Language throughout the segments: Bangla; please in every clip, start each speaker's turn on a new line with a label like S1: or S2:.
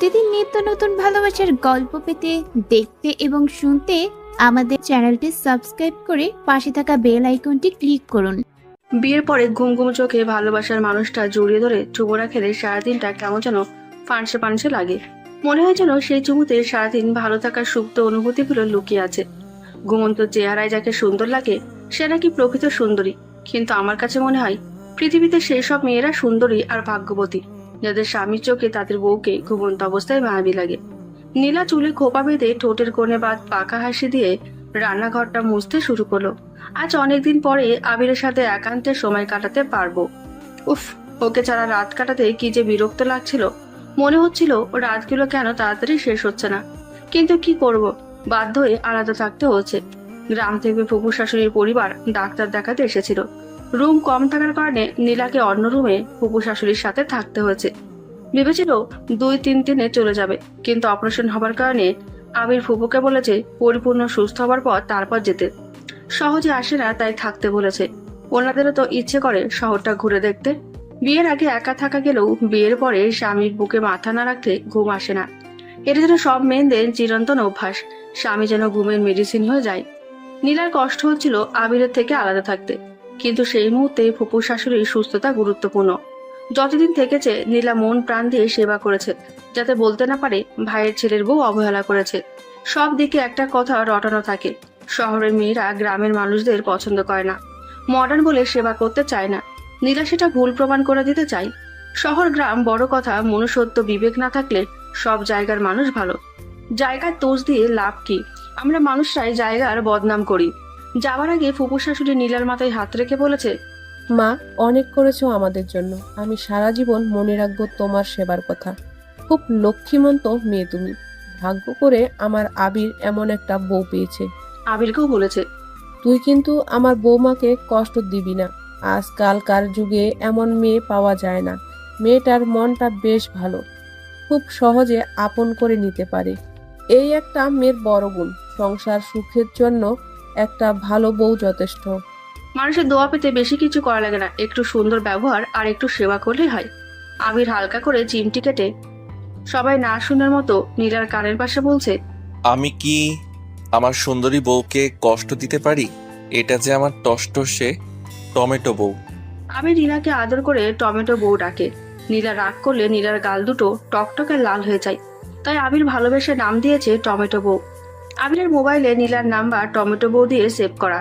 S1: প্রতিদিন নিত্য নতুন ভালোবাসার গল্প পেতে, দেখতে এবং শুনতে আমাদের চ্যানেলটি সাবস্ক্রাইব করে পাশে থাকা বেল আইকনটি ক্লিক করুন।
S2: বিয়ের পরে ঘুম ঘুম চোখে ভালোবাসার মানুষটা জড়িয়ে ধরে চুমুরা খেলে সারাদিনটা কেমন যেন পানসে পানসে লাগে। মনে হয় যেন সেই চুমুতে সারাদিন ভালো থাকার সুপ্ত অনুভূতিগুলো লুকিয়ে আছে। ঘুমন্ত চেহারায় যাকে সুন্দর লাগে সে নাকি প্রকৃত সুন্দরী, কিন্তু আমার কাছে মনে হয় পৃথিবীতে সেই সব মেয়েরা সুন্দরী আর ভাগ্যবতী যাদের স্বামীর চোখে তাদের বউকে ঘুমন্ত অবস্থায় মায়াবী লাগে। নীলা চুলে খোপা বেঁধে ঠোঁটের কোণে বাদ পাকা হাসি দিয়ে রান্নাঘরটা মুছতে শুরু করলো। আজ অনেকদিন পরে আবিরের সাথে একান্তে সময় কাটাতে পারবো। উফ, ওকে ছাড়া রাত কাটাতে কি যে বিরক্ত লাগছিল। মনে হচ্ছিল রাতগুলো কেন তাড়াতাড়ি শেষ হচ্ছে না, কিন্তু কি করব, বাধ্য হয়ে আলাদা থাকতে হচ্ছে। গ্রাম থেকে ফুফু শাশুড়ির পরিবার ডাক্তার দেখাতে এসেছিল। রুম কম থাকার কারণে নীলাকে অন্য রুমে ফুফু শাশুড়ির সাথে থাকতে হয়েছে। ভেবেছিল 2-3 দিনে চলে যাবে, কিন্তু অপারেশন হবার কারণে আবির ফুপুকে বলেছে পরিপূর্ণ সুস্থ হবার পর তারপর যেতে। সহজে আসে না, তাই থাকতে বলেছে। ওনাদেরও তো ইচ্ছে করে শহরটা ঘুরে দেখতে। বিয়ের আগে একা থাকা গেলেও বিয়ের পরে স্বামীর বুকে মাথা না রাখতে ঘুম আসে না। এটা যেন সব মেয়েদের চিরন্তন অভ্যাস। স্বামী যেন ঘুমের মেডিসিন হয়ে যায়। নীলার কষ্ট হচ্ছিল আবিরের থেকে আলাদা থাকতে, কিন্তু সেই মুহূর্তে ফুপু শাশুড়ির সুস্থতা গুরুত্বপূর্ণ। যতদিন থেকেছে নীলা মন প্রাণ দিয়ে সেবা করেছে, যাতে বলতে না পারে ভাইয়ের ছেলের বউ অবহেলা করেছে। সব দিকে একটা কথা রটানো থাকে, শহরের মেয়েরা গ্রামের মানুষদের পছন্দ করে না, মডার্ন বলে সেবা করতে চায় না। নীলা সেটা ভুল প্রমাণ করে দিতে চায়। শহর গ্রাম বড় কথা, মনুষ্যত্ব বিবেক না থাকলে সব জায়গার মানুষ ভালো। জায়গার দোষ দিয়ে লাভ কি? আমরা মানুষরাই জায়গার বদনাম করি। যাবার আগে ফুপু শাশুড়ি নীলার মাথায় হাত রেখে বলেছে,
S3: মা, অনেক করেছো আমাদের জন্য। আমি সারা জীবন মনে রাখবো তোমার সেবার কথা। খুব লক্ষ্মীমন্ত মেয়ে তুমি। ভাগ্য করে আমার আবির এমন একটা বউ পেয়েছে।
S2: আবিরকেও বলেছে,
S3: তুই কিন্তু আমার বৌমাকে কষ্ট দিবি না। আজকালকার যুগে এমন মেয়ে পাওয়া যায় না। মেয়েটার মনটা বেশ ভালো, খুব সহজে আপন করে নিতে পারে। এই একটা মেয়ের বড় গুণ। সংসার সুখের জন্য একটা ভালো বউ যথেষ্ট।
S2: মানুষের দোয়া পেতে বেশি কিছু করা লাগে না, একটু সুন্দর ব্যবহার আর একটু সেবা করলেই হয়। আবির হালকা করে চিমটি কেটে সবাই না শোনার মতো নীলার কানের পাশে বলছে,
S4: আমি কি আমার সুন্দরী বউকে কষ্ট দিতে পারি? এটা যে আমার টসটসে টমেটো বউ।
S2: আবির নীলাকে আদর করে টমেটো বউ ডাকে। নীলা রাগ করলে নীলার গাল দুটো টকটকে লাল হয়ে যায়, তাই আবির ভালোবেসে নাম দিয়েছে টমেটো বউ। আবিরের মোবাইলে নীলার নাম্বার টমেটো বউ দিয়ে সেভ করা।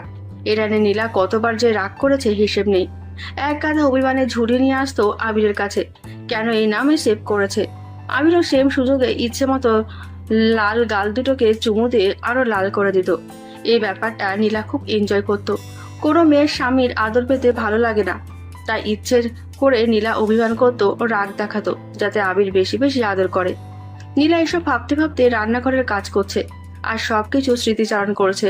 S2: এটা নিয়ে নীলা কতবার যে রাগ করেছে হিসেব নেই। এক গাধা অভিমানে ঝুড়ি নিয়ে আসতো আবিরের কাছে, কেন এই নামে সেভ করেছে। আবিরও সেম সুযোগে ইচ্ছে মতো লাল গাল দুটোকে চুমু দিয়ে আরো লাল করে দিত। এই ব্যাপারটা নীলা খুব এনজয় করত। কোনো মেয়ের স্বামীর আদর পেতে ভালো লাগে না, তাই ইচ্ছের করে নীলা অভিমান করতো ও রাগ দেখাতো যাতে আবির বেশি বেশি আদর করে। নীলা এসব ভাবতে ভাবতে রান্নাঘরের কাজ করছে আর সবকিছু স্মৃতিচারণ করছে।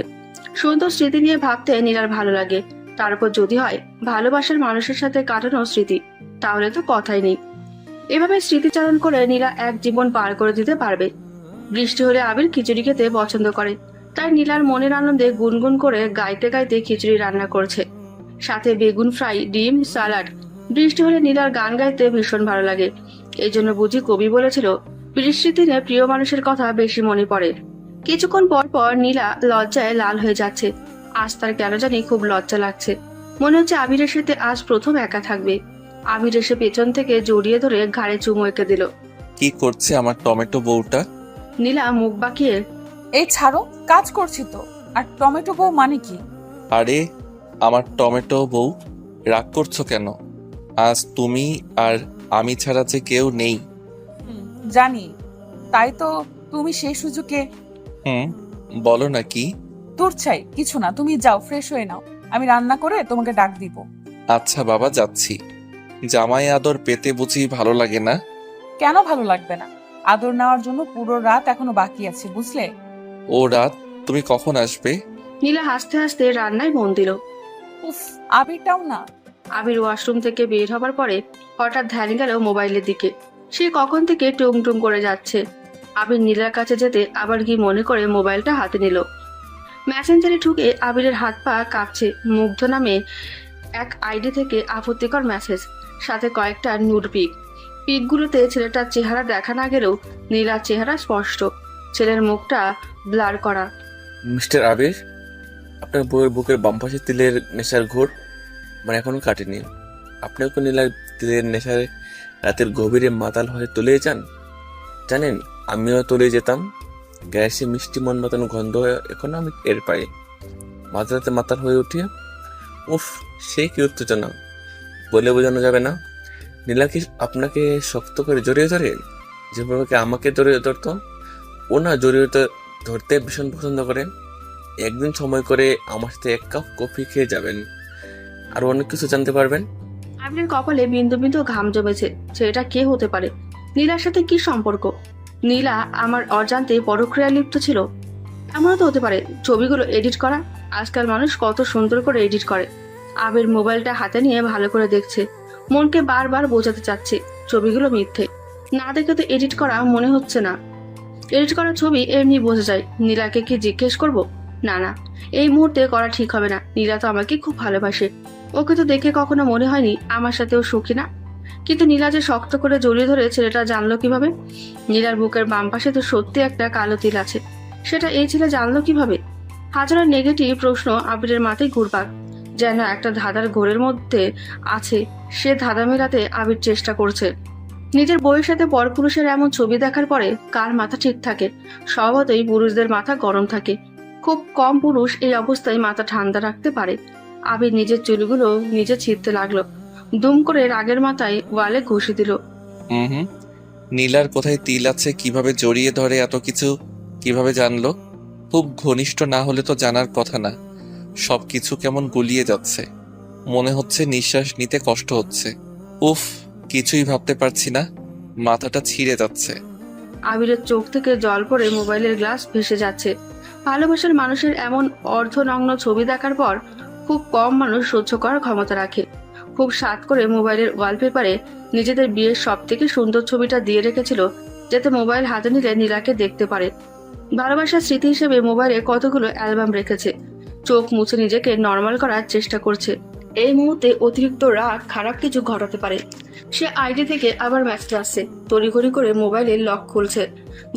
S2: সুন্দর স্মৃতি নিয়ে ভাবতে নীলার ভালো লাগে। তারপর যদি হয় ভালোবাসার মানুষের সাথে কাটানো স্মৃতি, তাহলে তো কথাই নেই। এভাবে স্মৃতিচারণ করে নীলা এক জীবন পার করে দিতে পারবে। বৃষ্টি হলে আবির খিচুড়ি খেতে পছন্দ করে, তাই নীলার মনের আনন্দে গুনগুন করে গাইতে গাইতে খিচুড়ি রান্না করছে, সাথে বেগুন ফ্রাই, ডিম, সালাড। বৃষ্টি হলে নীলার গান গাইতে ভীষণ ভালো লাগে। এই জন্য বুঝি কবি বলেছিল, বৃষ্টির দিনে প্রিয় মানুষের কথা বেশি মনে পড়ে। কিছুক্ষণ পর পর নীলা লজ্জায় লাল হয়ে যাচ্ছে। আজ তার কেন জানি খুব লজ্জা লাগছে। মনে হচ্ছে আবিরের সাথে আজ প্রথম একা থাকবে। আবির এসে পেছন থেকে জড়িয়ে ধরে ঘাড়ে চুমু এঁকে দিল।
S4: কি করছে আমার টমেটো বউটা?
S2: নীলা মুখ বাঁকিয়ে,
S5: এই ছাড়ো, কাজ করছি তো। আর টমেটো বউ মানে কি?
S4: আরে আমার টমেটো বউ, রাগ করছো কেন? আজ তুমি আর আমি ছাড়া যে কেউ নেই।
S5: জানি, তাই তো তুমি সেই সুযোগে।
S4: বলো না কি?
S5: দূর চাই কিছু না, তুমি যাও ফ্রেশ হয়ে নাও, আমি রান্না করে তোমাকে ডাক দিব।
S4: আচ্ছা বাবা, যাচ্ছি। জামাই আদর পেতে বুঝি ভালো লাগে না?
S5: কেন ভালো লাগবে না? আদর নেওয়ার জন্য পুরো রাত এখনো বাকি আছে, বুঝলে?
S4: ও রাত, তুমি কখন আসবে?
S2: নীলা হাসতে হাসতে রান্নায় মন দিল।
S5: উফ, আবিরটাও না।
S2: আবির ওয়াশরুম থেকে বের হবার পরে হঠাৎ ধ্যান গেল মোবাইলের দিকে। সে কখন থেকে টুম টুম করে যাচ্ছে। আবির নীলার কাছে যেতে আবার কি মনে করে মোবাইলটা হাতে নিল। মেসেঞ্জারে ঢুকে আবিরের হাত পা কাঁপছে। মুগ্ধ নামে এক আইডি থেকে আপত্তিকর মেসেজ, সাথে কয়েকটা নুড পিক। পিকগুলোতে ছেলেটার চেহারা দেখা না গেলেও নীলার চেহারা স্পষ্ট। ছেলের মুখটা ব্লার করা।
S6: মিস্টার আবির, আপনার বউয়ের বুকের বাম পাশে তিলের নেশার ঘোর মানে এখনো কাটেনি। আপনিও কি নীলার তিলের নেশায় রাতের গভীরে মাতাল হয়ে তলিয়ে যান? জানেন, আমিও তলিয়ে যেতাম। গ্যাসে মিষ্টি মন মাতানো গন্ধ এখন আমি টের পাই। মাঝরাতে মাতাল হয়ে উঠি, উফ, সে কি উত্তেজনা, বলে বোঝানো যাবে না। নীলা কি আপনাকে শক্ত করে জড়িয়ে ধরে যেভাবে আমাকে জড়িয়ে ধরতো? ও না জড়িয়ে ধরতে ভীষণ পছন্দ করে। একদিন সময় করে আমার সাথে 1 কাপ কফি খেয়ে যাবেন, আর অনেক কিছু জানতে পারবেন।
S2: আবিরের কপালে বিন্দু বিন্দু ঘাম জমেছে। ছেলেটা কে হতে পারে? নীলার সাথে কি সম্পর্ক? নীলা আমার অজান্তে পরক্রিয়ায় লিপ্ত ছিল? এমনও তো হতে পারে ছবিগুলো এডিট করা। আজকাল মানুষ কত সুন্দর করে এডিট করে। আবির মোবাইলটা হাতে নিয়ে ভালো করে দেখছে। মনকে বারবার বোঝাতে চাচ্ছে ছবিগুলো মিথ্যে। না দেখে তো এডিট করা মনে হচ্ছে না। এডিট করা ছবি এমনি বোঝা যায়। নীলাকে কি জিজ্ঞেস করব? না না, এই মুহূর্তে করা ঠিক হবে না। নীলা তো আমাকে খুব ভালোবাসে। ওকে তো দেখে কখনো মনে হয়নি আমার সাথেও সুখী না। কিন্তু নীলা যে শক্ত করে জড়িয়ে ধরে ছেলেটা জানলো কিভাবে? নীলার বুকের বাম পাশে তো সত্যি একটা কালো তিল আছে। সেটা এই ছেলে জানলো কিভাবে? হাজারো নেগেটিভ প্রশ্ন আবিরের মাথায় ঘুরপাক। যেন একটা ধাঁধার ঘোরের মধ্যে আছে। সে ধাঁধা মেলাতে আবির চেষ্টা করছে। নিজের বউয়ের সাথে পরপুরুষের এমন ছবি দেখার পরে কার মাথা ঠিক থাকে? স্বভাবতই পুরুষদের মাথা গরম থাকে। খুব কম পুরুষ এই অবস্থায় মাথা ঠান্ডা রাখতে পারে। আবির নিজের চুলগুলো নিজে ছিঁড়তে লাগলো। দুম করে রাগের মাথায় ওয়ালে ঘুষি দিল।
S4: হুম। নীলার কোথায় তিল আছে, কিভাবে জড়িয়ে ধরে, এত কিছু কিভাবে জানলো? খুব ঘনিষ্ঠ না হলে তো জানার কথা না। সবকিছু কেমন গুলিয়ে যাচ্ছে, মনে হচ্ছে নিঃশ্বাস নিতে কষ্ট হচ্ছে। উফ, কিছুই ভাবতে পারছি না, মাথাটা ছিঁড়ে যাচ্ছে।
S2: আবিরের চোখ থেকে জল পড়ে মোবাইলের গ্লাস ভেসে যাচ্ছে। ভালোবাসার মানুষের এমন অর্ধনগ্ন ছবি দেখার পর খুব কম মানুষ সহ্য করার ক্ষমতা রাখে। খুব সাত করে মোবাইলের ওয়ালপেপারে নিজেদের বিয়ের সব থেকে সুন্দর ছবিটা দিয়ে রেখেছিল, যাতে মোবাইল হাতে নিলে নীলাকে দেখতে পারে। ভালোবাসার স্মৃতি হিসেবে মোবাইলে কতগুলো অ্যালবাম রেখেছে। চোখ মুছে নিজেকে নর্মাল করার চেষ্টা করছে। এই মুহূর্তে অতিরিক্ত রাগ খারাপ কিছু ঘটাতে পারে। সে আইডি থেকে আবার মেসেজ আসছে। তড়িঘড়ি করে মোবাইলের লক খুলছে।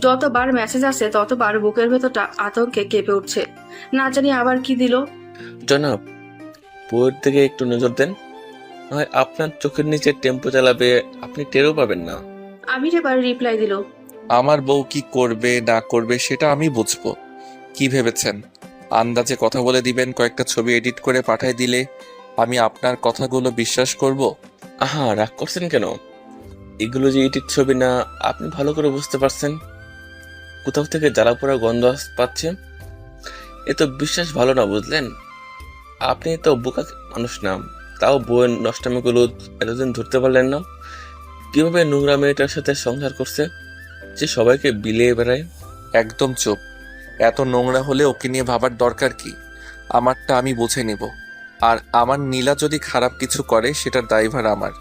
S2: যতবার মেসেজ আসছে ততবার বুকের ভেতরটা আতঙ্কে কেঁপে উঠছে। না জানি আবার কি দিল।
S6: জনাব, বউয়ের দিকে একটু নজর দেন, হয় আপনার চোখের নিচে টেম্পো চালাবে, আপনি টেরও পাবেন না।
S2: আবির এবার রিপ্লাই দিল।
S4: আমার বউ কি করবে না করবে সেটা আমি বুঝবো। কি ভেবেছেন আন্দাজে কথা বলে দিবেন, কয়েকটা ছবি এডিট করে পাঠাই দিলে আমি আপনার কথাগুলো বিশ্বাস করব?
S6: আহা, রাগ করছেন কেন? এগুলো যে এডিট ছবি না, আপনি ভালো করে বুঝতে পারছেন কোথাও থেকে জ্বালা পোড়া গন্ধ পাচ্ছে। এ তো বিশ্বাস ভালো না, বুঝলেন? আপনি তো বোকা মানুষ না, তাও বউয়ের নষ্টামিগুলো এতদিন ধরতে পারলেন না? কিভাবে নোংরা মেয়েটার সাথে সংসার করছে, যে সবাইকে বিলিয়ে বেড়ায়।
S4: একদম চুপ। এত নোংরা হলে ওকে নিয়ে ভাবার দরকার কি? আমারটা আমি বুঝে নেব। আর আমার নীলা যদি খারাপ কিছু করে সেটার দায়ভার আমার।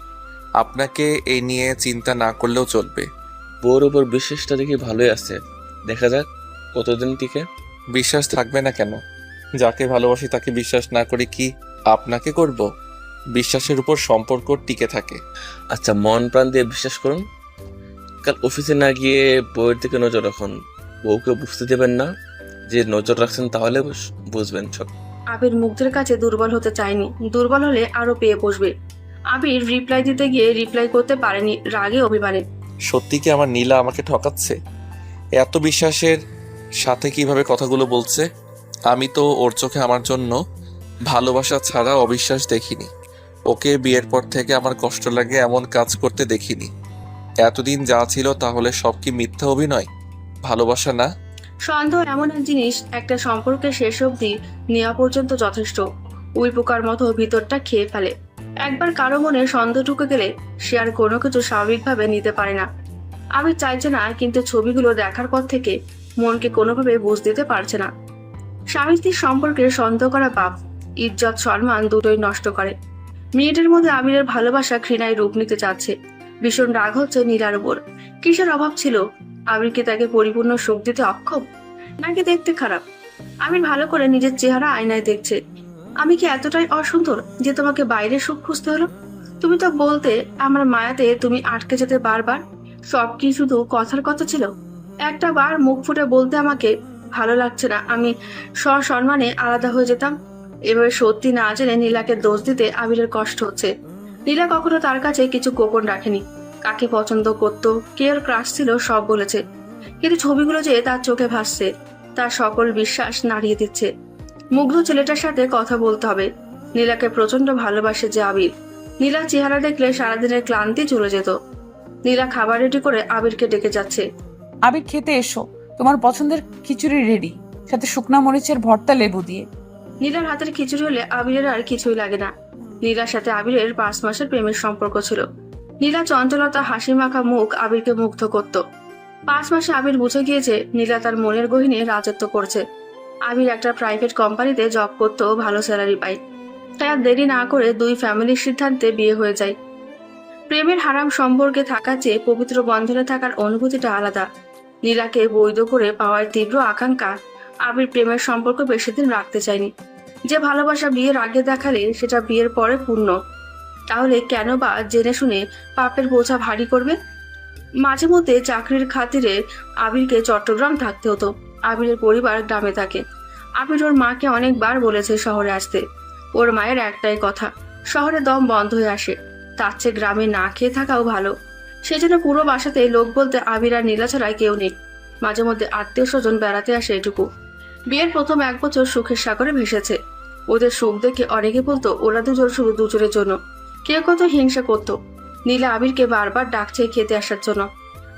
S4: আপনাকে এই নিয়ে চিন্তা না করলেও চলবে।
S6: বউর উপর বিশ্বাসটা দেখি ভালোই আছে, দেখা যাক কতদিন টিকে।
S4: বিশ্বাস থাকবে না কেন? যাকে ভালোবাসি তাকে বিশ্বাস না করে কি আপনাকে করব? বিশ্বাসের উপর সম্পর্ক টিকে থাকে।
S6: আচ্ছা, মন প্রাণ দিয়ে বিশ্বাস করুন। কাল অফিসে না গিয়ে বউয়ের দিকে নজর রাখুন। বউকে বুঝতে দেবেন না যে নজর রাখছেন, তাহলে বুঝবেন সব।
S2: আবির মুগ্ধের কাছে দুর্বল হতে চায়নি। দুর্বল হলে আরো পেয়ে বসবে। আবির রিপ্লাই দিতে গিয়ে রিপ্লাই করতে পারেনি, রাগে অভিমানে।
S4: সত্যি কি আমার নীলা আমাকে ঠকাচ্ছে? এত বিশ্বাসের সাথে কিভাবে কথাগুলো বলছে? আমি তো ওর চোখে আমার জন্য ভালোবাসা ছাড়া অবিশ্বাস দেখিনি। ওকে বিয়ের পর থেকে আমার কষ্ট লাগে এমন কাজ করতে দেখিনি। এতদিন যা ছিল তাহলে সব কি মিথ্যা অভিনয়, ভালোবাসা না?
S2: সন্দেহ এমন এক জিনিস, একটা সম্পর্কে শেষ অবধি নেওয়া পর্যন্ত যথেষ্ট। উই পোকার মতো ভিতরটা খেয়ে ফেলে। একবার কারো মনে সন্দেহ ঢুকে গেলে সে আর কোনো কিছু স্বাভাবিকভাবে নিতে পারে না। আমি চাইছে না, কিন্তু ছবিগুলো দেখার পর থেকে মনকে কোনোভাবে বুঝ দিতে পারছে না। স্বামী স্ত্রীর সম্পর্কে সন্দেহ করা পাপ। ইজ্জত সম্মান দুটোই নষ্ট করে। মেয়েটার মধ্যে আবিরের ভালোবাসা ঘৃণায় রূপ নিতে চাচ্ছে। ভীষণ রাগ হচ্ছে নীলার উপর। কিসের অভাব ছিল? আবির কি তাকে পরিপূর্ণ সুখ দিতে অক্ষম, নাকি দেখতে খারাপ? আবির ভালো করে নিজের চেহারা আয়নায় দেখছে। আমি কি এতটাই অসুন্দর যে তোমাকে বাইরে সুখ খুঁজতে হলো? তুমি তো বলতে আমার মায়াতে তুমি আটকে যেতে বারবার। সব কি শুধু কথার কথা ছিল? একটা বার মুখ ফুটে বলতে আমাকে ভালো লাগছে না, আমি সসম্মানে আলাদা হয়ে যেতাম। এভাবে সত্যি না জেনে নীলাকে দোষ দিতে আবিরের কষ্ট হচ্ছে। নীলা কখনো তার কাছে কিছু গোপন রাখেনি। কাকে পছন্দ করতো, কে ওর ক্রাশ ছিল, সব বলেছে। কিন্তু ছবিগুলো যে তার চোখে ভাসছে, তার সকল বিশ্বাস নাড়িয়ে দিচ্ছে। মুগ্ধ ছেলেটার সাথে কথা বলতে হবে। নীলাকে প্রচন্ড ভালোবাসে যে আবির। নীলার চেহারা দেখলে সারাদিনের ক্লান্তি চলে যেত। নীলা খাবার রেডি করে আবিরকে ডেকে যাচ্ছে।
S5: আবির, খেতে এসো, তোমার পছন্দের খিচুড়ি রেডি, সাথে শুকনা মরিচের ভর্তা লেবু দিয়ে।
S2: নীলার হাতের খিচুড়ি হলে আবিরের আর কিছুই লাগে না। নীলার সাথে আবিরের 5 মাসের প্রেমের সম্পর্ক ছিল। নীলা চঞ্চলতা, হাসি মাখা মুখ আবিরকে মুগ্ধ করত। 5 মাসে আবির বুঝে গিয়েছে নীলা তার মনের গহীনে রাজত্ব করছে। আবির একটা প্রাইভেট কোম্পানিতে জব করতো, ভালো স্যালারি পায়। তাই আর দেরি না করে দুই ফ্যামিলির সিদ্ধান্তে বিয়ে হয়ে যায়। প্রেমের হারাম সম্পর্কে থাকার চেয়ে পবিত্র বন্ধনে থাকার অনুভূতিটা আলাদা। নীলাকে বৈধ করে পাওয়ার তীব্র আকাঙ্ক্ষা আবির প্রেমের সম্পর্ক বেশি দিন রাখতে চায়নি। যে ভালোবাসা বিয়ের আগে দেখালে সেটা বিয়ের পরে পূর্ণ, তাহলে কেন বা জেনে শুনে পাপের বোঝা ভারী করবে? মাঝে মধ্যে চাকরির খাতিরে আবিরকে চট্টগ্রাম থাকতে হতো। আবিরের পরিবার গ্রামে থাকে। আবির ওর মাকে অনেকবার বলেছে শহরে আসতে। ওর মায়ের একটাই কথা, শহরে দম বন্ধ হয়ে আসে, তার চেয়ে গ্রামে না খেয়ে থাকাও ভালো। সেজন্য পুরো বাসাতে লোক বলতে আবির আর নীলা ছাড়া কেউ নেই। মাঝে মধ্যে আত্মীয় স্বজন বেড়াতে আসে এটুকু। বিয়ের প্রথম 1 বছর সুখের সাগরে ভেসেছে। ওদের সুখ দেখে অনেকে বলতো ওরা দুজন শুধু দুজনের জন্য। কেউ কত হিংসা করতো। নীলা আবিরকে বারবার ডাকছে খেতে আসার জন্য।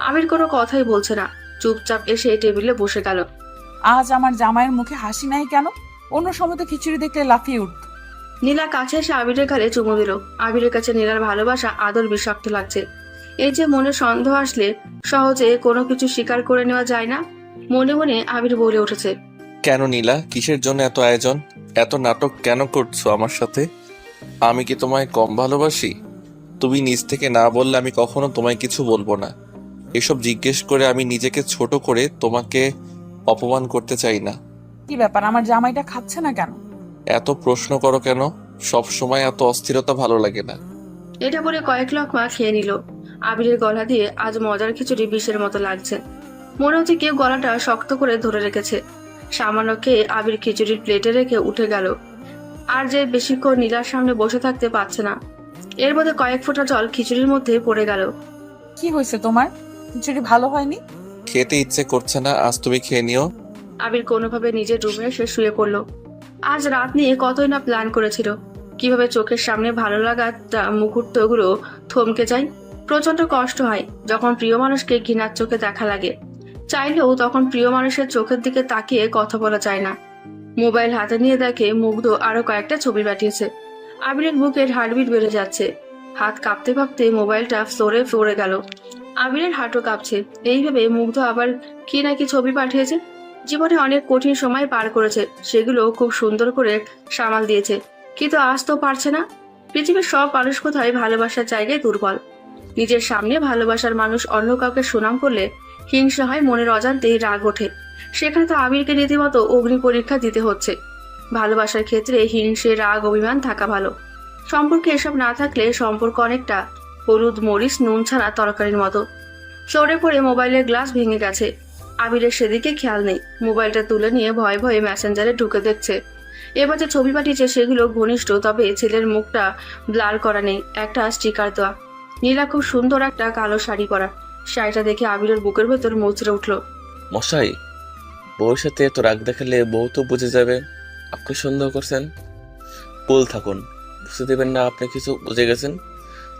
S2: আবির কোনো কথাই বলছে না, চুপচাপ এসে টেবিলে বসে গেল।
S5: আজ আমার জামাইয়ের মুখে হাসি নাই কেন? অন্য সময় তো খিচুড়ি দেখলে লাফিয়ে উঠত।
S2: নীলা কাছে এসে আবিরের গালে চুমু দিল। আবিরের কাছে নীলার ভালোবাসা আদর বিষাক্ত লাগছে। এই যে মনে সন্দেহ আসলে সহজে কোনো কিছু স্বীকার করে নেওয়া যায় না। মনে মনে আবির বলে উঠেছে,
S4: কেন নীলা, কিসের জন্য এত আয়োজন, এত নাটক কেন করছো আমার সাথে? আমি কি তোমায় কম ভালোবাসি? তুমি নিজ থেকে না বললে আমি কখনো তোমায় কিছু বলবো না। এসব জিজ্ঞেস করে আমি নিজেকে ছোট করে তোমাকে অপমান করতে চাই না।
S5: কি ব্যাপার, আমার জামাইটা খাচ্ছে না কেন?
S4: এত প্রশ্ন করো কেন? সব সময় এত অস্থিরতা ভালো লাগে না।
S2: এটা বলে কয়েক লকমা খেয়ে নিল। আবিরের গলা দিয়ে আজ মজার খিচুড়ি বিষের মতো লাগছে। মনে হচ্ছে কেউ গলাটা শক্ত করে ধরে রেখেছে। সামান্য খেয়ে আবির খিচুড়ির প্লেটে রেখে উঠে গেল। আর যে বেশিক্ষণ নীলার সামনে বসে থাকতে পারছে না। এর মধ্যে কয়েক ফোঁটা জল খিচুড়ির মধ্যে পড়ে গেল।
S5: কি হয়েছে তোমার? খিচুড়ি ভালো হয়নি?
S4: খেতে ইচ্ছে করছে না, আজ তুমি খেয়ে নিও।
S2: আবির কোনোভাবে নিজের রুমে এসে শুয়ে পড়ল। আজ রাত নিয়ে কতই না প্ল্যান করেছিল, কিভাবে চোখের সামনে ভালো লাগা মুহূর্তগুলো থমকে যায়। প্রচন্ড কষ্ট হয় যখন প্রিয় মানুষকে ঘৃণার চোখে দেখা লাগে। চাইলেও তখন প্রিয় মানুষের চোখের দিকে তাকিয়ে কথা বলা যায় না। মোবাইল হাতে নিয়ে দেখে মুগ্ধ আরো কয়েকটা ছবি পাঠিয়েছে। আবিরের বুকের হার্টবিট বেড়ে যাচ্ছে। হাত কাঁপতে কাঁপতে মোবাইলটা ফ্লোরে পড়ে গেল। আবিরের হাঁটু কাঁপছে। এইভাবে মুগ্ধ আবার কি নাকি ছবি পাঠিয়েছে। জীবনে অনেক কঠিন সময় পার করেছে, সেগুলো খুব সুন্দর করে সামাল দিয়েছে, কিন্তু আজ তো পারছে না। পৃথিবীর সব মানুষ কোথায় ভালোবাসার জায়গায় দুর্বল। নিজের সামনে ভালোবাসার মানুষ অন্য কাউকে সুনাম করলে হিংসা হয়, মনের অজান্তেই রাগ ওঠে। সেখানে তো আবিরকে রীতিমতো অগ্নি পরীক্ষা দিতে হচ্ছে। ভালোবাসার ক্ষেত্রে হিংসে, রাগ, অভিমান থাকা ভালো। সম্পর্কে এসব না থাকলে সম্পর্ক অনেকটা হলুদ, মরিচ, নুন ছাড়া তরকারির মতো। ফ্লোরে পড়ে মোবাইলের গ্লাস ভেঙে গেছে। আবিরের সেদিকে খেয়াল নেই। মোবাইলটা তুলে নিয়ে ভয়ে ভয়ে মেসেঞ্জারে ঢুকে দেখছে। এবার যে ছবি পাঠিয়েছে সেগুলো ঘনিষ্ঠ, তবে ছেলের মুখটা ব্লার করা নেই, একটা স্টিকার দেওয়া। নীলা খুব সুন্দর একটা কালো শাড়ি পরা। শাড়িটা দেখে আবিরের বুকের ভেতর মুচড়ে উঠলো।
S6: মশাই, বউর সাথে এত রাগ দেখালে বউ তো বুঝে যাবে আপনি সন্দেহ করছেন। কুল থাকুন, বুঝতে দেবেন না আপনি কিছু বুঝে গেছেন।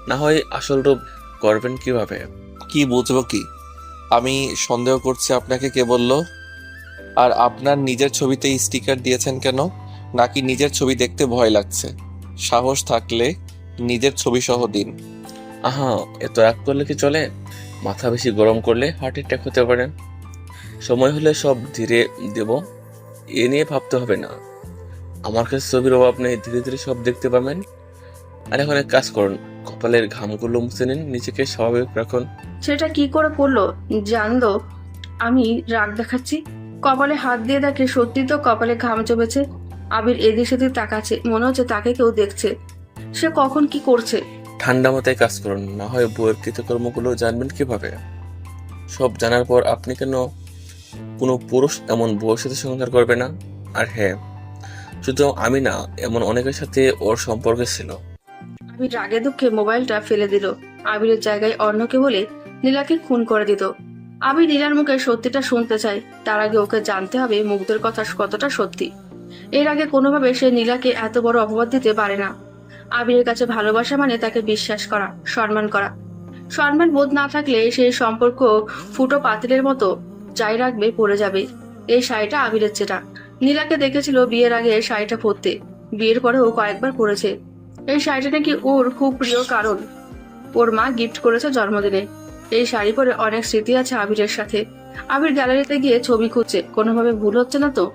S6: না হয় আসল রূপ করবেন কিভাবে?
S4: কি বুঝবো কি? আমি সন্দেহ করছি আপনাকে কে বলল? আর আপনার নিজের ছবিতে স্টিকার দিয়েছেন কেন? নাকি নিজের ছবি দেখতে ভয় লাগছে? সাহস থাকলে নিজের ছবি সহ দিন।
S6: আহা, এত রাগ করলে কি চলে? মাথা বেশি গরম করলে হার্ট অ্যাটাক হতে পারে। সময় হলে সব ধীরে দেব, এ নিয়ে ভাবতে হবে না। আমার কাছে ছবির অভাব নেই, ধীরে ধীরে সব দেখতে পাবেন। আর এখন এক কাজ করুন, কপালের ঘামগুলো মুছে নিন, নিজেকে স্বাভাবিক রাখুন।
S2: সেটা কি করে করলো জানলো আমি রাগ দেখাচ্ছি? কপালে হাত দিয়ে দেখে সত্যি তো কপালে ঘাম জমেছে। আবির এদিক সেদিক তাকাচ্ছে, মনে হচ্ছে তাকে কেউ দেখছে। সে কখন কি করছে?
S6: ঠান্ডা মাথায় কাজ করুন, না হয় বইয়ের কৃতকর্মগুলো জানবেন কিভাবে? সব জানার পর আপনি কেন কোনো পুরুষ এমন বউয়ের সাথে সংসার করবে না? আর হ্যাঁ, শুধু আমি না, এমন অনেকের সাথে ওর সম্পর্ক ছিল।
S2: আবির রাগে দুঃখে মোবাইলটা ফেলে দিল। আবিরের জায়গায় অন্যকে বলে নীলাকে খুন করে দিত। আবির নীলার মুখে সত্যিটা শুনতে চায়, তার আগে ওকে জানতে হবে মুগ্ধের কথা কতটা সত্যি। এর আগে কোনোভাবে সে নীলাকে এত বড় অপবাদ দিতে পারে না। আবিরের কাছে ভালোবাসা মানে তাকে বিশ্বাস করা, সম্মান করা। সম্মান বোধ না থাকলে সেই সম্পর্ক ফুটো পাতিলের মতো যাই রাখবে পড়ে যাবে। এই শাড়িটা আবিরের চেটা। নীলাকে দেখেছিল বিয়ের আগে শাড়িটা পরতে, বিয়ের পরেও কয়েকবার পরেছে। এই শাড়িটা নাকি ওর খুব প্রিয়, কারণ ওর মা গিফট করেছে জন্মদিনে। এই শাড়ি পরে অনেক স্মৃতি আছে আবিরের সাথে। আবির গ্যালারিতে গিয়ে ছবি খুঁজছে, কোনোভাবে ভুল হচ্ছে না তো।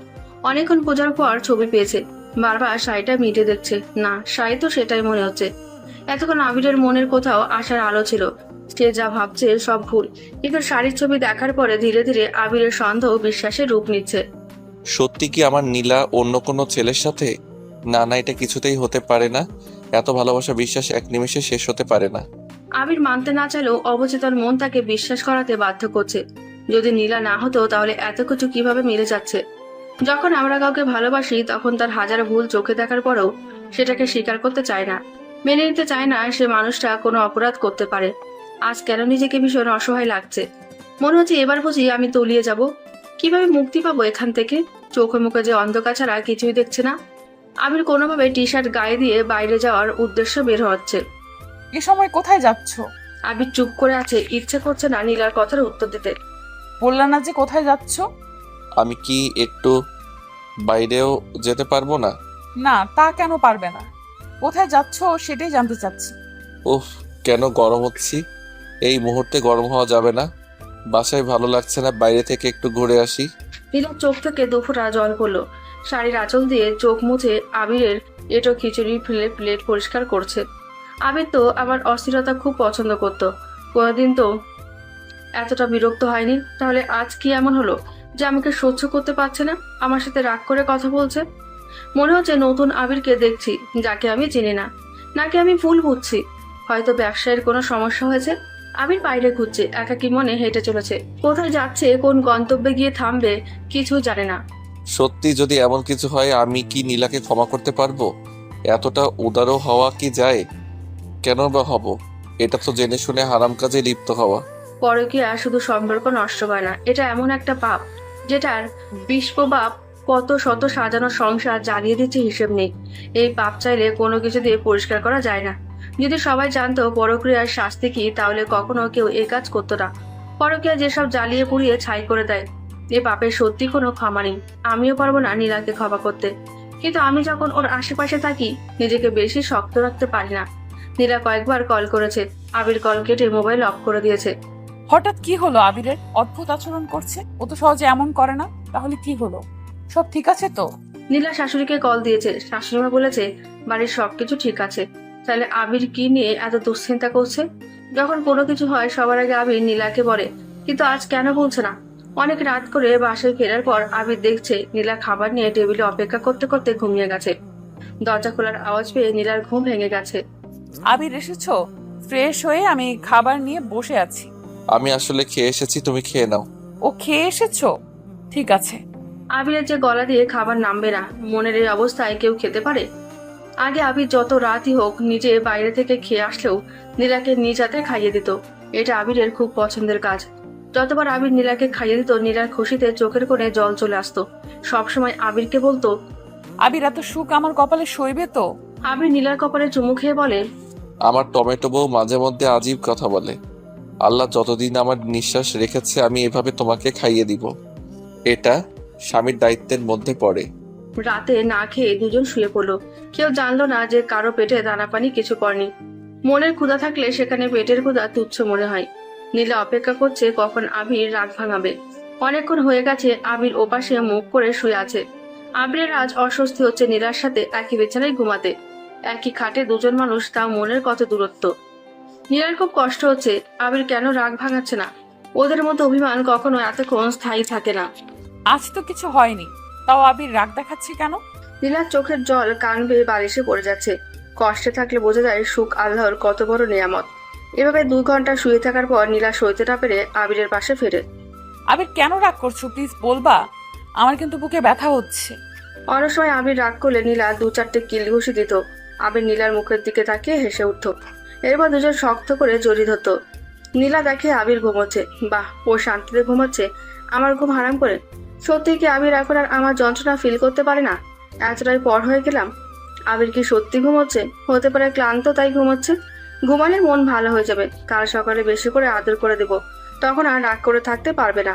S2: অনেকক্ষণ খোঁজার পর ছবি পেয়েছে। বারবার শাড়িটা মিটে দেখছে, না শাড়ি তো সেটাই মনে হচ্ছে। এতক্ষণ আবিরের মনের কোথাও আশার আলো ছিল। সে যা ভাবছে সব ভুল, কিন্তু শাড়ির ছবি দেখার পরে ধীরে ধীরে আবিরের সন্দেহ বিশ্বাসের রূপ নিচ্ছে।
S4: সত্যি কি আমার নীলা অন্য কোনো ছেলের সাথে? না না, এটা কিছুতেই হতে পারে না। এত ভালোবাসা বিশ্বাস এক নিমেষে শেষ হতে পারে না।
S2: আবির মানতে না চাইলেও অবচেতন মন তাকে বিশ্বাস করাতে বাধ্য করছে। যদি নীলা না হতো তাহলে এত কিছু কিভাবে মিলে যাচ্ছে? যখন আমরা কাউকে ভালোবাসি তখন তার হাজার ভুল চোখে দেখার পরেও সেটাকে স্বীকার করতে চায় না, মেনে নিতে চায় না সে মানুষটা কোনো অপরাধ করতে পারে। আজ কেন নিজেকে ভীষণ অসহায় লাগছে। মনে হচ্ছে এবার বুঝি আমি তলিয়ে যাব। কিভাবে মুক্তি পাবো এখান থেকে? চোখে মুখে যে অন্ধকার ছাড়া কিছুই দেখছে না। আবির কোনোভাবে টি শার্ট গায়ে দিয়ে বাইরে যাওয়ার উদ্দেশ্য বের হচ্ছে।
S5: এ সময় কোথায় যাচ্ছ?
S2: আবির চুপ করে আছে, ইচ্ছে করছে না নীলার কথার উত্তর দিতে।
S5: বললা না যে কোথায় যাচ্ছ?
S4: আমি কি একটু বাইরেও যেতে পারবো না?
S5: না, তা কেন পারবে না? কোথায় যাচ্ছ সেটাই জানতে চাচ্ছি।
S4: উফ, কেন গরম হচ্ছি? এই মুহূর্তে গরম হওয়া যাবে না। বাসায় ভালো লাগছে না, বাইরে থেকে একটু ঘুরে আসি।
S2: নীলার চোখ থেকে দুফোঁটা জল পড়লো। শাড়ির আঁচল দিয়ে চোখ মুছে আবিরের এঁটো খিচুড়ি ফেলে প্লেট পরিষ্কার করছে। আবির তো আমার অস্থিরতা খুব পছন্দ করতো, কোনোদিন তো এতটা বিরক্ত হয়নি। তাহলে আজ কি এমন হলো যে আমাকে সহ্য করতে পারছে না, আমার সাথে রাগ করে কথা বলছে? মনে হচ্ছে নতুন আবিরকে দেখছি, যাকে আমি চিনি না। নাকি আমি ভুল বুঝছি? হয়তো ব্যবসায়ের কোনো সমস্যা হয়েছে। আবির বাইরে ঘুরছে, একাকী মনে হেঁটে চলেছে। কোথায় যাচ্ছে, কোন গন্তব্যে গিয়ে থামবে কিছু জানে না।
S4: সত্যি যদি এমন কিছু হয়, আমি কি নীলাকে ক্ষমা করতে পারবো? এতটা উদারও হওয়া কি যায়? কেন বা হব? এটা তো জেনে শুনে হারাম কাজে লিপ্ত হওয়া।
S2: পরকীয়া শুধু সম্পর্ক নষ্ট করে না, এটা এমন একটা পাপ যেটার বিশ্বপাপ কত শত সাজানো সংসার জ্বালিয়ে দিচ্ছে হিসেব নেই। এই পাপ চাইলে কোনো কিছু দিয়ে পরিষ্কার করা যায় না। যদি সবাই জানতো পরক্রিয়ার শাস্তি কি, তাহলে কখনো কেউ এই কাজ করতো না। পরকীয়া যেসব জ্বালিয়ে পুড়িয়ে ছাই করে দেয়, এই পাপের সত্যি কোনো ক্ষমা নেই। আমিও পারবো না নীলাকে ক্ষমা করতে, কিন্তু আমি যখন ওর আশেপাশে থাকি নিজেকে বেশি শক্ত রাখতে পারি না। নীলা কয়েকবার কল করেছে, আবির কল কেটে মোবাইল অফ করে দিয়েছে।
S5: হঠাৎ কি হলো আবিরের? অদ্ভুত আচরণ করছে, ও তো সহজে এমন করে না। তাহলে কি হলো? সব ঠিক আছে তো?
S2: নীলা শাশুড়িকে কল দিয়েছে, শাশুড়িমা বলেছে বাড়ির সবকিছু ঠিক আছে। তাহলে আবির কি নিয়ে এত দুশ্চিন্তা করছে? যখন কোনো কিছু হয় সবার আগে আবির নীলাকে বলে, কিন্তু আজ কেন বলছে না? অনেক রাত করে বাসায় ফেরার পর আবির দেখছে নীলা খাবার নিয়ে টেবিলে অপেক্ষা করতে করতে ঘুমিয়ে গেছে। দরজা খোলার আওয়াজ পেয়ে নীলার ঘুম ভেঙে গেছে।
S5: আবির এসেছো? ফ্রেশ হয়ে আমি খাবার নিয়ে বসে আছি।
S4: আমি আসলে খেয়ে এসেছি, তুমি খেয়ে নাও।
S5: ও খেয়ে এসেছো? ঠিক আছে।
S2: আবিরের যে গলা দিয়ে খাবার নামবে না, মনের এই অবস্থায় কেউ খেতে পারে? আগে আবির যত রাতই হোক নিজে বাইরে থেকে খেয়ে আসলেও নীলাকে নিজ হাতে খাইয়ে দিত। এটা আবিরের খুব পছন্দের কাজ। যতবার আবির নীলাকে খাইয়ে দিত, নীলার খুশিতে চোখের কোণে জল চলে আসতো। সবসময় আবিরকে বলতো,
S5: আবির এত সুখ আমার কপালে সইবে তো?
S2: আবির নীলার কপালে চুমু খেয়ে বলে,
S4: আমার টমেটো বউ মাঝে মধ্যে আজীব কথা বলে। আল্লাহ যতদিন আমার নিঃশ্বাস রেখেছে আমি এভাবে তোমাকে খাইয়ে দিব। এটা স্বামীর দায়িত্বের মধ্যে পড়ে।
S2: রাতে না খেয়ে দুজন শুয়ে পড়লো। কেউ জানলো না যে কারো পেটে দানা পানি কিছু পড়েনি। মনের ক্ষুধা থাকলে সেখানে পেটের ক্ষুধা তুচ্ছ মনে হয়। নীলা অপেক্ষা করছে কখন আবির রাগ ভাঙাবে। অনেকক্ষণ হয়ে গেছে আবির ওপাশে মুখ করে শুয়ে আছে। আবিরের আজ অস্বস্তি হচ্ছে নীলার সাথে একই বিছানায় ঘুমাতে। একই খাটে দুজন মানুষ, তা মনের কত দূরত্ব। নীলার খুব কষ্ট হচ্ছে, আবির কেন রাগ ভাঙাচ্ছে না। ওদের মতো অভিমান কখনো এতক্ষণ স্থায়ী থাকে না।
S5: আজ তো কিছু হয়নি, তাও আবির রাগ দেখাচ্ছে কেন?
S2: নীলার চোখের জল কান বেয়ে বালিশে পড়ে যাচ্ছে। কষ্টে থাকলে বোঝা যায় সুখ আল্লাহর কত বড় নিয়ামত। এভাবে 2 ঘন্টা শুয়ে থাকার পর নীলা সইতে না পেরে আবিরের পাশে ফেরে।
S5: আবির কেন রাগ করছো প্লিজ বলবা? আমার কিন্তু বুকে ব্যথা হচ্ছে।
S2: অনেক সময় আবির রাগ করলে নীলা 2-4টে কিল ঘুষি দিত। আবির নীলার মুখের দিকে তাকিয়ে হেসে উঠত। এরপর দুজন শক্ত করে জড়িয়ে ধরত। নীলা দেখে আবির ঘুমোচ্ছে। বাহ, ও শান্তিতে ঘুমোচ্ছে, আমার ঘুম হারাম করে। সত্যি কি আবির এখন আর আমার যন্ত্রণা ফিল করতে পারে না? এতটাই পর হয়ে গেলাম। আবির কি সত্যি ঘুমোচ্ছে? হতে পারে ক্লান্ত তাই ঘুমোচ্ছে। ঘুমালে মন ভালো হয়ে যাবে। কাল সকালে বেশি করে আদর করে দেব, তখন আর রাগ করে থাকতে পারবে না।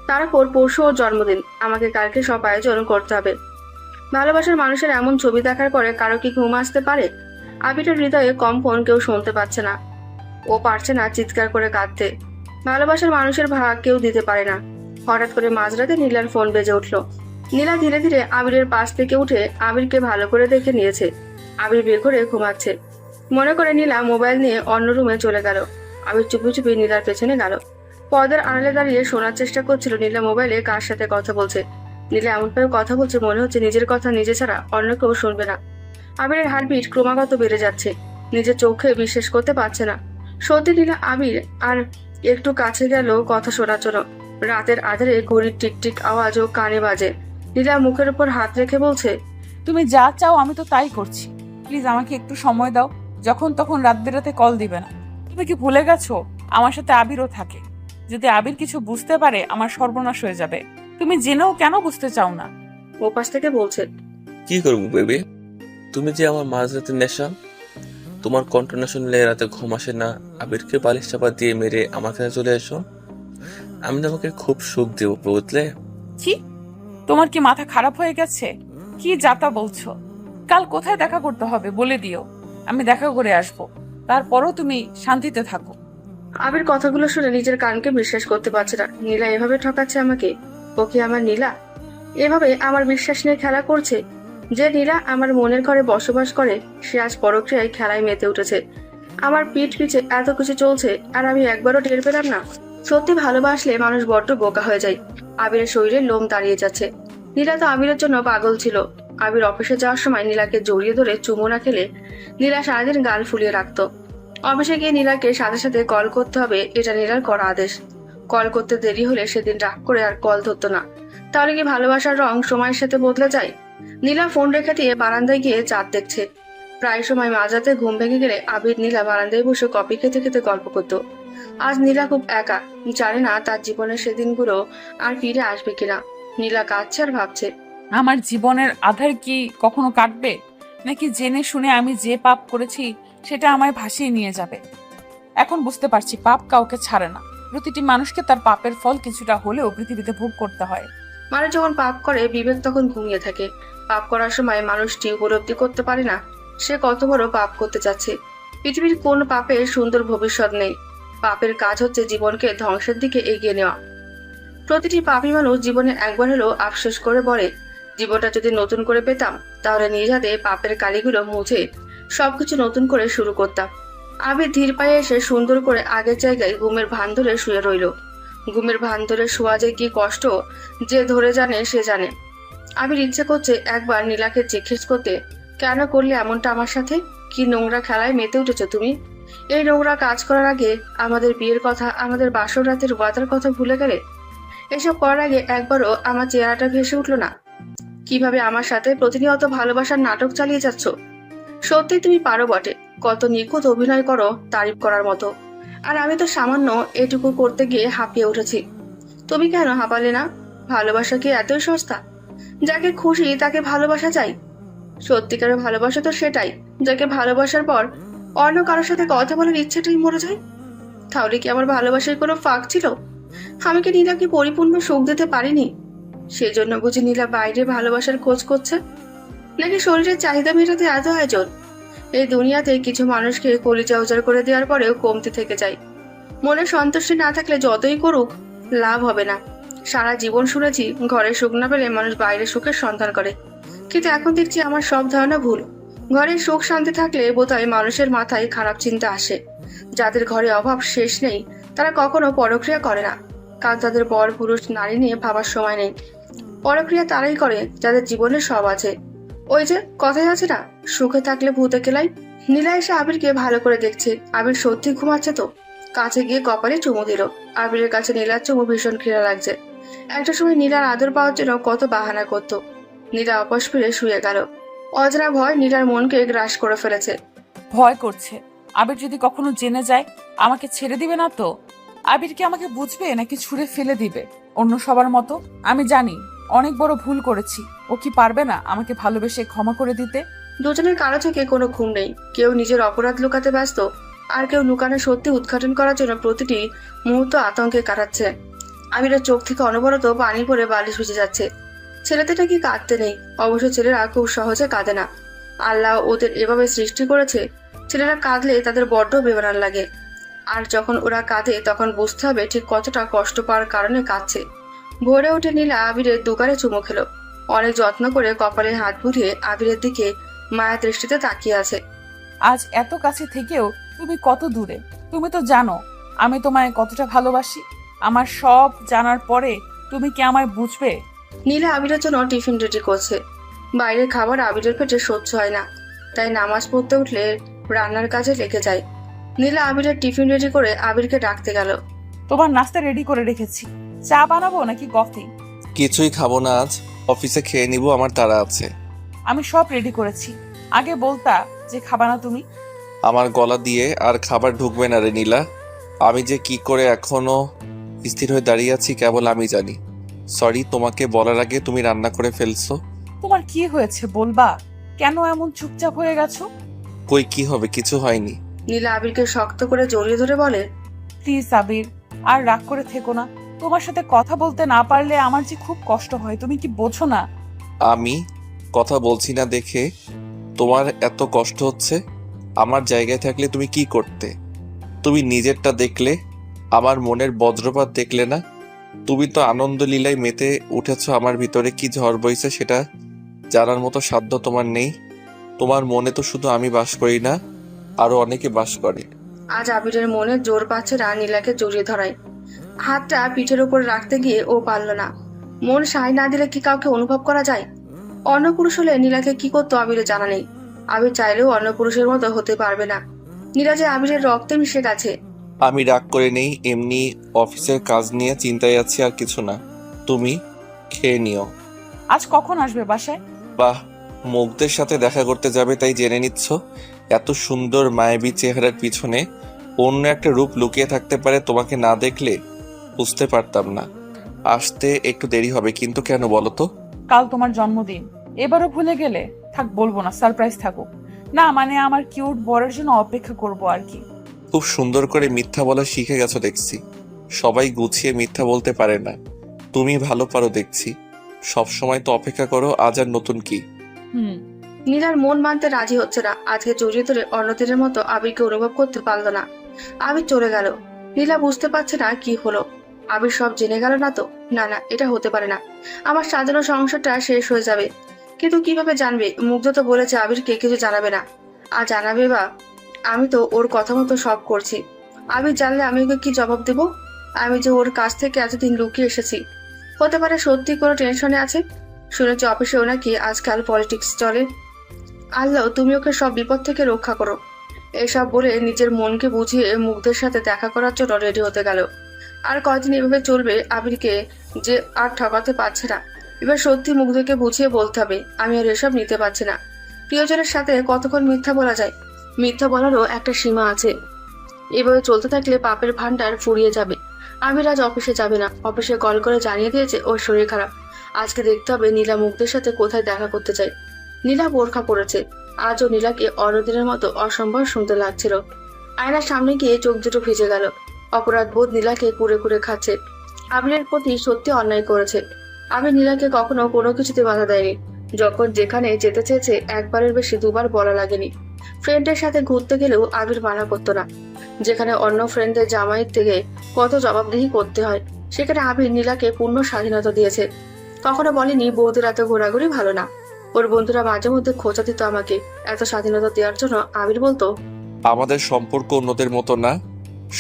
S2: তারপর পরশু ওর জন্মদিন, আমাকে কালকে সব আয়োজন করতে হবে। ভালোবাসার মানুষের এমন ছবি দেখার পরে কারো কি ঘুম আসতে পারে? আবিরের হৃদয়ে কম্পন কেউ শুনতে পাচ্ছে না। ও পারছে না চিৎকার করে কাঁদতে। ভালোবাসার মানুষের ভাগ কেউ দিতে পারে না। হঠাৎ করে মাঝরাতে নীলার ফোন বেজে উঠলো। নীলা ধীরে ধীরে আবিরের পাশ থেকে উঠে আবিরকে ভালো করে দেখে নিয়েছে। আবির বের করে ঘুমাচ্ছে মনে করে নীলা মোবাইল নিয়ে অন্য রুমে চলে গেল। আবির চুপি চুপি নীলার পেছনে গেল। পর্দার আড়ালে দাঁড়িয়ে শোনার চেষ্টা করছিল নীলা মোবাইলে কার সাথে কথা বলছে। নীলা এমনভাবে কথা বলছে মনে হচ্ছে নিজের কথা নিজে ছাড়া অন্য কেউ শুনবে না। আবিরের হার্টবিট ক্রমাগত বেড়ে যাচ্ছে। নিজের চোখে বিশ্বাস করতে পারছে না। সত্যি নীলা আবির আর একটু কাছে গেল কথা শোনার জন্য। রাতের আধারে ঘড়ির টিকটিক আওয়াজ ও কানে বাজে। নীলা মুখের উপর হাত রেখে বলছে,
S5: তুমি যা চাও আমি তো তাই করছি। প্লিজ আমাকে একটু সময় দাও। যখন তখন রাত বেরাতে কল দিবে না। তুমি কি ভুলে গেছো আমার সাথে আবিরও থাকে? যদি আবির কিছু বুঝতে পারে আমার সর্বনাশ হয়ে যাবে। তুমি জেনেও কেন বুঝতে চাও না?
S2: ওপাশ থেকে বলছে,
S6: কি করবো বেবি? তুমি যে আমার মাঝরাতের নেশা। তোমার কণ্ঠ না শুনলে রাতে ঘুম আসে না। আবিরকে বালিশ চাপা দিয়ে মেরে আমার কাছে চলে এসো। আমি তোমাকে খুব সুখ দেব, বুঝলে?
S5: কি? তোমার কি মাথা খারাপ হয়ে গেছে? কি যাতা বলছো? কাল কোথায় দেখা করতে হবে বলে দিও, আমি দেখা করে আসবো। তারপরও তুমি শান্তিতে থাকো।
S2: আবির কথাগুলো শুনে নিজের কানকে বিশ্বাস করতে পারছে না। নীলা এভাবে ঠকাচ্ছে আমাকে? ও কি আমার নীলা? এভাবে আমার বিশ্বাস নিয়ে খেলা করছে? যে নীলা আমার মনের ঘরে বসবাস করে সে আজ পরক্রিয়ায় খেলায় মেতে উঠেছে। আমার পিঠ পিছে এত কিছু চলছে আর আমি একবারও টের পেলাম না। সত্যি ভালোবাসলে মানুষ বড্ড বোকা হয়ে যায়। আবিরের শরীরে লোম দাঁড়িয়ে যাচ্ছে। নীলা তো আবিরের জন্য পাগল ছিল। আবির অফিসে যাওয়ার সময় নীলাকে জড়িয়ে ধরে চুমু না খেলে নীলা সারাদিন গাল ফুলিয়ে রাখতো। অফিসে গিয়ে নীলাকে সাথে সাথে কল করতে হবে, এটা নীলার করা আদেশ। কল করতে দেরি হলে সেদিন রাগ করে আর কল ধরতো না। তাহলে কি ভালোবাসার রং সময়ের সাথে বদলে যায়? নীলা ফোন রেখে দিয়ে বারান্দায় গিয়ে চাঁদ দেখছে। প্রায় সময় মাঝরাতে ঘুম ভেঙে গেলে আবির নীলা বারান্দায় বসে কফি খেতে খেতে গল্প করতো। আজ নীলা খুব একা, জানে না তার জীবনের সেদিনগুলো আর ফিরে আসবে কিনা। নীলা কাঁদছে আর ভাবছে,
S5: আমার জীবনের আধার কি কখনো কাটবে? নাকি জেনে শুনে আমি যে পাপ করেছি সেটা আমায় ভাসিয়ে নিয়ে যাবে? এখন বুঝতে পারছি পাপ কাউকে ছাড়ে না। প্রতিটি মানুষকে তার পাপের ফল কিছুটা হলেও পৃথিবীতে ভোগ করতে হয়।
S2: মানুষ যখন পাপ করে বিবেক তখন ঘুমিয়ে থাকে। পাপ করার সময় মানুষটি উপলব্ধি করতে পারে না সে কত বড় পাপ করতে যাচ্ছে। পৃথিবীর কোন পাপের সুন্দর ভবিষ্যৎ নেই। পাপের কাজ হচ্ছে জীবনকে ধ্বংসের দিকে এগিয়ে নেওয়া। প্রতিটি পাপী মানুষ জীবনে একবার হলেও আফসোস করে বলে, জীবনটা যদি নতুন করে পেতাম তাহলে নিজ হাতে পাপের কালিগুলো মুছে সবকিছু নতুন করে শুরু করতাম। আবির ধীর পায়ে এসে সুন্দর করে আগের জায়গায় ঘুমের ভান ধরে শুয়ে রইল। ঘুমের ভান ধরে শোয়া যে কি কষ্ট যে ধরে জানে সে জানে। আবির ইচ্ছে করছে একবার নীলাকে জিজ্ঞেস করতে, কেন করলে এমনটা আমার সাথে? কি নোংরা খেলায় মেতে উঠেছো তুমি? এই নোংরা কাজ করার আগে আমাদের বিয়ের কথা, আমাদের বাসর রাতের ওয়াদার কথা ভুলে গেলে? এসব করার আগে একবারও আমার চেহারাটা ভেসে উঠলো না? কিভাবে আমার সাথে প্রতিনিয়ত ভালোবাসার নাটক চালিয়ে যাচ্ছ? সত্যি তুমি পারো বটে, কত নিখুঁত অভিনয় করো তারিফ করার মতো। আর আমি তো সামান্য এটুকু করতে গিয়ে হাঁপিয়ে উঠেছি। তুমি কেন হাঁপালে না? ভালোবাসা কি এতই সস্তা? যাকে খুশি তাকে ভালোবাসা চাই। সত্যিকারের ভালোবাসা তো সেটাই যাকে ভালোবাসার পর অন্য কারোর সাথে কথা বলার ইচ্ছেটাই মরে যায়। তাহলে কি আমার ভালোবাসার কোনো ফাঁক ছিল? আমি কি নীলাকে পরিপূর্ণ সুখ দিতে পারিনি? সেজন্য বুঝি নীলা বাইরে ভালোবাসার খোঁজ করছে? নাকি শরীরের চাহিদা মেটাতে এত আয়োজন? এই দুনিয়াতে কিছু মানুষকে কলিজা উজাড় করে দেওয়ার পরেও কমতে থেকে যায়। মনে সন্তুষ্টি না থাকলে যতই করুক লাভ হবে না। সারা জীবন শুনেছি ঘরে সুখ না পেলে মানুষ বাইরে সুখের সন্ধান করে, কিন্তু এখন দেখছি আমার সব ধারণা ভুল। ঘরে সুখ শান্তি থাকলে বোধহয় মানুষের মাথায় খারাপ চিন্তা আসে। যাদের ঘরে অভাব শেষ নেই তারা কখনো পরক্রিয়া করে না, কারণ তাদের বর পুরুষ নারী নিয়ে ভাবার সময় নেই। পরক্রিয়া তারাই করে যাদের জীবনে সব আছে। ওই যে কথাই আছে না, সুখে থাকলে ভূতে কেলাই। নীলা এসে আবিরকে ভালো করে দেখছে আবির সত্যি ঘুমাচ্ছে তো। কাছে গিয়ে কপালে চুমু দিল। আবিরের কাছে নীলার চুমু ভীষণ ঘৃণা লাগছে। একটা সময় নীলার আদর পাওয়ার জন্য কত বাহানা করতো। নীলা অপস ফিরে শুয়ে গেল। অজানা ভয় নীলার মনকে গ্রাস করে ফেলেছে।
S5: ভয় করছে আবির যদি কখনো জেনে যায় আমাকে ছেড়ে দিবে না তো? আবির কি আমাকে বুঝবে নাকি ছুঁড়ে ফেলে দিবে অন্য সবার মতো? আমি জানি অনেক বড় ভুল করেছি। ও কি পারবে না আমাকে ভালোবেসে ক্ষমা করে দিতে?
S2: দুজনের কারো থেকে কোনো ঘুম নেই। কেউ নিজের অপরাধ লুকাতে ব্যস্ত, আর কেউ লুকানো সত্যি উদ্ঘাটন করার জন্য প্রতিটি মুহূর্ত আতঙ্কে কাটাচ্ছে। আবিরের চোখ থেকে অনবরত পানি পড়ে বালিশ ভিজে যাচ্ছে। ছেলেটা কি কাঁদতে নেই? অবশ্য ছেলেরা খুব সহজে কাঁদে না। আল্লাহ ওদের এভাবে সৃষ্টি করেছে, ছেলেরা কাঁদলে তাদের বড্ড বেমানান লাগে। আর যখন ওরা কাঁদে তখন বুঝতে হবে ঠিক কতটা কষ্ট পাওয়ার কারণে কাঁদছে। ভোরে উঠে নীলা আবিরের দুগারে চুমু খেলো। অনেক যত্ন করে কপালে হাত বুলিয়ে আবিরের দিকে মায়া দৃষ্টিতে তাকিয়ে আছে।
S5: আজ এত কাছে থেকেও তুমি কত দূরে। তুমি তো জানো আমি তোমায় কতটা ভালোবাসি। আমার সব জানার পরে তুমি কি আমায় বুঝবে?
S2: নীলা আবিরের জন্য টিফিন রেডি করছে। বাইরের খাবার আবিরের পেটে সহ্য হয় না, তাই নামাজ পড়তে উঠলে রান্নার কাজে লেগে যায়। নীলা আবিরের টিফিন রেডি করে আবিরকে ডাকতে গেল।
S5: তোমার নাস্তা রেডি করে রেখেছি। চা বানাবো নাকি কফি?
S4: কিছুই খাবো না আজ, অফিসে খেয়ে নিব, আমার তাড়া আছে।
S5: আমি সব রেডি করেছি। আগে বলতা যে খাবা না তুমি।
S4: আমার গলা দিয়ে আর খাবার ঢুকবে না রে নীলা। আমি যে কি করে এখনো স্থির হয়ে দাঁড়িয়ে আছি কেবল আমি জানি। সরি, তোমাকে বলার আগে তুমি রান্না করে ফেলছো।
S5: তোমার কি হয়েছে বলবা? কেন এমন চুপচাপ হয়ে গেছো?
S4: কই কি হবে, কিছু হয়নি।
S2: নীলা আবিরকে শক্ত করে জড়িয়ে ধরে বলে,
S5: প্লিজ আবির, আর রাগ করে থেকো না। তোমার সাথে কথা বলতে না পারলে আমার যে খুব কষ্ট হয়, তুমি কি বোঝো না?
S4: আমি কথা বলছি না দেখে তোমার এত কষ্ট হচ্ছে? আমার জায়গায় থাকলে তুমি কি করতে? তুমি নিজেরটা দেখলে, আমার মনের বজ্রপাত দেখলে না? তুমি তো আনন্দ লীলায় মেতে উঠেছ। আমার ভিতরে কি ঝড় বইছে সেটা জানার মতো সাধ্য তোমার নেই। তোমার মনে তো শুধু আমি বাস করি না, আরো অনেকে বাস করে।
S2: আজ আবিরের মনে জোর পাচ্ছে না নীলাকে জড়িয়ে ধরায়। হাতটা পিঠের উপর রাখতে গিয়ে ও পারল না। মন সায় না দিলে কি কাউকে অনুভব করা যায়? অন্য পুরুষ হলে নীলাকে কি করতো আবিরের জানা নেই। আবির চাইলেও অন্য পুরুষের মতো হতে পারবে না। নীলা যে আবিরের রক্তে মিশে গেছে।
S4: আমি রাগ করে নেই, এমনি অফিসের কাজ নিয়ে চিন্তায় আছি, আর কিছু না। তুমি খেয়ে নিও।
S5: আজ কখন আসবে বাসায়?
S4: বাহ, মুগ্ধের সাথে দেখা করতে যাবে তাই জেনে নিচ্ছ? এত সুন্দর মায়াবী চেহারার পিছনে অন্য একটা রূপ লুকিয়ে থাকতে পারে, তোমাকে না দেখলে বুঝতে পারতাম না। আসতে একটু দেরি হবে, কিন্তু কেন বলো তো?
S5: কাল তোমার জন্মদিন, এবারও ভুলে গেলে? থাক, বলবো না, সারপ্রাইজ থাকুক। না মানে আমার কিউট বরের জন্য অপেক্ষা করবো আর কি।
S4: খুব সুন্দর করে মিথ্যা বলা শিখে গেছো দেখছি। সবাই গুছিয়ে মিথ্যা বলতে পারে না, তুমি ভালো পারো দেখছি। সব সময় তো অপেক্ষা করো, আজ আর নতুন কি?
S2: নীলার মন মানতে রাজি হচ্ছে না। আজকে জড়িয়ে ধরে অন্যদিনের মতো আবিরকে অনুভব করতে পারলো না। আবির চলে গেল। নীলা বুঝতে পারছে না কি হলো। আবির সব জেনে গেল না তো? না না, এটা হতে পারে না। আমার সাজানো সংসারটা শেষ হয়ে যাবে। কিন্তু কিভাবে জানবে? মুগ্ধ তো বলেছে আবিরকে কিছু জানাবে না। আর জানাবে বা? আমি তো ওর কথা মতো সব করছি। আবির জানলে আমি ওকে কি জবাব দেব? আমি যে ওর কাছ থেকে এতদিন লুকিয়ে এসেছি। হতে পারে সত্যি কোনো টেনশনে আছে। শুনেছি অফিসেও নাকি আজকাল পলিটিক্স চলে। আল্লাহ তুমি ওকে সব বিপদ থেকে রক্ষা করো। এসব বলে নিজের মনকে বুঝিয়ে মুগ্ধের সাথে দেখা করার জন্য রেডি হতে গেল। আর কয়দিন এভাবে চলবে আবিরকে যে আর ঠকাতে পারছে না। এবার সত্যি মুগ্ধকে বুঝিয়ে বলতে হবে, আমি আর এসব নিতে পারছি না। প্রিয়জনের সাথে কতক্ষণ মিথ্যা বলা যায়? মিথ্যা বলারও একটা সীমা আছে। এভাবে চলতে থাকলে পাপের ভান্ডার ফুরিয়ে যাবে। আবির আজ অফিসে যাবে না। অফিসে কল করে জানিয়ে দিয়েছে ওর শরীর খারাপ। আজকে দেখতে হবে নীলা মুগ্ধের সাথে কোথায় দেখা করতে চায়। নীলা বোরখা পড়েছে। আজও নীলাকে অন্যদিনের মতো অসম্ভব শুনতে লাগছিল। আয়নার সামনে গিয়ে চোখ দুটো ভিজে গেল। অপরাধ বোধ নীলাকে কুড়ে কুড়ে খাচ্ছে। আবিরের প্রতি সত্যি অন্যায় করেছে। আবির নীলাকে কখনো কোনো কিছুতে বাধা দেয়নি। যখন যেখানে যেতে চেয়েছে একবারের বেশি দুবার বলা লাগেনি। ফ্রেন্ডের সাথে ঘুরতে গেলেও আবির মানা করতো না। যেখানে অন্য ফ্রেন্ডদের জামাইয়ের থেকে কত জবাবদিহি করতে হয়, সেখানে আবির নীলাকে পূর্ণ স্বাধীনতা দিয়েছে। কখনো বলেনি বৌদের এত ঘোরাঘুরি ভালো না। ওর বন্ধুরা মাঝে মধ্যে খোঁচা দিত আমাকে এত স্বাধীনতা দেওয়ার জন্য। আবির বলতো,
S4: আমাদের সম্পর্ক অন্যদের মতো না।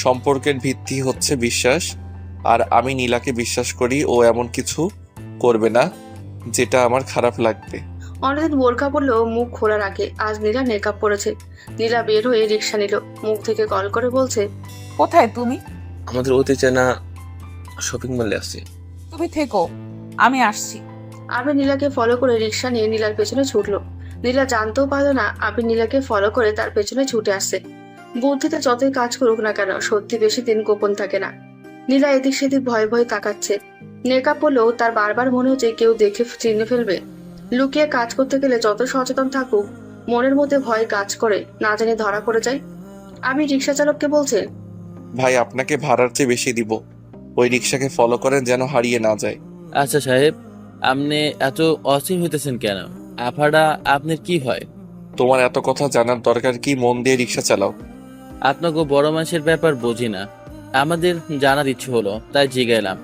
S4: সম্পর্কের ভিত্তি হচ্ছে বিশ্বাস, আর আমি নীলাকে বিশ্বাস করি ও এমন কিছু করবে না যেটা আমার খারাপ লাগবে।
S2: অন্যদিন বোরখা পরলেও মুখ খোলা রাখে, আজ নীলা নেকআপ পরেছে। নীলা বের হয়ে রিক্সা নিল, মুখ থেকে কল করে বলছে,
S5: কোথায় তুমি?
S6: আমাদের অতি চেনা শপিং মলে আছি।
S5: তুমি থেকো, আমি আসছি।
S2: আবির নীলাকে ফলো করে রিক্সা নিয়ে নীলার পেছনে ছুটলো। নীলা জানতেও পারলো না আবির নীলাকে ফলো করে তার পেছনে ছুটে আসছে। বুদ্ধিতে যতই কাজ করুক না কেন, সত্যি বেশি দিন গোপন থাকে না। নীলা এদিক সেদিক ভয়ে ভয়ে তাকাচ্ছে। মেকআপ পরলেও তার বারবার মনে হচ্ছে কেউ দেখে চিনে ফেলবে। লুকিয়ে কাজ করতে গেলে যত সচেতন থাকুক, মনের মধ্যে ভয় কাজ করে, না জানি ধরা পড়ে যায়। আমি রিক্সা চালককে বলছে,
S4: ভাই আপনাকে ভাড়ার চেয়ে বেশি দিব, ওই রিক্সাকে ফলো করেন যেন হারিয়ে না যায়।
S7: আচ্ছা সাহেব, আপনি এত অস্থির হইতেছেন কেন? আফাডা আপনার কি হয়?
S4: তোমার এত কথা জানার দরকার কি? মন দিয়ে রিক্সা চালাও।
S7: আপনাকে বড় মানুষের ব্যাপার বুঝি না, আমাদের জানার ইচ্ছে হলো তাই জিগাইলাম।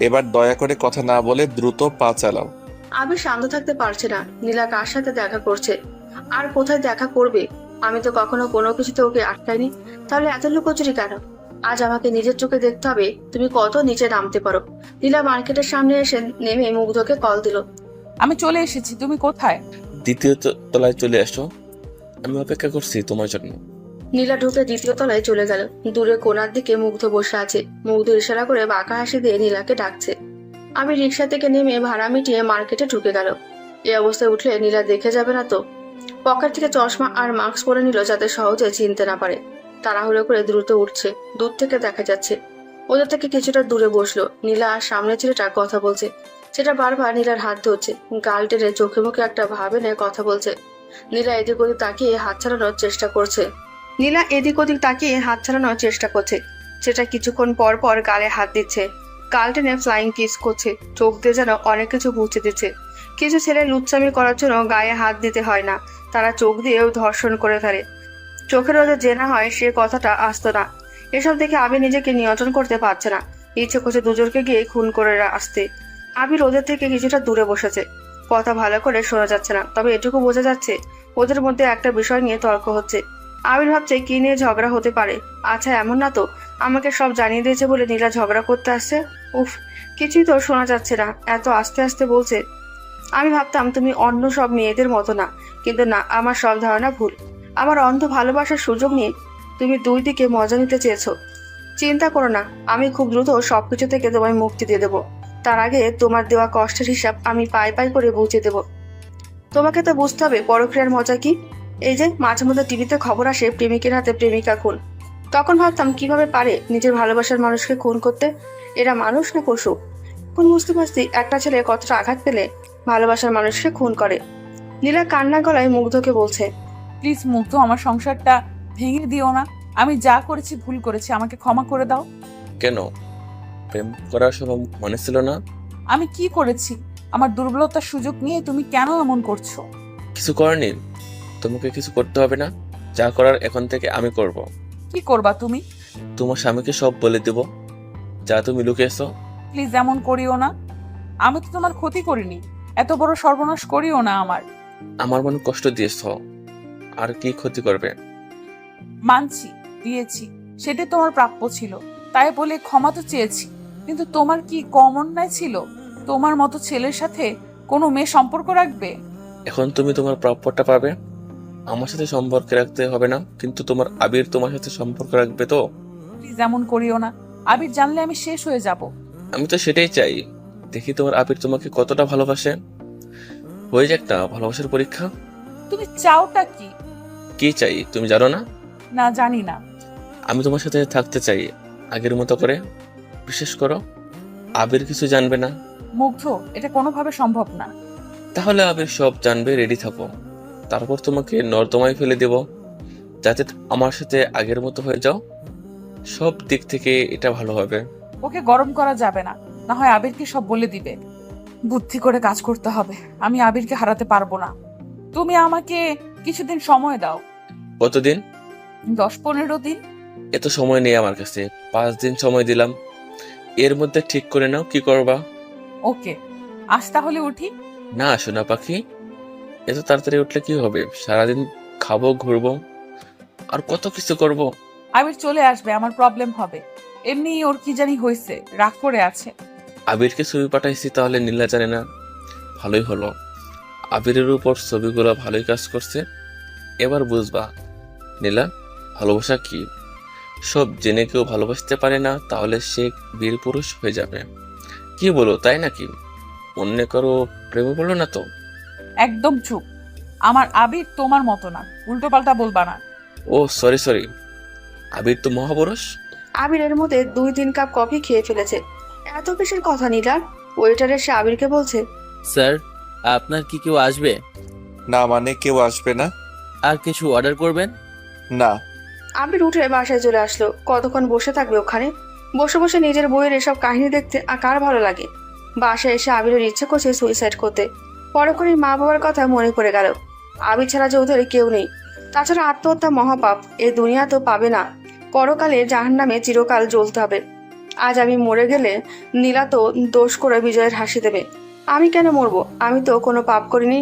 S4: এবার দয়া করে কথা না বলে দ্রুত পা চালাও।
S2: আমি শান্ত থাকতে পারছি না। নীলা কার সাথে দেখা করছে, আর কোথায় দেখা করবে? আমি তো কখনো কোনো কিছুতে ওকে আটকাইনি, তাহলে এত লুকোচুরি কেন? আজ আমাকে নিজের চোখে দেখতে হবে তুমি কত নিচে নামতে পারো। নীলা মার্কেটের সামনে এসে নেমে মুগ্ধকে কল দিল।
S5: আমি চলে এসেছি, তুমি কোথায়?
S6: দ্বিতীয় তলায় চলে আসো, আমি অপেক্ষা করছি তোমার জন্য।
S2: নীলা ঢুকে দ্বিতীয় তলায় চলে গেল। দূরে কোণার দিকে মুগ্ধ বসে আছে। মুগ্ধ ইশারা করে বাঁকা হাসি দিয়ে নীলাকে ডাকছে। আমি রিক্সা থেকে নেমে ভাড়া মিটিয়ে মার্কেটে ঢুকে গেল। এই অবস্থায় উঠলে নীলা দেখে যাবে না তো? পকেট থেকে চশমা আর মাস্ক পরে নিল যাতে সহজে চিনতে না পারে। তাড়াহুড়ো করে দ্রুত উঠছে, দূর থেকে দেখা যাচ্ছে। ওদের থেকে কিছুটা দূরে বসলো। নীলা আর সামনে ছেলেটা কথা বলছে। সেটা বারবার নীলার হাত ধরছে, গাল টেনে চোখে মুখে একটা ভাব এনে কথা বলছে। নীলা এদিক ওদিক তাকিয়ে হাত ছাড়ানোর চেষ্টা করছে। সেটা কিছুক্ষণ পর পর গালে হাত দিচ্ছে, গাল টেনে ফ্লাইং কিস করছে, চোখ দিয়ে যেন অনেক কিছু বুঝে দিচ্ছে। কিছু ছেলে লুচ্চামি করার জন্য গায়ে হাত দিতে হয় না, তারা চোখ দিয়েও ধর্ষণ করে ফেলে। চোখের ওদের যে না হয় সে কথাটা আসতো না। এসব দেখে আবির নিজেকে নিয়ন্ত্রণ করতে পারছে না, ইচ্ছে করছে দুজনকে গিয়ে খুন করে আসতে। আবির ওদের থেকে কিছুটা দূরে বসেছে, কথা ভালো করে শোনা যাচ্ছে না, তবে এটুকু বোঝা যাচ্ছে ওদের মধ্যে একটা বিষয় নিয়ে তর্ক হচ্ছে। আবির ভাবছে কি নিয়ে ঝগড়া হতে পারে। আচ্ছা এমন না তো আমাকে সব জানিয়ে দিয়েছে বলে নীলা ঝগড়া করতে আসছে? উফ, কিছুই তো শোনা যাচ্ছে না, এত আস্তে আস্তে বলছে। আমি ভাবতাম তুমি অন্য সব মেয়েদের মতো না, কিন্তু না, আমার সব ধারণা ভুল। আমার অন্ধ ভালোবাসার সুযোগ নিয়ে তুমি দুই দিকে মজা নিতে চেয়েছো। চিন্তা করো না, আমি খুব দ্রুত সবকিছু থেকে তোমায় মুক্তি দিয়ে দেবো। তার আগে তোমার দেওয়া কষ্টের হিসাব আমি পাই পাই করে বুঝিয়ে দেবো। তোমাকে তো বুঝতে হবে পরক্রিয়ার মজা কি। এই যে মাঝে মধ্যে টিভিতে খবর আসে প্রেমিকের হাতে প্রেমিকা খুন, তখন ভাবতাম কিভাবে পারে নিজের ভালোবাসার মানুষকে খুন করতে। এরা মানুষ না পশু? এখন বুঝতে পারছি একটা ছেলে কতটা আঘাত পেলে ভালোবাসার মানুষকে খুন করে। নীলা কান্না গলায় মুগ্ধকে বলছে,
S5: প্লিজ মুগ্ধ, আমার সংসারটা ভেঙে দিও না। আমি যা করেছি ভুল করেছি, আমাকে ক্ষমা করে দাও।
S6: কেন? প্রেম করার সময় মনে ছিল না?
S5: আমি কি করেছি? আমার দুর্বলতার সুযোগ নিয়ে তুমি কেন এমন করছো?
S6: কিছু করেনি, তোমাকে কিছু করতে হবে না। যা করার এখন থেকে আমি করব।
S5: কি করবা তুমি?
S6: তোমার স্বামীকে সব বলে দেব যা তুমি লুকিয়েছো।
S5: প্লিজ এমন করিও না, আমি তো তোমার ক্ষতি করিনি, এত বড় সর্বনাশ করিও না আমার।
S6: আমার মনে কষ্ট দিয়েছ, আর কি ক্ষতি করবে?
S5: মানছি, দিয়েছি, সেটা তোমার প্রাপ্য ছিল, তাই বলে ক্ষমা তো চেয়েছি। কিন্তু তোমার কি কম অন্যায় ছিল? তোমার মতো ছেলের সাথে কোনো মেয়ে সম্পর্ক রাখবে?
S6: এখন তুমি তোমার প্রাপ্যটা পাবে। আমার সাথে সম্পর্ক রাখতে হবে না, কিন্তু তোমার আবির তোমার সাথে সম্পর্ক রাখবে তো।
S5: প্লিজ এমন করিও না, আবির জানলে আমি শেষ হয়ে যাব।
S6: আমি তো সেটাই চাই, দেখি তোমার আবির তোমাকে কতটা ভালোবাসে। হয়ে যাক না ভালোবাসার পরীক্ষা।
S5: তুমি চাওটা কি?
S6: কি চাই তুমি জানো না?
S5: না, জানি না।
S6: আমি তোমার সাথে থাকতে চাই আগের মতো করে। বিশেষ করো আবির কিছু জানবে না।
S5: মুগ্ধ, এটা কোনোভাবে সম্ভব না।
S6: তাহলে আবির সব জানবে, রেডি থাকো। তারপর তোমাকে নর্দমায় ফেলে দেব, যাতে আমার সাথে আগের মতো হয়ে যাও। সব দিক থেকে এটা ভালো হবে।
S5: ওকে গরম করা যাবে না, না হয় আবিরকে সব বলে দিবে। বুদ্ধি করে কাজ করতে হবে, আমি আবিরকে হারাতে পারবো না। তুমি আমাকে কিছুদিন সময় দাও।
S6: কতদিন?
S5: 10-15 দিন।
S6: এত সময় নেই আমার কাছে, 5 দিন সময় দিলাম। এর মধ্যে ঠিক করে নাও কি করবা।
S5: ওকে, আজ তাহলে উঠি।
S6: না সোনা পাখি, এত তাড়াতাড়ি উঠলে কি হবে? সারাদিন খাবো, ঘুরবো, আর কত কিছু করব।
S5: আবির চলে আসবে, আমার প্রবলেম হবে। এমনি ওর কি জানি হয়েছে, রাগ করে আছে।
S6: আবিরকে ছবি পাঠাইছি, তাহলে নীলা জানে না? ভালোই হলো। আবিরের উপর ছবিগুলো ভালোই কাজ করছে। এবার বুঝবা নীলা, ভালোবাসা কি। সব জেনে কেউ ভালোবাসতে পারে না, তাহলে সে বীর পুরুষ হয়ে যাবে। কি বলো, তাই নাকি? অন্য কারো প্রেমে পড়লো না তো?
S5: একদম চুপ। আমার আবির তোমার মতো না, উল্টো পাল্টা বলবা না।
S6: ও সরি, আবির তো মহাপুরুষ।
S2: আবিরের মধ্যে 2-3 কাপ কফি খেয়ে ফেলেছে। এত কিসের কথা নীলার? ওয়েটার এসে আবিরকে বলছে,
S7: স্যার, আপনার কি কেউ আসবে?
S4: না মানে কেউ আসবে না?
S7: আর কিছু অর্ডার করবেন?
S4: না।
S2: আবির উঠে বাসায় চলে আসলো। কতক্ষণ বসে থাকবে ওখানে? বসে বসে নিজের বইয়ের এসব কাহিনী দেখতে আর কার ভালো লাগে? বাসায় এসে আবিরের ইচ্ছে করছে সুইসাইড করতে। পরক্ষণেই মা বাবার কথা মনে পড়ে গেল। আবির ছাড়া যে ওদের কেউ নেই। তাছাড়া আত্মহত্যা মহাপাপ, এ দুনিয়া তো পাবে না। পরকালে জাহান্নামে চিরকাল জ্বলতে হবে। আজ আমি মরে গেলে নীলা তো দোষ করে বিজয়ের হাসি দেবে। আমি কেন মরবো? আমি তো কোনো পাপ করিনি।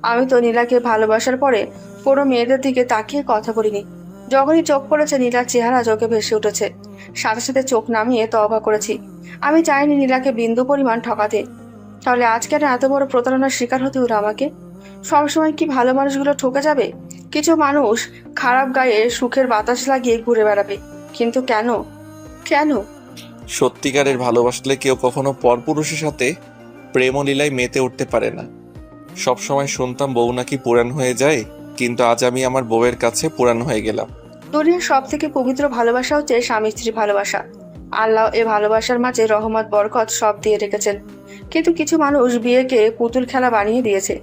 S2: আমি তো নীলাকে ভালোবাসার পরে কোনো মেয়েদের দিকে তাকিয়ে কথা বলিনি। যখনই চোখ পড়েছে নীলার চেহারা চোখে ভেসে উঠেছে। সাথে সাথে চোখ নামিয়ে তওবা করেছি। আমি চাইনি নীলাকে বিন্দু পরিমাণ ঠকাতে। তাহলে আজ কেন এত বড় প্রতারণার শিকার হতে হলো আমাকে? সবসময় কি ভালো মানুষগুলো ঠকে যাবে? কিছু মানুষ খারাপ গায়ে সুখের বাতাস লাগিয়ে ঘুরে বেড়াবে, কিন্তু কেন? কেন?
S4: সত্যিকারের ভালোবাসলে কেউ কখনো পরপুরুষের সাথে প্রেম ও লীলায় মেতে উঠতে পারে না। সবসময় শুনতাম বউ নাকি পুরান হয়ে যায়, কিন্তু আজ আমি আমার বউয়ের কাছে পুরান হয়ে গেলাম।
S2: দুনিয়ার সব থেকে পবিত্র ভালোবাসা হচ্ছে স্বামী স্ত্রী ভালোবাসা। আল্লাহ এ ভালোবাসার মাঝে রহমত বরকত সব দিয়ে রেখেছেন। কিন্তু কিছু মানুষ বিয়েকে পুতুল খেলা বানিয়ে দিয়েছে।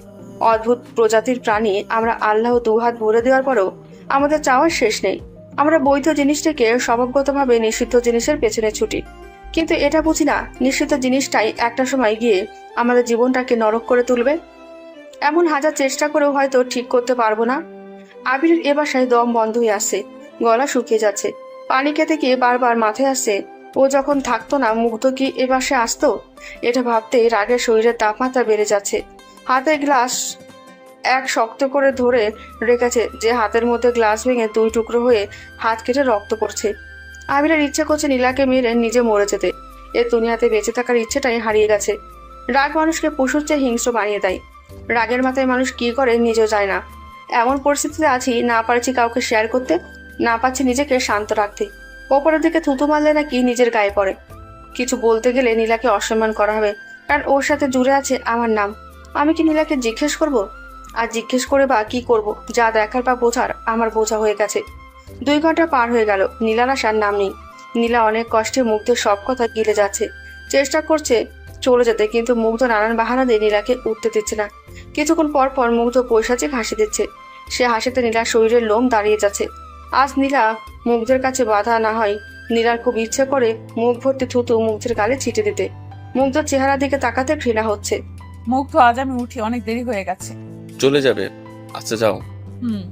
S2: অদ্ভুত প্রজাতির প্রাণী আমরা। আল্লাহ দুহাত ভরে দেওয়ার পরেও আমাদের চাওয়ার শেষ নেই। আমরা বৈধ জিনিসটাকে স্বভাবগতভাবে নিষিদ্ধ জিনিসের পেছনে ছুটি, কিন্তু এটা বুঝি না নিষিদ্ধ জিনিসটাই একটা সময় গিয়ে আমাদের জীবনটাকে নরক করে তুলবে। এমন হাজার চেষ্টা করেও হয়তো ঠিক করতে পারবো না। আবিরের এ বাসায় দম বন্ধ হয়ে আসছে, গলা শুকিয়ে যাচ্ছে। পানি খেতে গিয়ে বারবার মাথায় আসছে, ও যখন থাকতো না মুগ্ধ কি এ বাসায় আসতো? এটা ভাবতেই রাগের শরীরের তাপমাত্রা বেড়ে যাচ্ছে। হাতে গ্লাস এক শক্ত করে ধরে রেখেছে, যে হাতের মধ্যে গ্লাস ভেঙে 2 টুকরো হয়ে হাত কেটে রক্ত পড়ছে। আবিরের ইচ্ছে করছে নীলাকে মেরে নিজে মরে যেতে। এ দুনিয়াতে বেঁচে থাকার ইচ্ছেটাই হারিয়ে গেছে। রাগ মানুষকে পশুর চেয়ে হিংস্র বানিয়ে দেয়। রাগের মাথায় মানুষ কি করে নিজেও যায় না। এমন পরিস্থিতিতে আছি, না পারছি কাউকে শেয়ার করতে, না পারছি নিজেকে শান্ত রাখতে। ওপরের দিকে থুতু মারলে নাকি নিজের গায়ে পড়ে। কিছু বলতে গেলে নীলাকে অসম্মান করা হবে, কারণ ওর সাথে জুড়ে আছে আমার নাম। আমি কি নীলাকে জিজ্ঞেস করব? আর জিজ্ঞেস করে বা কি করব? যা দেখার বা বোঝার আমার বোঝা হয়ে গেছে। 2 ঘন্টা পার হয়ে গেল, নীলার আসার নাম নেই। নীলা অনেক কষ্টে মুগ্ধের সব কথা গিলে যাচ্ছে। চেষ্টা করছে চলে যেতে, কিন্তু মুগ্ধ নানান বাহানা দিয়ে নীলাকে উঠতে দিচ্ছে না। কিছুক্ষণ পর পর মুগ্ধ পৈশাচিক হাসি দিচ্ছে। সে হাসিতে নীলার শরীরের লোম দাঁড়িয়ে যাচ্ছে। আজ নীলা মুগ্ধের কাছে বাধা না হয়। নীলার খুব ইচ্ছে করে মুখ ভর্তি থুতু মুগ্ধের গালে ছিটে দিতে। মুগ্ধর চেহারার দিকে তাকাতে ঘৃণা হচ্ছে।
S5: মুগ্ধ, আজ আমি উঠি, অনেক দেরি হয়ে গেছে।
S6: চলে যাবে? আচ্ছা যাও।
S5: হুম।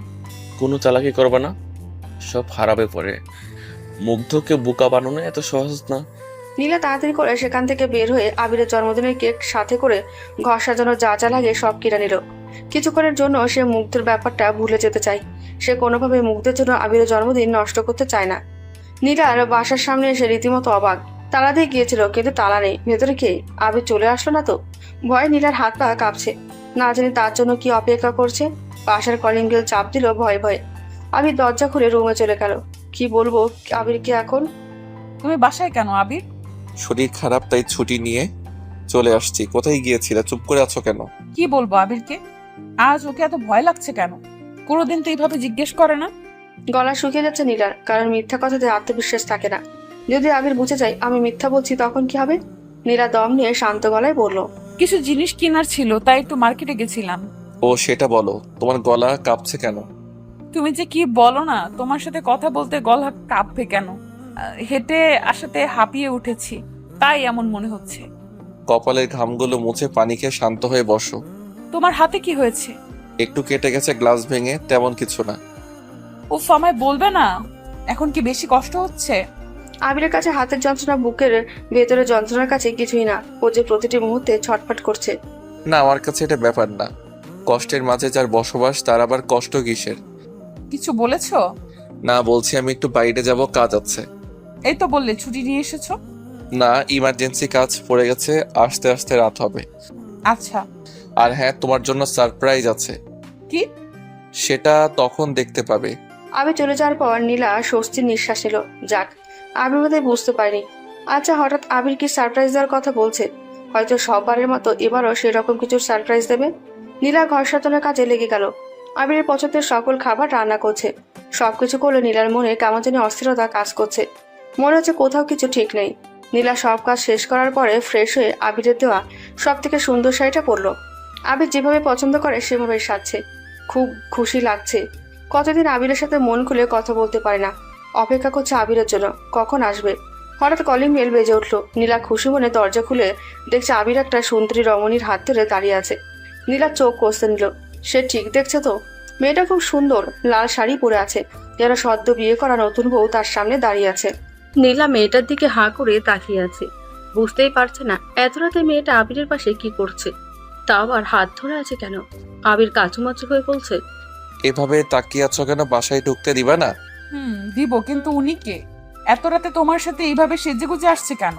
S6: কোনো চালাকি করবা না, সব হারাবে পরে। মুগ্ধকে বোকা বানানো এত সহজ না।
S2: নীলা তাড়াতাড়ি করে সেখান থেকে বের হয়ে আবিরের জন্মদিনের কেক সাথে করে ঘর সাজানোর যা যা লাগে সব কিনে নিল। কিছুক্ষণের জন্য সে মুগ্ধের ব্যাপারটা ভুলে যেতে চায়। সে কোনোভাবে মুগ্ধের জন্য আবিরের জন্মদিন নষ্ট করতে চায় না। নীলার বাসার সামনে এসে রীতিমতো অবাক। তালা দিয়ে গিয়েছিল, কিন্তু তালা নেই। ভেতরে কে? আবির চলে আসলো না তো? ভয়ে নীলার হাত পা কাঁপছে। না জানি তার জন্য কি অপেক্ষা করছে। বাসার কলিং বেল চাপ দিল ভয়ে ভয়ে। আবির দরজা খুলে রুমে চলে গেল। কি বলবো আবিরকে এখন?
S5: তুমি বাসায় কেন আবির?
S4: শরীর খারাপ, তাই ছুটি নিয়ে চলে আসছি। কোথায় গিয়েছিলে? চুপ করে আছো কেন?
S5: কি বলবো আবিরকে? আজ ওকে এত ভয় লাগছে কেন? কোনোদিন তো এইভাবে জিজ্ঞেস করে না।
S2: গলা শুকিয়ে যাচ্ছে নীলার, কারণ মিথ্যা কথাতে আত্মবিশ্বাস থাকে না। যদি আবির বুঝে যায় আমি মিথ্যা বলছি, তখন কি হবে? নীলা দম নিয়ে শান্ত গলায় বলল,
S5: কিছু জিনিস কেনার ছিল, তাই একটু মার্কেটে গেছিলাম।
S4: ও সেটা বলো, তোমার গলা কাঁপছে কেন?
S5: তুমি যে কি বলো না, তোমার সাথে কথা বলতে গলা কাঁপবে কেন? হেঁটে আসাতে হাঁপিয়ে উঠেছি, তাই এমন মনে হচ্ছে।
S4: কপালের ঘামগুলো মুছে পানি খেয়ে শান্ত হয়ে বসো।
S5: তোমার হাতে কি হয়েছে?
S4: একটু কেটে গেছে, গ্লাস ভেঙে, তেমন কিছু না।
S5: উফ, আমায় বলবে না? এখন কি বেশি কষ্ট হচ্ছে?
S2: আবিরের কাছে হাতের যন্ত্রণা বুকের ভেতরে যন্ত্রণার কাছে কিছুই না। ও যে প্রতিটি মুহূর্তে ছটফট করছে।
S4: না, আমার কাছে এটা ব্যাপার না। কষ্টের মাঝে যার বসবাস, তার আবার কষ্ট কিসের?
S5: কিছু বলেছো?
S4: না, বলছি আমি একটু বাইরে যাব, কাজ আছে।
S5: এই তো বললে ছুটি নিয়ে এসেছো।
S4: না, ইমার্জেন্সি কাজ পড়ে গেছে, আসতে আসতে রাত হবে।
S5: আচ্ছা।
S4: আর হ্যাঁ, তোমার জন্য সারপ্রাইজ আছে।
S5: কি?
S4: সেটা তখন দেখতে পাবে।
S2: আবির চলে যাওয়ার পর নীলা স্বস্তির নিঃশ্বাস নিল। যাক, আবির বোধহয় বুঝতে পারেনি। আচ্ছা, হঠাৎ আবির কি সারপ্রাইজ দেওয়ার কথা বলছে? হয়তো সববারের মতো এবারও সেরকম কিছু সারপ্রাইজ দেবে। নীলা ঘর সাজানোর কাজে লেগে গেল। আবিরের পছন্দের সকল খাবার রান্না করছে। সবকিছু করলে নীলার মনে কেমন জানি অস্থিরতা কাজ করছে। মনে হচ্ছে কোথাও কিছু ঠিক নেই। নীলা সব কাজ শেষ করার পরে ফ্রেশ হয়ে আবিরের দেওয়া সব থেকে সুন্দর শাড়িটা পরলো। আবির যেভাবে পছন্দ করে সেভাবে সাজছে। খুব খুশি লাগছে। কতদিন আবিরের সাথে মন খুলে কথা বলতে পারে না। অপেক্ষা করছে আবিরের জন্য, কখন আসবে। হঠাৎ কলিং বেল বেজে উঠলো। নীলা খুশি মনে দরজা খুলে দেখছে আবির একটা সুন্দরী রমণীর হাত ধরে দাঁড়িয়ে আছে। নীলা চোখ কষতে নিল। সে ঠিক দেখছে তো? মেয়েটা খুব সুন্দর, লাল শাড়ি পরে আছে, যেন সদ্য বিয়ে করা নতুন বউ তার সামনে দাঁড়িয়ে আছে। নীলা মেয়েটার দিকে হাঁ করে তাকিয়ে আছে। বুঝতেই পারছে না এত রাতে মেয়েটা আবিরের পাশে কি করছে। তাও আবার হাত ধরে আছে কেন? আবির কাচুমাচু হয়ে বলছে,
S4: এভাবে তাকিয়ে আছো কেন? বাসায় ঢুকতে দিবা না?
S5: দিব, কিন্তু উনি কে? এত রাতে তোমার সাথে এইভাবে সেজেগুজে আসছে কেন?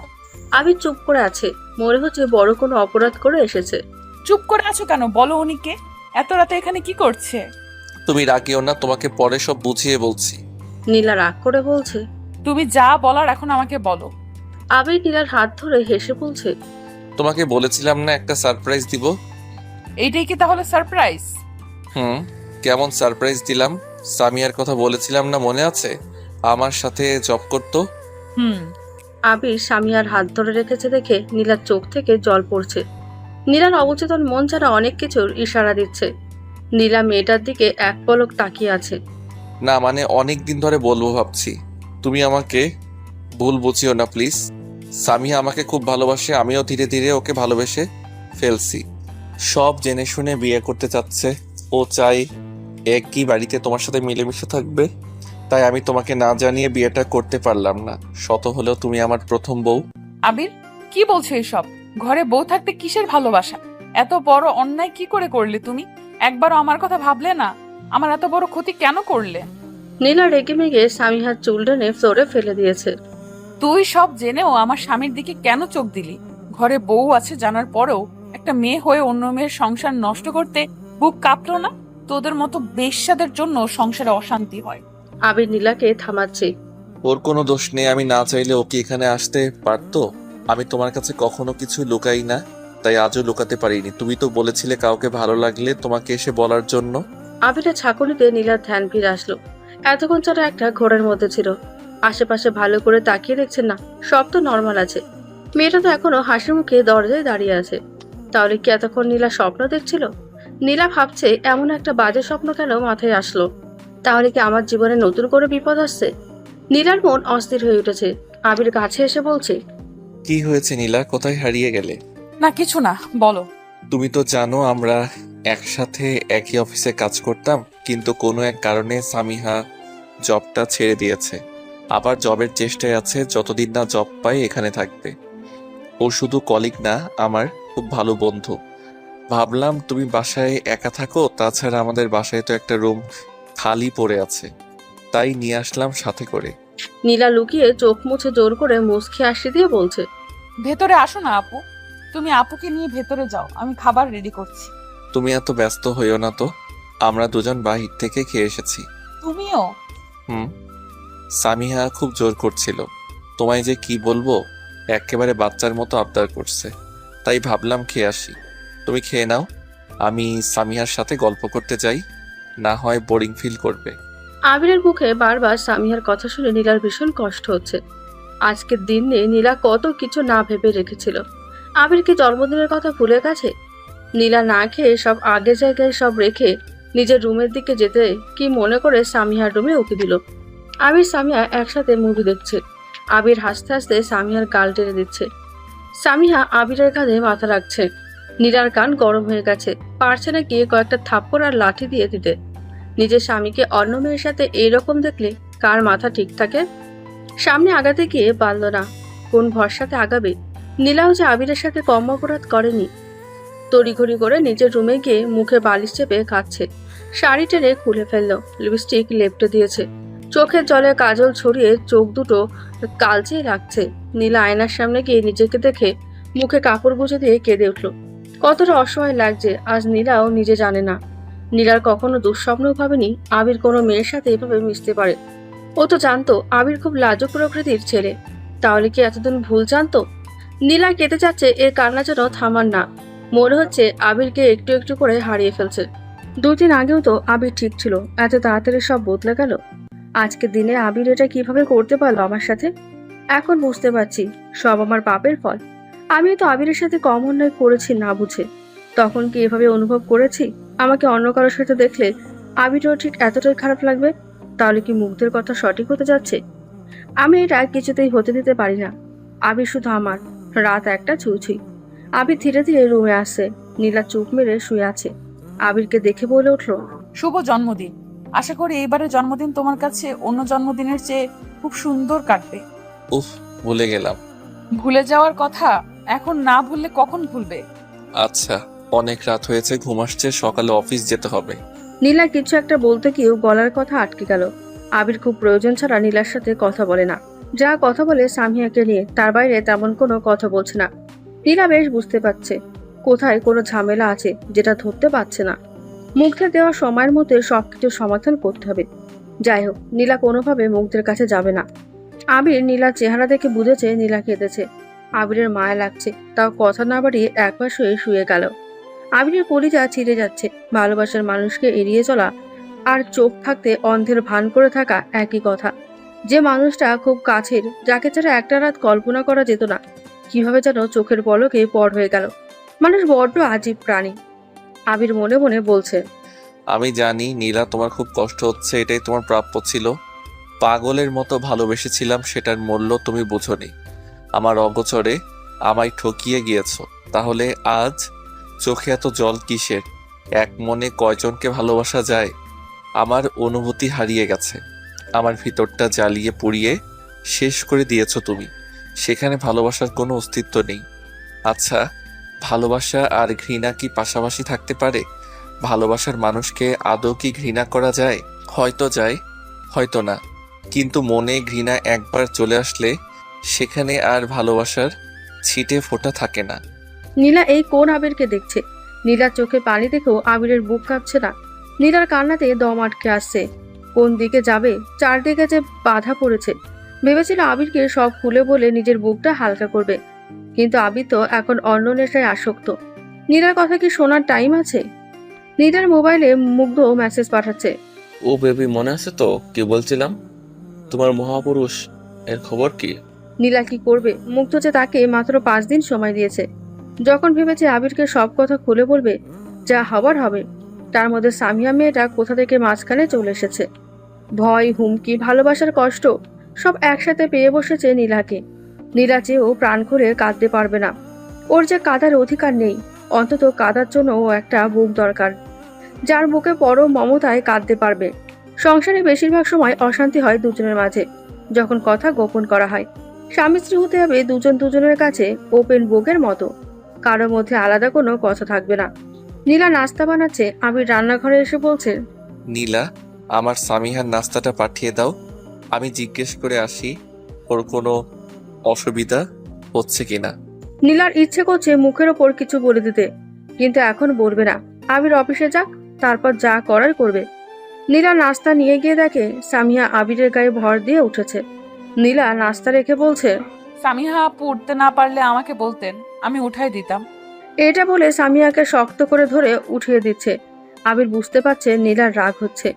S2: আবির চুপ করে আছে। মনে হচ্ছে বড় কোনো অপরাধ করে এসেছে।
S5: চুপ করে আছো কেন? বলো, উনি কে? এত রাতে এখানে কি করছে?
S4: তুমি রাগিও না, তোমাকে পরে সব বুঝিয়ে বলছি।
S2: নীলা রাগ করে বলছে।
S5: তুমি যা বলার এখন আমাকে বলো।
S2: আবির নীলার হাত ধরে হেসে বলছে,
S4: তোমাকে বলেছিলাম না একটা সারপ্রাইজ দিব।
S5: এইটাই কি তাহলে সারপ্রাইজ?
S4: কেমন সারপ্রাইজ দিলাম? সামিয়ার কথা বলেছিলাম না, মনে আছে? আমার সাথে জব করতো।
S2: আবির সামিয়ার হাত ধরে রেখেছে দেখে নীলার চোখ থেকে জল পড়ছে। নীলার অবচেতন মন ছাড়া অনেক কিছুর ইশারা দিচ্ছে। নীলা মেয়েটার দিকে এক পলক তাকিয়ে আছে।
S4: না মানে অনেক দিন ধরে বলবো ভাবছি। তুমি আমাকে ভুল বুঝিও না প্লিজ। সামিয়া আমাকে খুব ভালোবাসে, আমিও ধীরে ধীরে ওকে ভালোবেসে ফেলছি। সব জেনে শুনে বিয়ে করতে চাচ্ছে। ও চাই একই বাড়িতে তোমার সাথে মিলেমিশে থাকবে। তাই আমি তোমাকে না জানিয়ে বিয়েটা করতে পারলাম না। শত হলেও তুমি আমার প্রথম বউ।
S5: আবির, কি বলছো এসব? ঘরে বউ থাকতে কিসের ভালোবাসা? এত বড় অন্যায় কি করে করলে তুমি? একবারও আমার কথা ভাবলে না? আমার এত বড় ক্ষতি কেন করলে?
S2: নীলা রেগে মেগে সামিহার চুল টেনে ফ্লোরে ফেলে দিয়েছে।
S5: তুই সব জেনেও আমার স্বামীর দিকে কেন চোখ দিলি? ঘরে বউ আছে জানার পরেও একটা মেয়ে হয়ে অন্য মেয়ের সংসার নষ্ট করতে বুক কাঁপলো না? তোদের মতো বেশ্যাদের জন্য সংসারে অশান্তি হয়।
S2: আবির নীলাকে থামাচ্ছে।
S4: ওর কোনো দোষ নেই, আমি না চাইলে ওকে এখানে আসতে পারতো। আমি তোমার কাছে কখনো কিছু লুকাই না, তাই আজও লুকাতে পারিনি। তুমি তো বলেছিলে কাউকে ভালো লাগলে তোমাকে এসে বলার জন্য।
S2: আবিরের ছাকুনিতে নীলার ধ্যান ফিরে আসলো। এতক্ষণ ছাড়া একটা ঘোরের মধ্যে ছিল। আশেপাশে ভালো করে তাকিয়ে দেখছেন না, সব তো নর্মাল আছে। মেয়েটা তো এখনো হাসি মুখে দরজায় দাঁড়িয়ে আছে। তাহলে কি এতক্ষণ নীলা স্বপ্ন দেখছিল? নীলা ভাবছে এমন একটা বাজে স্বপ্ন কেন মাথায় আসলো? তাহলে কি আমার জীবনে নতুন করে বিপদ আসছে? নীলার মন অস্থির হয়ে উঠেছে। আবির কাছে এসে বলছে,
S4: কি হয়েছে নীলা, কোথায় হারিয়ে গেলে?
S5: না কিছু না, বলো।
S4: তুমি তো জানো আমরা একসাথে একই অফিসে কাজ করতাম, কিন্তু কোনো এক কারণে সামিহা জবটা ছেড়ে দিয়েছে। আবার জবের চেষ্টায় আছে, যতদিন না জব পাই এখানে থাকবে। ও শুধু কলিগ না, আমার খুব ভালো বন্ধু। ভাবলাম তুমি বাসায় একা থাকো, তাছাড়া আমাদের বাসায় তো একটা রুম খালি পড়ে আছে, তাই নিয়ে আসলাম সাথে করে।
S2: নীলা লুকিয়ে চোখ মুছে জোর করে মুচকি হাসি দিয়ে বলছে,
S5: ভেতরে আসো না আপু। তুমি আপুকে নিয়ে ভেতরে যাও, আমি খাবার রেডি করছি।
S4: তুমি এত ব্যস্ত হইও না তো, আমরা দুজন বাহির থেকে খেয়ে এসেছি।
S5: তুমিও?
S4: সামিহা খুব জোর করছিল। তোমায় যে কি বলবো, একেবারে বাচ্চার মতো আবদার করছে, তাই ভাবলাম খেয়ে আসি। তুমি খেয়ে নাও, আমি সামিহার সাথে গল্প করতে যাই, না হয় বোরিং ফিল করবে।
S2: আবিরের মুখে বারবার সামিহার কথা শুনে নীলার ভীষণ কষ্ট হচ্ছে। আজকের দিনে নীলা কত কিছু না ভেবে রেখেছিল। আবির কি জন্মদিনের কথা ভুলে গেছে? নীলা না খেয়ে সব আগে জায়গায় সব রেখে নিজের রুমের দিকে যেতে কি মনে করে সামিহার রুমে উকি দিল। আবির সামিহা একসাথে মুভি দেখছে। আবির হাসতে হাসতে সামিহার গাল টেনে দিচ্ছে। সামিহা আবিরের কাঁধে মাথা রাখছে। নীলার কান গরম হয়ে গেছে, পারছে না গিয়ে কয়েকটা থাপ্পড় আর লাঠি দিয়ে দিতে। নিজের স্বামীকে অন্য মেয়ের সাথে এইরকম দেখলে কার মাথা ঠিক থাকে? সামনে আগাতে গিয়ে পারল না, কোন ভরসাতে আগাবে? নীলাও যে আবিরের সাথে কম অপরাধ করেনি। তড়িঘড়ি করে নিজের রুমে গিয়ে মুখে বালিশ চেপে কাঁদছে। শাড়ি টেনে খুলে ফেললো, লিপস্টিক লেপটে দিয়েছে, চোখের জলে কাজল ছড়িয়ে চোখ দুটো কালচে লাগছে। নীলা আয়নার সামনে গিয়ে নিজেকে দেখে মুখে কাপড় গুঁজে দিয়ে কেঁদে উঠল। কতটা অসহায় লাগছে আজ নীলাও নিজে জানে না। নীলার কখনো দুঃস্বপ্নও ভাবেনি আবির কোনো মেয়ের সাথে এভাবে মিশতে পারে। ও তো জানতো আবির খুব লাজুক প্রকৃতির ছেলে, তাহলে কি এতদিন ভুল জানতো? নীলা কেঁদে যাচ্ছে, এর কান্না যেন থামার না। মনে হচ্ছে আবিরকে একটু একটু করে হারিয়ে ফেলছে। 2 দিন আগেও তো আবির ঠিক ছিল, এত তাড়াতাড়ি সব বদলে গেল। আজকের দিনে আবির এটা কিভাবে করতে পারলো আমার সাথে? এখন বুঝতে পারছি সব আমার পাপের ফল। আমি তো আবিরের সাথে কম অন্যায় করেছি না বুঝে। তখন কি এভাবে অনুভব করেছি আমাকে অন্য কারোর সাথে দেখলে আবিরও ঠিক এতটাই খারাপ লাগবে? তাহলে কি মুগ্ধের কথা সঠিক হতে যাচ্ছে? আমি এটা কিছুতেই হতে দিতে পারি না। আবির শুধু আমার। রাত 1টা ছুঁই। আবির ধীরে ধীরে রুমে আসছে। নীলা চুপ মেরে শুয়ে আছে। আবিরকে দেখে বলে উঠলো,
S5: শুভ জন্মদিন। আশা করি এইবারের জন্মদিন তোমার কাছে অন্য জন্মদিনের চেয়ে খুব সুন্দর কাটবে।
S4: উফ, ভুলে গেলাম।
S5: ভুলে যাওয়ার কথা এখন না ভুললে কখন ভুলবে?
S4: আচ্ছা, অনেক রাত হয়েছে, ঘুম আসছে, সকালে অফিস যেতে হবে।
S2: নীলা কিছু একটা বলতে গিয়েও গলার কথা আটকে গেল। আবির খুব প্রয়োজন ছাড়া নীলার সাথে কথা বলে না। যা কথা বলে সামিয়াকে নিয়ে, তার বাইরে তেমন কোনো কথা বলছে না। নীলা বেশ বুঝতে পারছে কোথায় কোনো ঝামেলা আছে যেটা ধরতে পারছে না। মুগ্ধের দেওয়া সময়ের মধ্যে সবকিছু সমাধান করতে হবে। যাই হোক, নীলা কোনোভাবে মুগ্ধের কাছে যাবে না। আবির নীলার চেহারা দেখে বুঝেছে নীলা কেঁদেছে। আবিরের মায়া লাগছে, তাও কথা না বাড়িয়ে একবার শুয়ে গেল। আবিরের কলিজা ছিঁড়ে যাচ্ছে। ভালোবাসার মানুষকে এড়িয়ে চলা আর চোখ থাকতে অন্ধের ভান করে থাকা একই কথা। যে মানুষটা খুব কাছের, যাকে ছাড়া একটা রাত কল্পনা করা যেত না, কিভাবে যেন চোখের পলকে পর হয়ে গেল। মানুষ বড্ড আজীব প্রাণী। আবির মনে মনে বলছে,
S4: আমি জানি নীলা, তোমার খুব কষ্ট হচ্ছে, এটাই তোমার প্রাপ্য ছিল। পাগলের মতো ভালোবেসেছিলাম, সেটার মূল্য তুমি বুঝোনি। আমার অগোচরে আমায় ঠকিয়ে গিয়েছো। তাহলে আজ চোখে এত জল কিসের? এক মনে কয়জনকে ভালোবাসা যায়? আমার অনুভূতি হারিয়ে গেছে। আমার ভিতরটা জ্বালিয়ে পুড়িয়ে শেষ করে দিয়েছো তুমি। সেখানে ভালোবাসার কোনো অস্তিত্ব নেই। আচ্ছা, ভালোবাসা আর ঘৃণা কি পাশাপাশি থাকতে পারে? ভালোবাসার মানুষকে আদৌ কি ঘৃণা করা যায়? হয়তো যায়, হয়তো না। কিন্তু মনে ঘৃণা একবার চলে আসলে সেখানে আর ভালোবাসার ছিটে ফোঁটা থাকে না।
S2: নীলা এই কোন আবিরকে দেখছে? নীলার চোখে পানি দেখেও আবিরের বুক কাঁপছে না। নীলার কান্নাতে দম আটকে আসছে। কোন দিকে যাবে? চারদিকে যে বাধা পড়েছে। ভেবেছিল আবিরকে সব খুলে বলে নিজের বুকটা হালকা করবে, কিন্তু আবির তো এখন অন্য নেশায় আসক্ত। নীলার কথা কি শোনার টাইম আছে? নীলার মোবাইলে মুগ্ধ মেসেজ পাঠাচ্ছে।
S6: ও বেবি, মনে আছে তো কি বলছিলাম? তোমার মহাপুরুষ এর খবর কি?
S2: নীলা কি করবে? মুগ্ধ যে তাকে মাত্র 5 দিন সময় দিয়েছে। যখন ভেবেছে আবিরকে সব কথা খুলে বলবে, যা হবার হবে, তার মধ্যে সামিয়া মেয়েটা কোথা থেকে মাঝখানে চলে এসেছে। ভয়, হুমকি, ভালোবাসার কষ্ট সব একসাথে পেয়ে বসেছে নীলাকে। নীলা চেয়েও প্রাণ খুলে কাঁদতে পারবে না। ওর যে কাঁদার অধিকার নেই, অন্তত কাঁদার জন্য ও একটা বুক দরকার, যার বুকে পরম মমতায় কাঁদতে পারবে। সংসারে বেশিরভাগ সময় অশান্তি হয় দুজনের মাঝে, যখন কথা গোপন করা হয়। স্বামী স্ত্রী হতে হবে দুজন দুজনের কাছে ওপেন বুকের মতো, কারোর মধ্যে আলাদা কোনো কথা থাকবে না। নীলা নাস্তা বানাচ্ছে। আবির রান্নাঘরে এসে বলছে,
S4: নীলা, আমার সামিহার নাস্তাটা পাঠিয়ে দাও। আমি জিজ্ঞেস করে আসি ওর কোনো অসুবিধা হচ্ছে কিনা।
S2: নীলার ইচ্ছে করছে মুখের ওপর কিছু বলে দিতে, কিন্তু এখন বলবে না। আবির অফিসে যাক, তারপর যা করার করবে। নীলা নাস্তা নিয়ে গিয়ে দেখে সামিয়া আবিরের গায়ে ভর দিয়ে উঠেছে। নীলা নাস্তা রেখে বলছে,
S5: সামিহা আপু উঠতে না পারলে আমাকে বলতেন, আমি উঠাই দিতাম।
S2: এটা বলে সামিয়াকে শক্ত করে ধরে উঠিয়ে দিচ্ছে। আবির বুঝতে পারছে নীলার রাগ হচ্ছে।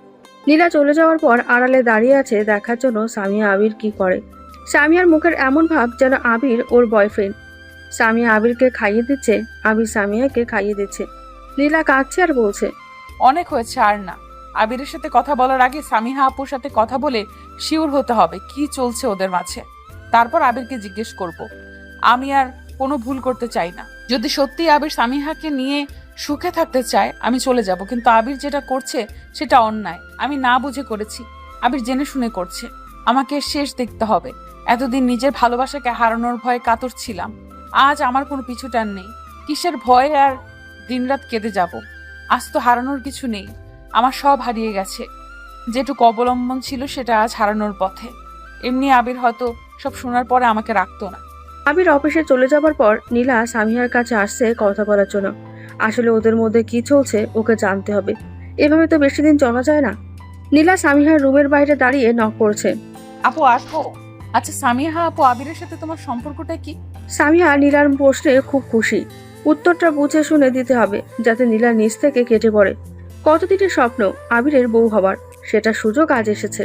S2: নীলা চলে যাওয়ার পর আড়ালে দাঁড়িয়ে আছে দেখার জন্য সামিয়া আবির কি করে। সামিয়ার মুখের এমন ভাব যেন আবির ওর বয়ফ্রেন্ড। সামিয়া আবিরকে খাইয়ে দিচ্ছে, আবির সামিয়াকে খাইয়ে দিচ্ছে। নীলা কাঁদছে আর বলছে,
S5: অনেক হয়েছে, আর না। আবিরের সাথে কথা বলার আগে সামিহা আপুর সাথে কথা বলে শিওর হতে হবে কি চলছে ওদের মাঝে। তারপর আবিরকে জিজ্ঞেস করব। আমি আর কোনো ভুল করতে চাই না। যদি সত্যি আবির সামিহাকে নিয়ে সুখে থাকতে চায় আমি চলে যাব, কিন্তু আবির যেটা করছে সেটা অন্যায়। আমি না বুঝে করেছি, আবির জেনে শুনে করছে। আমাকে শেষ দেখতে হবে। এতদিন নিজের ভালোবাসাকে হারানোর ভয়ে কাতর ছিলাম, আজ আমার কোনো পিছুটান নেই। কিসের ভয়ে আর দিনরাত কেঁদে যাব? আজ তো হারানোর কিছু নেই, আমার সব হারিয়ে গেছে। যেটুকু অবলম্বন ছিল সেটা আজ হারানোর পথে। এমনি আবির হয়তো সব শোনার পরে আমাকে রাখতো না।
S2: আবির অফিসে চলে যাবার পর নীলা সামিয়ার কাছে আসছে কথা বলার জন্য। আসলে ওদের মধ্যে কি চলছে ওকে জানতে হবে। এভাবে তো বেশি দিন চলা যায় না। নীলা সামিহার রুমের বাইরে দাঁড়িয়ে নক করছে।
S5: আপু আসো। আচ্ছা সামিহা আপু, আবিরের সাথে তোমার সম্পর্কটা কি?
S2: সামিহা নীলার প্রশ্নে খুব খুশি। উত্তরটা বুঝে শুনে দিতে হবে যাতে নীলা নিজ থেকে কেটে পড়ে। কতদিনের স্বপ্ন আবিরের বউ হবার, সেটা সুযোগ আজ এসেছে।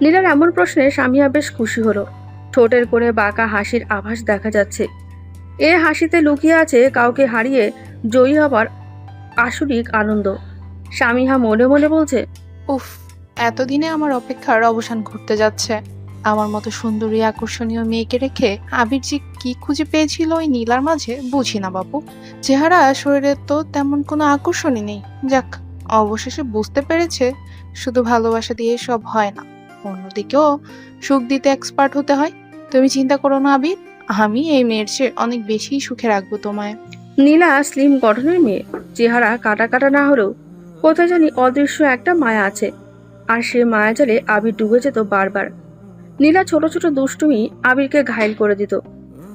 S2: নীলার এমন প্রশ্নে সামিহা বেশ খুশি হলো। ঠোঁটের কোণে বাঁকা হাসির আভাস দেখা যাচ্ছে। এ হাসিতে লুকিয়ে আছে কাউকে হারিয়ে জয়ী হবার আসরিক আনন্দ। সামিহা মনে মনে বলছে,
S8: উফ, এতদিনে আমার অপেক্ষার অবসান ঘটতে যাচ্ছে। আমার মতো সুন্দরী আকর্ষণীয় মেয়েকে রেখে আবির যে কি খুঁজে পেয়েছিল ওই নীলার মাঝে বুঝি না বাপু। চেহারা শরীরের তো তেমন কোনো আকর্ষণই নেই। যাক, অবশেষে বুঝতে পেরেছে শুধু ভালোবাসা দিয়ে সব হয় না, অন্যদিকেও সুখ দিতে এক্সপার্ট হতে হয়। তুমি চিন্তা করো না আবির, আমি এই মেয়ের চেয়ে অনেক বেশি সুখে রাখবো তোমায়।
S2: নীলা স্লিম গঠনের মেয়ে, চেহারা কাটা কাটা না হলেও কোথায় জানি অদৃশ্য একটা মায়া আছে। আর সে মায়া জালে আবির ডুবে যেত বারবার। নীলা ছোট ছোট দুষ্টুমি আবিরকে ঘায়েল করে দিত।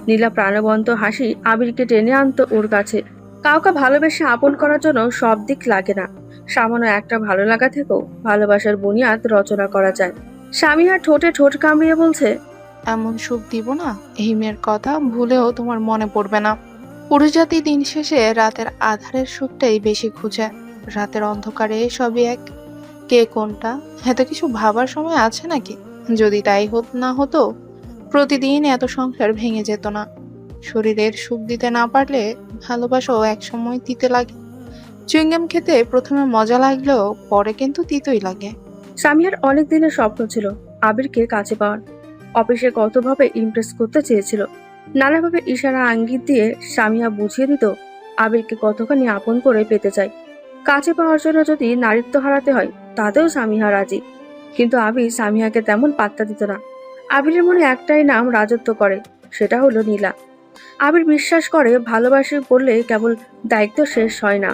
S2: নীলা প্রাণবন্ত হাসি আবিরকে টেনে আনতো ওর কাছে। কাউকে ভালোবেসে আপন করার জন্য সব দিক লাগে না। সামান্য একটা ভালো লাগা থেকেও ভালোবাসার বুনিয়াদ রচনা করা যায়। স্বামীহার ঠোঁটে ঠোঁট কামড়িয়ে বলছে,
S8: এমন সুখ দিব না এই মেয়ের কথা ভুলেও তোমার মনে পড়বে না। পুরুষ জাতি দিন শেষে রাতের আধারের সুখটাই বেশি খুঁজে। রাতের অন্ধকারে সবই এক, কে কোনটা এত কিছু ভাবার সময় আছে নাকি? যদি তাই না হতো প্রতিদিন এত সংসার ভেঙে যেত না। শরীরের সুখ দিতে না পারলে ভালোবাসাও এক সময় দিতে লাগে। চুইংগাম খেতে প্রথমে মজা লাগলেও পরে কিন্তু তিতই লাগে।
S2: স্বামীহার অনেক দিনের স্বপ্ন ছিল আবিরকে কাছে পাওয়ার। অফিসে কতভাবে ইমপ্রেস করতে চেয়েছিল, নানাভাবে ইশারা আঙ্গিক দিয়ে স্বামীহা বুঝিয়ে দিত আবিরকে কতখানি আপন করে পেতে চায়। কাছে পাওয়ার জন্য যদি নারীত্ব হারাতে হয় তাতেও স্বামীহা রাজি। কিন্তু আবির স্বামীহাকে তেমন পাত্তা দিত না। আবিরের মনে একটাই নাম রাজত্ব করে, সেটা হলো নীলা। আবির বিশ্বাস করে ভালোবাসে বললে কেবল দায়িত্ব শেষ হয় না,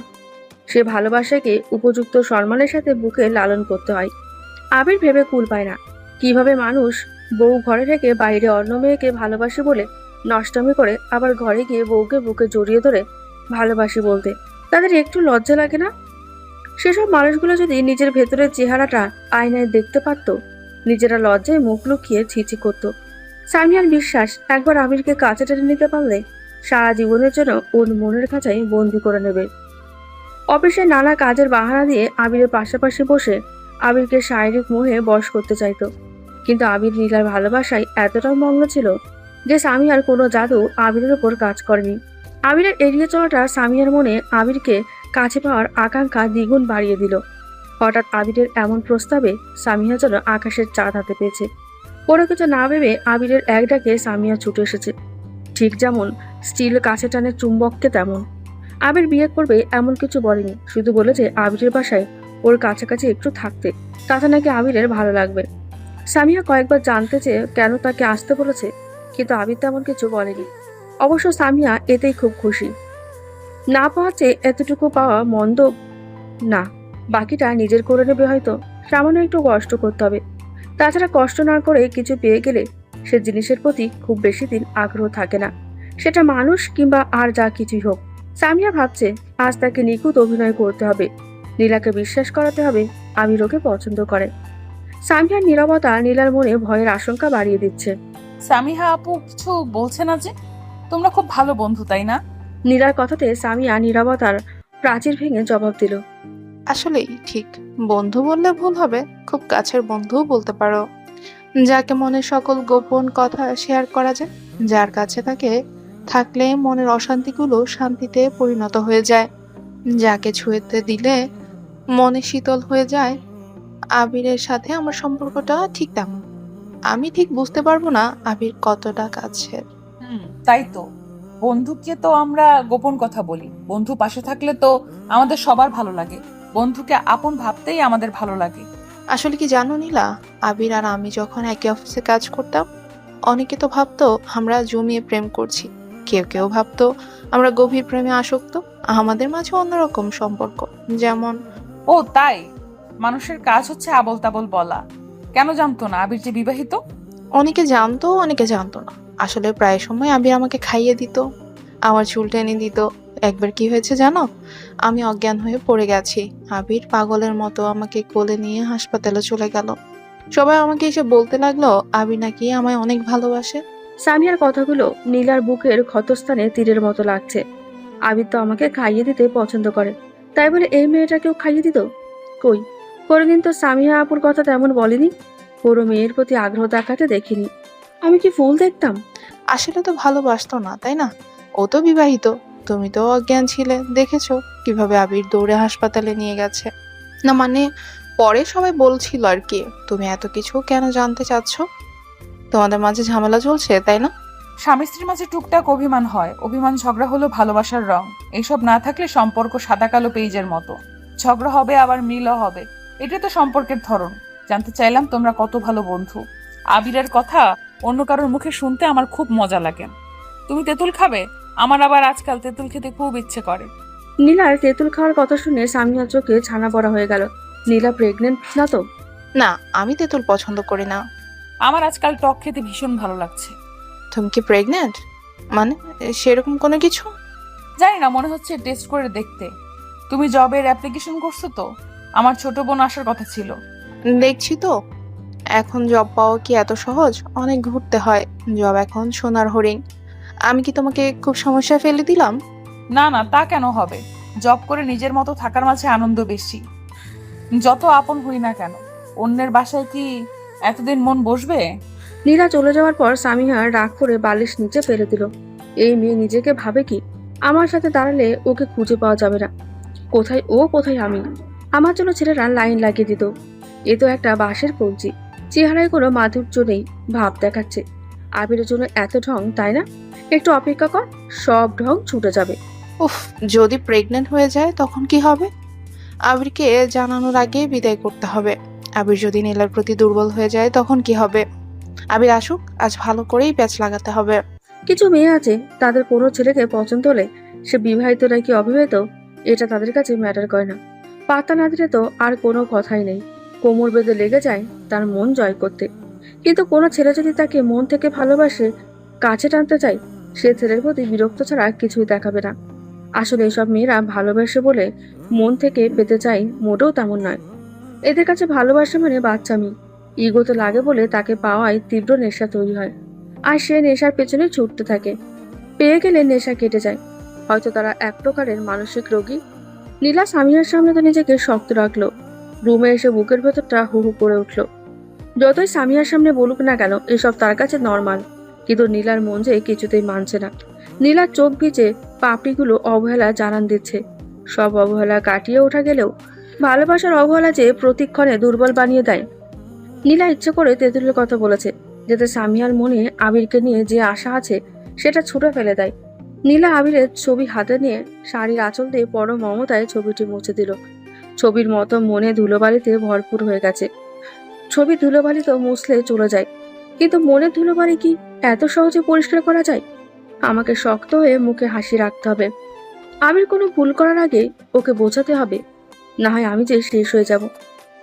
S2: সে ভালোবাসাকে উপযুক্ত সম্মানের সাথে বুকে লালন করতে হয়। আবির ভেবে কুল পায় না কিভাবে মানুষ বউ ঘরে রেখে বাইরে অন্য মেয়েকে ভালোবাসে বলে নষ্টামি করে, আবার ঘরে গিয়ে বউকে বুকে জড়িয়ে ধরে ভালোবাসি বলতে তাদের একটু লজ্জা লাগে না? সেসব মানুষগুলো যদি নিজের ভেতরের চেহারাটা আয়নায় দেখতে পারতো, নিজেরা লজ্জায় মুখ লুকিয়ে ছিছি করত। সামিয়ার বিশ্বাস একবার আবিরকে কাছে টেনে নিতে পারলে সারা জীবনের জন্য ওর মনের কাছেই বন্দি করে নেবে। অফিসে নানা কাজের বাহানা দিয়ে আবিরের পাশাপাশি বসে আবিরকে শারীরিক মোহে বশ করতে চাইতো। কিন্তু আবির নীলার ভালোবাসায় এতটাই মগ্ন ছিল যে সামিয়ার কোনো জাদু আবিরের উপর কাজ করেনি। আবিরের এড়িয়ে চলাটা সামিয়ার মনে আবিরকে কাছে পাওয়ার আকাঙ্ক্ষা দ্বিগুণ বাড়িয়ে দিল। হঠাৎ আবিরের এমন প্রস্তাবে সামিয়া যেন আকাশের চাঁদ হাতে পেয়েছে। কোনো কিছু না ভেবে আবিরের এক ডাকে সামিয়া ছুটে এসেছে, ঠিক যেমন স্টিল কাছে টানে চুম্বককে তেমন। আবির বিয়ে করবে এমন কিছু বলেনি, শুধু বলেছে আবিরের বাসায় ওর কাছাকাছি একটু থাকতে, তাতে নাকি আবিরের ভালো লাগবে। সামিয়া কয়েকবার জানতে চেয়ে কেন তাকে আসতে বলেছে, কিন্তু আবির তেমন কিছু বলেনি। অবশ্য সামিয়া এতেই খুব খুশি। না পাওয়ার চেয়ে এতটুকু পাওয়া মন্দ না, বাকিটা নিজের করে নেবে হয়তো। সামান্য একটু কষ্ট করতে হবে। তাছাড়া কষ্ট না করে কিছু পেয়ে গেলে সে জিনিসের প্রতি খুব বেশি দিন আগ্রহ থাকে না, সেটা মানুষ কিংবা আর যা কিছুই হোক। সামিয়া ভাবছে আজ তাকে নিখুঁত অভিনয় করতে হবে, নীলাকে বিশ্বাস করাতে হবে আবির ওকে পছন্দ করে। সামিয়ার নীরবতা নীলার মনে ভয়ের আশঙ্কা বাড়িয়ে দিচ্ছে।
S5: সামিহা আপু কিছু বলছে না যে? তোমরা খুব ভালো বন্ধু তাই না?
S2: নীলার কথাতে সামিয়া নীরবতার প্রাচীর ভেঙে জবাব দিল,
S8: আসলেই ঠিক, বন্ধু বললে ভুল হবে, খুব কাছের বন্ধুও বলতে পারো। যাকে মনের সকল গোপন কথা শেয়ার করা যায়, যার কাছে থাকলে মনের অশান্তিগুলো শান্তিতে পরিণত হয়ে যায়, যাকে ছুঁয়েতে দিলে মনে শীতল হয়ে যায়। আবিরের সাথে আমার সম্পর্কটা ঠিক তেমন। আমি ঠিক বুঝতে পারবো না আবির কতটা কাছের।
S5: তাই তো, বন্ধুকে তো আমরা গোপন কথা বলি, বন্ধু পাশে থাকলে তো আমাদের সবার ভালো লাগে, বন্ধুকে আপন ভাবতেই আমাদের ভালো লাগে।
S8: আসলে কি জানো নীলা, আবির আর আমি যখন একই অফিসে কাজ করতাম, অনেকে তো ভাবতো আমরা জমিয়ে প্রেম করছি, কেউ কেউ ভাবতো আমরা গভীর প্রেমে আসক্ত। আমাদের মাঝে অন্যরকম সম্পর্ক। যেমন
S5: ও তাই, মানুষের কাজ হচ্ছে আবল তাবল বলা। কেন জানতো না আবির যে বিবাহিত?
S8: অনেকে জানতো, অনেকে জানতো না। আসলে প্রায় সময় আবির আমাকে খাইয়ে দিত, আমার চুল টেনে দিত, একবার কি হয়েছে জানো? আমি অজ্ঞান হয়ে পড়ে গেছি। আবির পাগলের মতো আমাকে কোলে নিয়ে হাসপাতালে চলে গেল। সবাই আমাকে এসে বলতে লাগলো আবির নাকি আমায় অনেক ভালোবাসে।
S2: সামিয়ার কথাগুলো নীলার বুকের ক্ষতস্থানে তীরের মতো লাগছে। আবির তো আমাকে খাইয়ে দিতে পছন্দ করে, তাই বলে এই মেয়েটাকেও খাইয়ে দিত? কই, কোনোদিন তো সামিয়া আপুর কথা তেমন বলেনি। পুরো মেয়ের প্রতি আগ্রহ দেখাতে দেখিনি। আমি কি ফুল দেখতাম?
S8: আসলে তো ভালোবাসতো না, তাই না? ও তো বিবাহিত। তুমি তো অজ্ঞান ছিলে, দেখেছো কিভাবে আবির দৌড়ে হাসপাতালে নিয়ে গেছে। না মানে, পরে সবাই বলছিল আর কি। তুমি এত কিছু কেন জানতে চাচ্ছ? তোমাদের মাঝে ঝামেলা চলছে, তাই না?
S5: স্বামী স্ত্রীর মাঝে টুকটাক অভিমান হয়। অভিমান ঝগড়া হলো ভালোবাসার রং। এইসব না থাকলে সম্পর্ক সাদা কালো পেজের মতো। ঝগড়া হবে আবার মিলও হবে, এটা তো সম্পর্কের ধরন। জানতে চাইলাম তোমরা কত ভালো বন্ধু। আবিরের কথা অন্য কারোর মুখে শুনতে আমার খুব মজা লাগে। তুমি তেঁতুল খাবে? আমার আবার আজকাল তেঁতুল খেতে খুব ইচ্ছে করে।
S2: নীলার তেঁতুল খাওয়ার কথা শুনে সামিয়ার চোখে ছানা পড়া হয়ে গেল। নীলা প্রেগনেন্ট না তো?
S8: না, আমি তেঁতুল পছন্দ করি না।
S5: আমার আজকাল টক খেতে ভীষণ ভালো লাগছে।
S8: তুমি কি প্রেগনেন্ট? মানে সেরকম কোনো কিছু?
S5: জানি না, মনে হচ্ছে টেস্ট করে দেখতে। তুমি জবের অ্যাপ্লিকেশন করছো তো? আমার ছোট বোন আসার কথা ছিল।
S8: দেখছি তো। এখন জব পাওয়া কি এত সহজ? অনেক ঘুরতে হয়। জব এখন সোনার হরিণ। আমি কি তোমাকে খুব সমস্যায় ফেলে দিলাম?
S5: না না, তা কেন হবে? জব করে নিজের মতো থাকার মাঝে আনন্দ বেশি। যত আপন হই না কেন, অন্যের বাসায় কি এতদিন মন বসবে?
S2: নীলা চলে যাওয়ার পর সামিয়া রাগ করে বালিশ নিচে ফেলে দিল। এই মেয়ে নিজেকে ভাবে কি আমার সাথে দাঁড়ালে ওকে খুঁজে পাওয়া যাবে না? কোথায় ও, কোথায় আমি? আমার জন্য ছেলেরা লাইন লাগিয়ে দিত। এ তো একটা বাঁশের কবজি, চেহারায় কোনো মাধুর্য নেই, ভাব দেখাচ্ছে। আবিরের জন্য এত ঢং, তাই না? একটু অপেক্ষা কর, সব ঢং ছুটে যাবে।
S8: উফ, যদি প্রেগনেন্ট হয়ে যায় তখন কি হবে? আবিরকে জানানোর আগে বিদায় করতে হবে। আবির যদি নীলার প্রতি দুর্বল হয়ে যায় তখন কি হবে? আবির আসুক, আজ ভালো করেই প্যাচ লাগাতে হবে।
S2: কিছু মেয়ে আছে, তাদের কোনো ছেলেকে পছন্দ হলে সে বিবাহিত নাকি অবিবাহিত এটা তাদের কাছে ম্যাটার করে না। পাত্তা না দিলে তো আর কোনো কথাই নেই, কোমর বেঁধে লেগে যায় তার মন জয় করতে। কিন্তু কোনো ছেলে যদি তাকে মন থেকে ভালোবাসে, কাছে টানতে চায়, সে ছেলের প্রতি বিরক্ত ছাড়া কিছুই দেখাবে না। আসলে এসব মেয়েরা ভালোবাসে বলে মন থেকে পেতে চায়, মোটেও তেমন নয়। এদের কাছে ভালোবাসা মানে বাচ্চামি, ইগোতে লাগে বলে তাকে পাওয়ায় তীব্র নেশা তৈরি হয়। আর সে নেশার পেছনে ছুটতে থাকে। পেয়ে গেলে নেশা কেটে যায়। হয়তো তারা এক প্রকারের মানসিক রোগী। নীলা সামিয়ার সামনে তো নিজেকে শক্ত রাখলো। রুমে এসে বুকের ভেতরটা হু হু করে উঠলো। যতই সামিয়ার সামনে বলুক না কেন এসব তার কাছে নর্মাল, কিন্তু নীলার মন যে কিছুতেই মানছে না। নীলার চোখ ভিজে পাপড়িগুলো অবহেলা জানান দিচ্ছে। সব অবহেলা কাটিয়ে ওঠা গেলেও ভালোবাসার অবহেলা যে প্রতিক্ষণে দুর্বল বানিয়ে দেয়। নীলা ইচ্ছে করে তেঁতুলের কথা বলেছে, যাতে সামিয়ার মনে আবিরকে নিয়ে যে আশা আছে সেটা ছুটে ফেলে দেয়। নীলা আবিরের ছবি হাতে নিয়ে শাড়ির আঁচল দিয়ে পরম মমতায় ছবিটি মুছে দিল। ছবির মতো মনে ধুলোবালিতে ভরপুর হয়ে গেছে। ছবি ধুলোবালি তো মুছলে চলে যায়, কিন্তু মনের ধুলোবালি কি এত সহজে পরিষ্কার করা যায়? আমাকে শক্ত হয়ে মুখে হাসি রাখতে হবে। আবির কোনো ভুল করার আগে ওকে বোঝাতে হবে, না হয় আমি যে শেষ হয়ে যাব।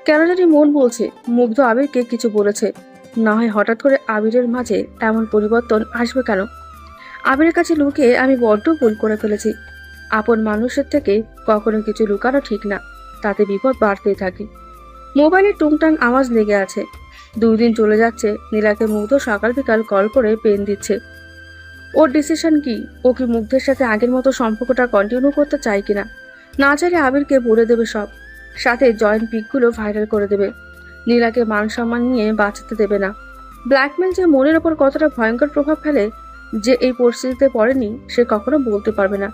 S2: কেন জানি মন বলছে মুগ্ধ আবিরকে কিছু বলেছে, না হয় হঠাৎ করে আবিরের মাঝে এমন পরিবর্তন আসবে কেন? আবিরের কাছে লুকিয়ে আমি বড্ড ভুল করে ফেলেছি। আপন মানুষের থেকে কখনো কিছু লুকানো ঠিক না, তাতে বিপদ বাড়তেই থাকে। মোবাইলে টুংটাং আওয়াজ লেগে আছে। 2 দিন চলে যাচ্ছে, নীলাকে মুগ্ধ সকাল বিকাল কল করে পেন দিচ্ছে। ওর ডিসিশন কি? ও কি মুগ্ধের সাথে আগের মতো সম্পর্কটা কন্টিনিউ করতে চায় কিনা? না চাইলে আবিরকে বলে দেবে সব, সাথে জয়েন্ট পিকগুলো ভাইরাল করে দেবে। নীলাকে মান সম্মান নিয়ে বাঁচাতে দেবে না। ব্ল্যাকমেল যে মনের ওপর কতটা ভয়ঙ্কর প্রভাব ফেলে, যে এই পরিস্থিতিতে পড়েনি সে কখনো বলতে পারবে না।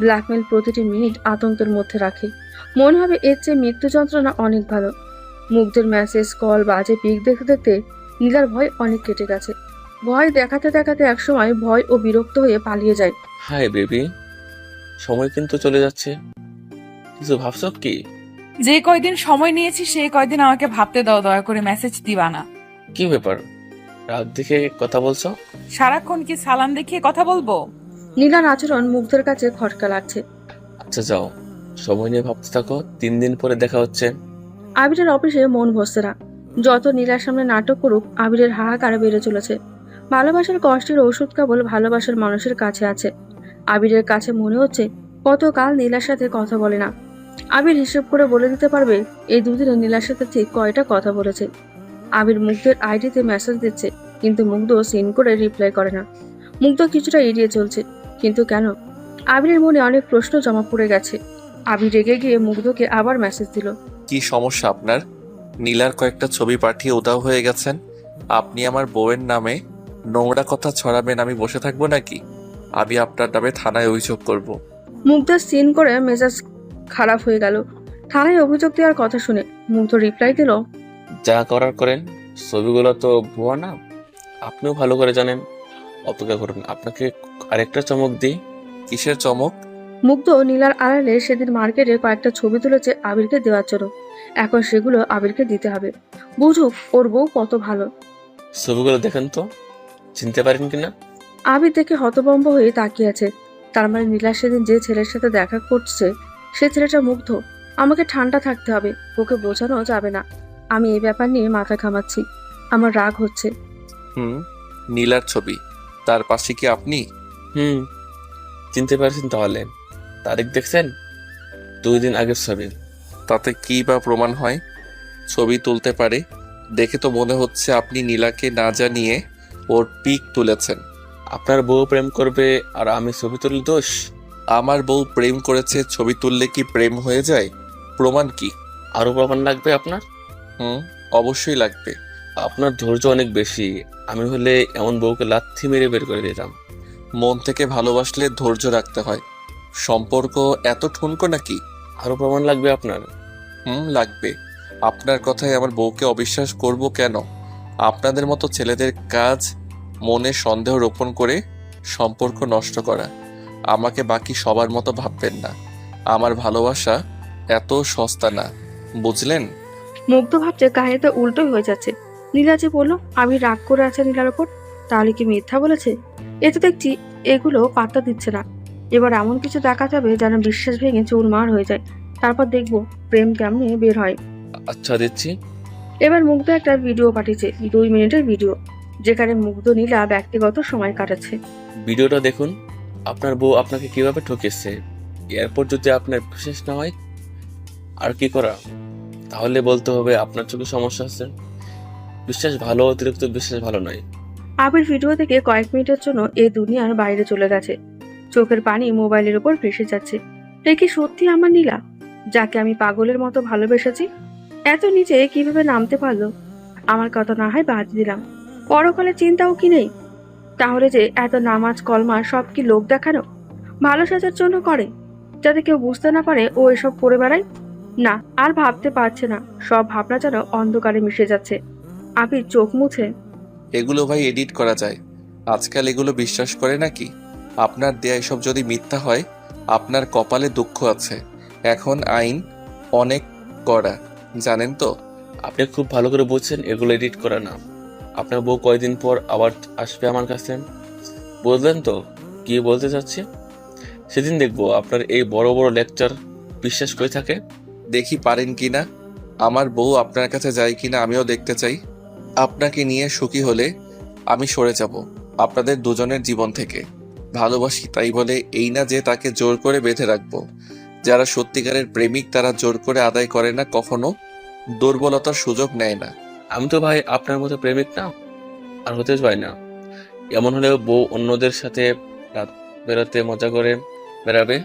S2: ব্ল্যাকমেল প্রতিটি মিনিট আতঙ্কের মধ্যে রাখে। মনে হবে এর চেয়ে মৃত্যু যন্ত্রণা অনেক ভালো। মুগ্ধের মেসেজ, কল, বাজে পিক দেখতে দেখতে নীলার ভয় অনেক কেটে গেছে। ভয় দেখাতে দেখাতে একসময় ভয় ও বিরক্ত হয়ে পালিয়ে যায়।
S6: হাই বেবি, সময় কিন্তু চলে যাচ্ছে, কিছু ভাবছ কি?
S5: যে কয়দিন সময় নিয়েছি সেই কয়দিন আমাকে ভাবতে দাও, দয়া করে মেসেজ দিবা না।
S6: কি ব্যাপার, রাত দেখে কথা বলছো?
S5: সারাক্ষণ কি সালাম দেখিয়ে কথা বলবো?
S2: নীলার আচরণ মুগ্ধের কাছে খটকা লাগছে।
S6: আচ্ছা যাও, সময় নিয়ে ভাবতে থাকো, 3 দিন পরে দেখা হচ্ছে।
S2: আবিরের অফিসে মন বসছে না। যত নীলার সামনে নাটক করুক, আবিরের হাহাকার বেড়ে চলেছে। ভালোবাসার কষ্টের ওষুধ কেবল ভালোবাসার মানুষের কাছে আছে। আবিরের কাছে মনে হচ্ছে কতকাল নীলার সাথে কথা বলে না। আবির হিসেব করে বলে দিতে পারবে এই দুদিনে নীলার সাথে ঠিক কয়টা কথা বলেছে। আবির মুগ্ধের আইডিতে মেসেজ দিচ্ছে, কিন্তু মুগ্ধ সিন করে রিপ্লাই করে না। মুগ্ধ কিছুটা এড়িয়ে চলছে, কিন্তু কেন? আবিরের মনে অনেক প্রশ্ন জমা পড়ে গেছে। আবির রেগে গিয়ে মুগ্ধকে আবার মেসেজ দিল।
S4: কি সমস্যা আপনার? নীলার কয়েকটা ছবি পাঠিয়ে উধাও হয়ে গেছেন। আপনি আমার বউয়ের নামে নোংরা কথা ছড়াবেন, আমি বসে থাকবো নাকি? আমি আপনার নামে থানায় অভিযোগ করব।
S2: মুগ্ধ সিন করে মেজাজ খারাপ হয়ে গেল। থানায় অভিযোগ দেওয়ার কথা শুনে মুগ্ধ রিপ্লাই দিল,
S6: যা করার করেন, ছবিগুলো তো ভুয়া না, আপনিও ভালো করে জানেন। অপেক্ষা করুন, আপনাকে আরেকটা চমক দিই।
S4: কিসের চমক?
S2: মুগ্ধ নীলার আড়ালে সেদিন মার্কেটে কয়েকটা ছবি তুলেছে আবিরকে দেওয়ার জন্য। এখন সেগুলো আবিরকে দিতে হবে, বুঝুক ওর বউ কত ভালো।
S6: ছবিগুলো দেখেন তো, চিনতে পারেন কিনা?
S2: আবির দেখে হতভম্ব হয়ে তাকিয়ে আছে। তার মানে নীলা সেদিন যে ছেলের সাথে দেখা করছে সে ছেলেটা মুগ্ধ। আমাকে ঠান্ডা থাকতে হবে, ওকে বোঝানো যাবে না। আমি এই ব্যাপার নিয়ে মাথা ঘামাচ্ছি, আমার রাগ হচ্ছে।
S4: নীলার ছবি, তার পাশে কি আপনি?
S6: চিনতে পারছেন তাহলে? তারিখ দেখছেন? 2 দিন আগের ছবি।
S4: তাতে কি বা প্রমাণ হয়? ছবি তুলতে পারে, দেখে তো মনে হচ্ছে আপনি নীলাকে না জানিয়ে ওর পিক তুলেছেন।
S6: আপনার বউ প্রেম করবে আর আমি ছবি তুললে দোষ?
S4: আমার বউ প্রেম করেছে, ছবি তুললে কি প্রেম হয়ে যায়? প্রমাণ কি?
S6: আরো প্রমাণ লাগবে আপনার?
S4: অবশ্যই লাগবে।
S6: আপনার ধৈর্য অনেক বেশি। আমি হলে এমন বউকে লাথি মেরে বের করে দিতাম।
S4: মন থেকে ভালোবাসলে ধৈর্য রাখতে হয়। সম্পর্ক এত ঠুনকো নাকি?
S6: আরো প্রমাণ লাগবে আপনার?
S4: লাগবে। আপনার কথায় আমার বউকে অবিশ্বাস করব কেন? আপনাদের মতো ছেলেদের কাজ মনে সন্দেহ রোপণ করে সম্পর্ক নষ্ট করা। আমাকে বাকি সবার মতো ভাববেন না। আমার ভালোবাসা এত সস্তা না, বুঝলেন?
S2: মুগ্ধ ভাবছে কাহিনীটা উল্টোই হয়ে যাচ্ছে। নীলা যে বললো আমি রাগ করে আছে নীলার ওপর, তাহলে কি মিথ্যা বলেছে? এ তো দেখছি এগুলো পাত্তা দিচ্ছে না। এবার এমন কিছু দেখা যাবে যেন বিশ্বাস ভেঙে চুরমার হয়ে যায়। তারপর দেখবো প্রেম কেমনে বের হয়।
S6: আচ্ছা, দিচ্ছি।
S2: এবার মুগ্ধ একটা ভিডিও পাঠিয়েছে, 2 মিনিটের ভিডিও, যেখানে মুগ্ধ নীলা ব্যক্তিগত সময় কাটাচ্ছে।
S6: ভিডিওটা দেখুন। আপনার বউ আপনাকে কিভাবে ঠকেছে। এরপর যদি আপনার বিশ্বাস না হয় আর কি করা? তাহলে বলতে হবে আপনার চোখে সমস্যা আছে। বিশ্বাস ভালো, অতিরিক্ত বিশ্বাস ভালো নয়।
S2: আবির ভিডিও থেকে কয়েক মিনিটের জন্য এই দুনিয়ার বাইরে চলে গেছে। চোখের পানি মোবাইলের উপর ভেসে যাচ্ছে। এ কি সত্যি আমার নীলা, যাকে আমি পাগলের মতো ভালোবেসেছি? এত নিচে কিভাবে নামতে পারলো? আমার কথা না হয় বাদ দিলাম, পরকালে চিন্তাও কি নেই? তাহলে যে এত নামাজ কলমা সব কি লোক দেখানো, ভালো সাজার জন্য করে, যাতে কেউ বুঝতে না পারে ও এসব করে বেড়ায়? না, আর ভাবতে পারছে না। সব ভাবনা যেন অন্ধকারে মিশে যাচ্ছে। আবির চোখ মুছে,
S4: এগুলো ভাই এডিট করা যায়। আজকাল এগুলো বিশ্বাস করে নাকি? আপনার দেয়া এসব যদি মিথ্যা হয়, আপনার কপালে দুঃখ আছে। এখন আইন অনেক কড়া, জানেন তো?
S6: আপনি খুব ভালো করে বুঝছেন এগুলো এডিট করা না। আপনার বউ কয়দিন পর আবার আসবে আমার কাছে। বুঝলেন তো কি বলতে চাচ্ছি? সেদিন দেখবো আপনার এই বড় বড় লেকচার বিশ্বাস করে থাকে।
S4: দেখি পারেন কিনা। আমার বউ আপনার কাছে যায় কিনা আমিও দেখতে চাই। আপনাকে নিয়ে সুখী হলে আমি সরে যাব আপনাদের দুজনের জীবন থেকে। ভালোবাসি তাই বলে এই না যে তাকে জোর করে বেঁধে রাখবো। যারা সত্যিকারের প্রেমিক তারা জোর করে আদায় করে না, কখনো দুর্বলতার সুযোগ নেয় না।
S6: আমি তো ভাই আপনার মতো প্রেমিক না, আর হতে চাই না। এমন হলেও বউ অন্যদের সাথে রাত বেরোতে মজা করে বেড়াবে।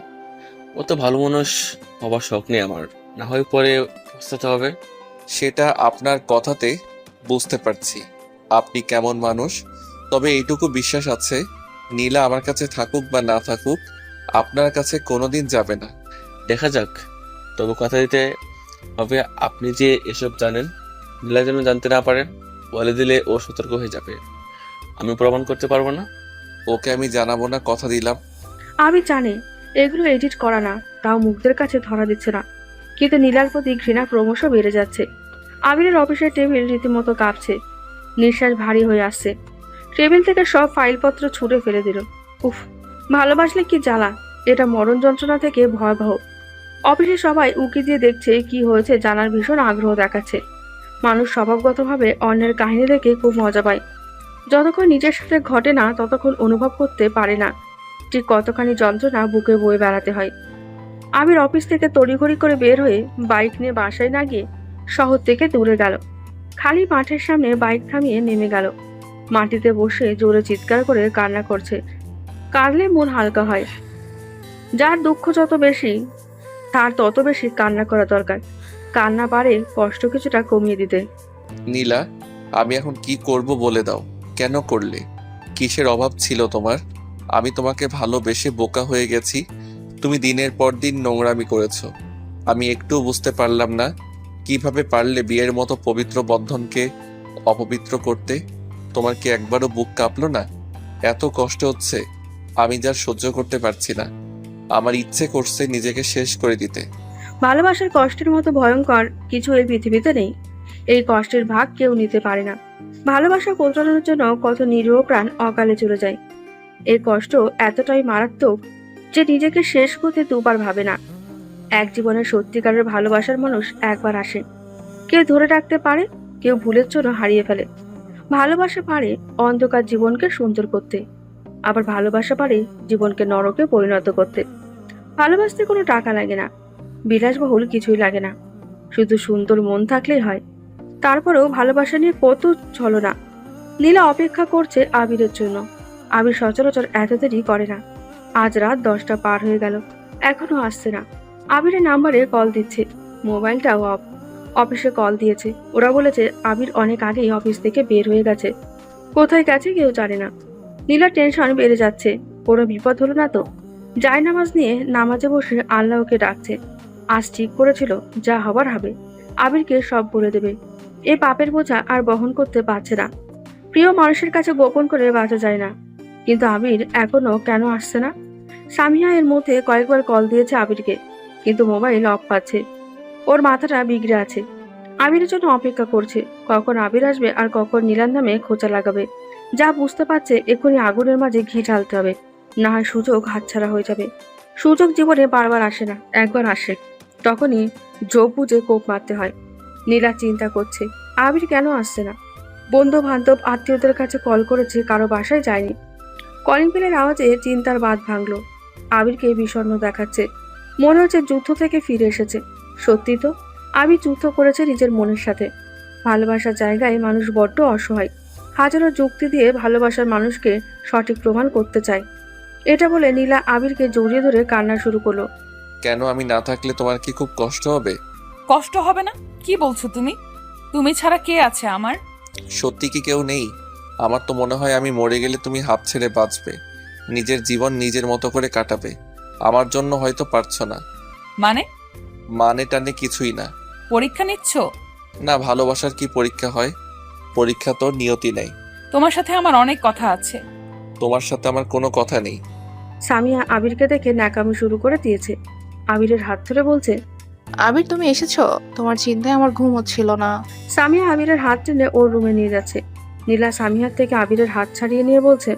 S6: ও তো ভালো মানুষ হবার শখ নেই আমার, না হয় পরে পস্তাতে হবে।
S4: সেটা আপনার কথাতে বুঝতে পারছি আপনি কেমন মানুষ। তবে এইটুকু বিশ্বাস আছে, নীলা আমার কাছে থাকুক বা না থাকুক, আপনার কাছে কোনোদিন যাবে না।
S6: দেখা যাক, তবে কথা দিতে হবে আপনি যে এসব জানেন নীলা যেন জানতে না পারেন। বলে দিলে ও সতর্ক হয়ে যাবে। আমি প্রমাণ করতে পারবো না।
S4: ওকে আমি জানাবো না, কথা দিলাম।
S2: আমি জানি এগুলো এডিট করা না, তাও মুগ্ধের কাছে ধরা দিচ্ছে না। কিন্তু নীলার প্রতি ঘৃণা ক্রমশ বেড়ে যাচ্ছে। আবিরের অফিসের টেবিল রীতিমতো কাঁপছে, নিঃশ্বাস ভারী হয়ে আসছে। টেবিল থেকে সব ফাইলপত্র ছুঁড়ে ফেলে দিল। উফ, ভালোবাসলে কি জ্বালা! এটা মরণ যন্ত্রণা থেকে ভয়াবহ। অফিসে সবাই উকি দিয়ে দেখছে, কি হয়েছে জানার ভীষণ আগ্রহ দেখাচ্ছে। মানুষ স্বভাবগতভাবে অন্যের কাহিনী দেখে খুব মজা পায়। যতক্ষণ নিজের সাথে ঘটে না ততক্ষণ অনুভব করতে পারে না। ঠিক কতখানি যন্ত্রণা বুকে বয়ে বেড়াতে হয়। আবির অফিস থেকে তড়িঘড়ি করে বের হয়ে বাইক নিয়ে বাসায় না গিয়ে শহর থেকে দূরে গেল। খালি মাঠের সামনে বাইক থামিয়ে নেমে গেল। মাটিতে বসে জোরে চিৎকার করে কান্না করছে। কাঁদলে মন হালকা হয়। যার দুঃখ যত বেশি তার তত বেশি কান্না করা দরকার। কান্না পারে কষ্ট কিছুটা কমিয়ে দিতে।
S4: নীলা, আমি এখন কি করব বলে দাও। কেন করলে? কিসের অভাব ছিল তোমার? আমি তোমাকে ভালোবেসে বোকা হয়ে গেছি। তুমি দিনের পর দিন নোংরামি করেছো। আমি একটুও বুঝতে পারলাম না কিভাবে পারলে বিয়ের মতো পবিত্র বন্ধনকে অপবিত্র করতে। তোমার কি একবারও বুক কাঁপলো না? এত কষ্ট হচ্ছে, আমি যা সহ্য করতে পারছি না। আমার ইচ্ছে করছে নিজেকে শেষ করে দিতে।
S2: ভালোবাসার কষ্টের মতো ভয়ঙ্কর কিছু এই পৃথিবীতে নেই। এই কষ্টের ভাগ কেউ নিতে পারে না। ভালোবাসা কোতরানোর জন্য কত নিরীহ প্রাণ অকালে চলে যায়। এই কষ্ট এতটাই মারাত্মক যে নিজেকে শেষ করতে দুবার ভাবে না। এক জীবনের সত্যিকারের ভালোবাসার মানুষ একবার আসে। কেউ ধরে রাখতে পারে, কেউ ভুলের জন্য হারিয়ে ফেলে। ভালোবাসা পারে অন্ধকার জীবনকে সুন্দর করতে, আবার ভালোবাসা পারে জীবনকে নরকে পরিণত করতে। ভালোবাসতে কোনো টাকা লাগে না, বিলাসবহুল কিছুই লাগে না, শুধু সুন্দর মন থাকলেই হয়। তারপরেও ভালোবাসা নিয়ে কত ছলনা। নীলা অপেক্ষা করছে আবিরের জন্য। আবির সচরাচর এত দেরি করে না। আজ রাত 10টা পার হয়ে গেল, এখনো আসছে না। আবিরের নাম্বারে কল দিচ্ছে, মোবাইলটাও অফ। অফিসে কল দিয়েছে, ওরা বলেছে আবির অনেক আগেই অফিস থেকে বের হয়ে গেছে। কোথায় গেছে কেউ জানে না। নীলার টেনশন বেড়ে যাচ্ছে, কোনো বিপদ হলো না তো। জায়নামাজ নিয়ে নামাজে বসে আল্লাহকে ডাকছে। আজ ঠিক করেছিল যা হবার হবে, আবিরকে সব বলে দেবে। এই পাপের বোঝা আর বহন করতে পারছে না। প্রিয় মানুষের কাছে গোপন করে বাঁচা যায় না, কিন্তু আবির এখনো কেন আসছে না? সামিয়া এর মধ্যে কয়েকবার কল দিয়েছে আবিরকে, কিন্তু মোবাইল অফ পাচ্ছে। ওর মাথাটা বিগড়ে আছে। আবিরের জন্য অপেক্ষা করছে, কখন আবির আসবে আর কখন নীলার নামে খোঁচা লাগাবে। যা বুঝতে পারছে এক্ষুনি আগুনের মাঝে ঘি ঢালতে হবে, না হয় সুযোগ হাতছাড়া হয়ে যাবে। সুযোগ জীবনে বারবার আসে না, একবার আসে, তখনই যোগ বুঝে কোপ মারতে হয়। নীলা চিন্তা করছে আবির কেন আসছে না। বন্ধু বান্ধব আত্মীয়দের কাছে কল করেছে, কারো বাসায় যায়নি। কলিং বেলের আওয়াজে চিন্তার বাঁধ ভাঙলো। আবিরকে বিষণ্ণ দেখাচ্ছে, মনে হচ্ছে যুদ্ধ থেকে ফিরে এসেছে। সত্যি তো, আবির যুদ্ধ করেছে নিজের মনের সাথে। ভালোবাসার জায়গায় মানুষ বড্ড অসহায়, হাজারো যুক্তি দিয়ে ভালোবাসার মানুষকে সঠিক প্রমাণ করতে চায়। এটা বলে নীলা আবিরকে জড়িয়ে ধরে কান্না শুরু করলো।
S4: কেন? আমি না থাকলে তোমার কি খুব কষ্ট হবে?
S5: কষ্ট হবে না? কি বলছো তুমি? তুমি ছাড়া কে আছে আমার?
S4: সত্যি কি কেউ নেই? আমার তো মনে হয় আমি মরে গেলে তুমি হাত ছেড়ে বাঁচবে, নিজের জীবন নিজের মতো করে কাটাবে। আমার জন্য হয়তো পারছো না।
S5: মানে?
S4: মানে টানে কিছুই না।
S5: পরীক্ষা নিচ্ছ?
S4: না, ভালোবাসার কি পরীক্ষা হয়? পরীক্ষা তো নিয়তি নেই।
S5: তোমার সাথে আমার অনেক কথা আছে।
S4: তোমার সাথে আমার কোনো কথা নেই।
S2: সামিয়া আবিরকে দেখে ন্যাকামি শুরু করে দিয়েছে। আবিরের হাত ধরে বলছে,
S8: আবির তুমি এসেছো? তোমার চিন্তায় আমার ঘুম হচ্ছিল না।
S2: সামিয়া আবিরের হাত টেনে ওর রুমে নিয়ে যাচ্ছে। নীলা সামিয়ার থেকে আবিরের হাত ছাড়িয়ে নিয়ে বলছে,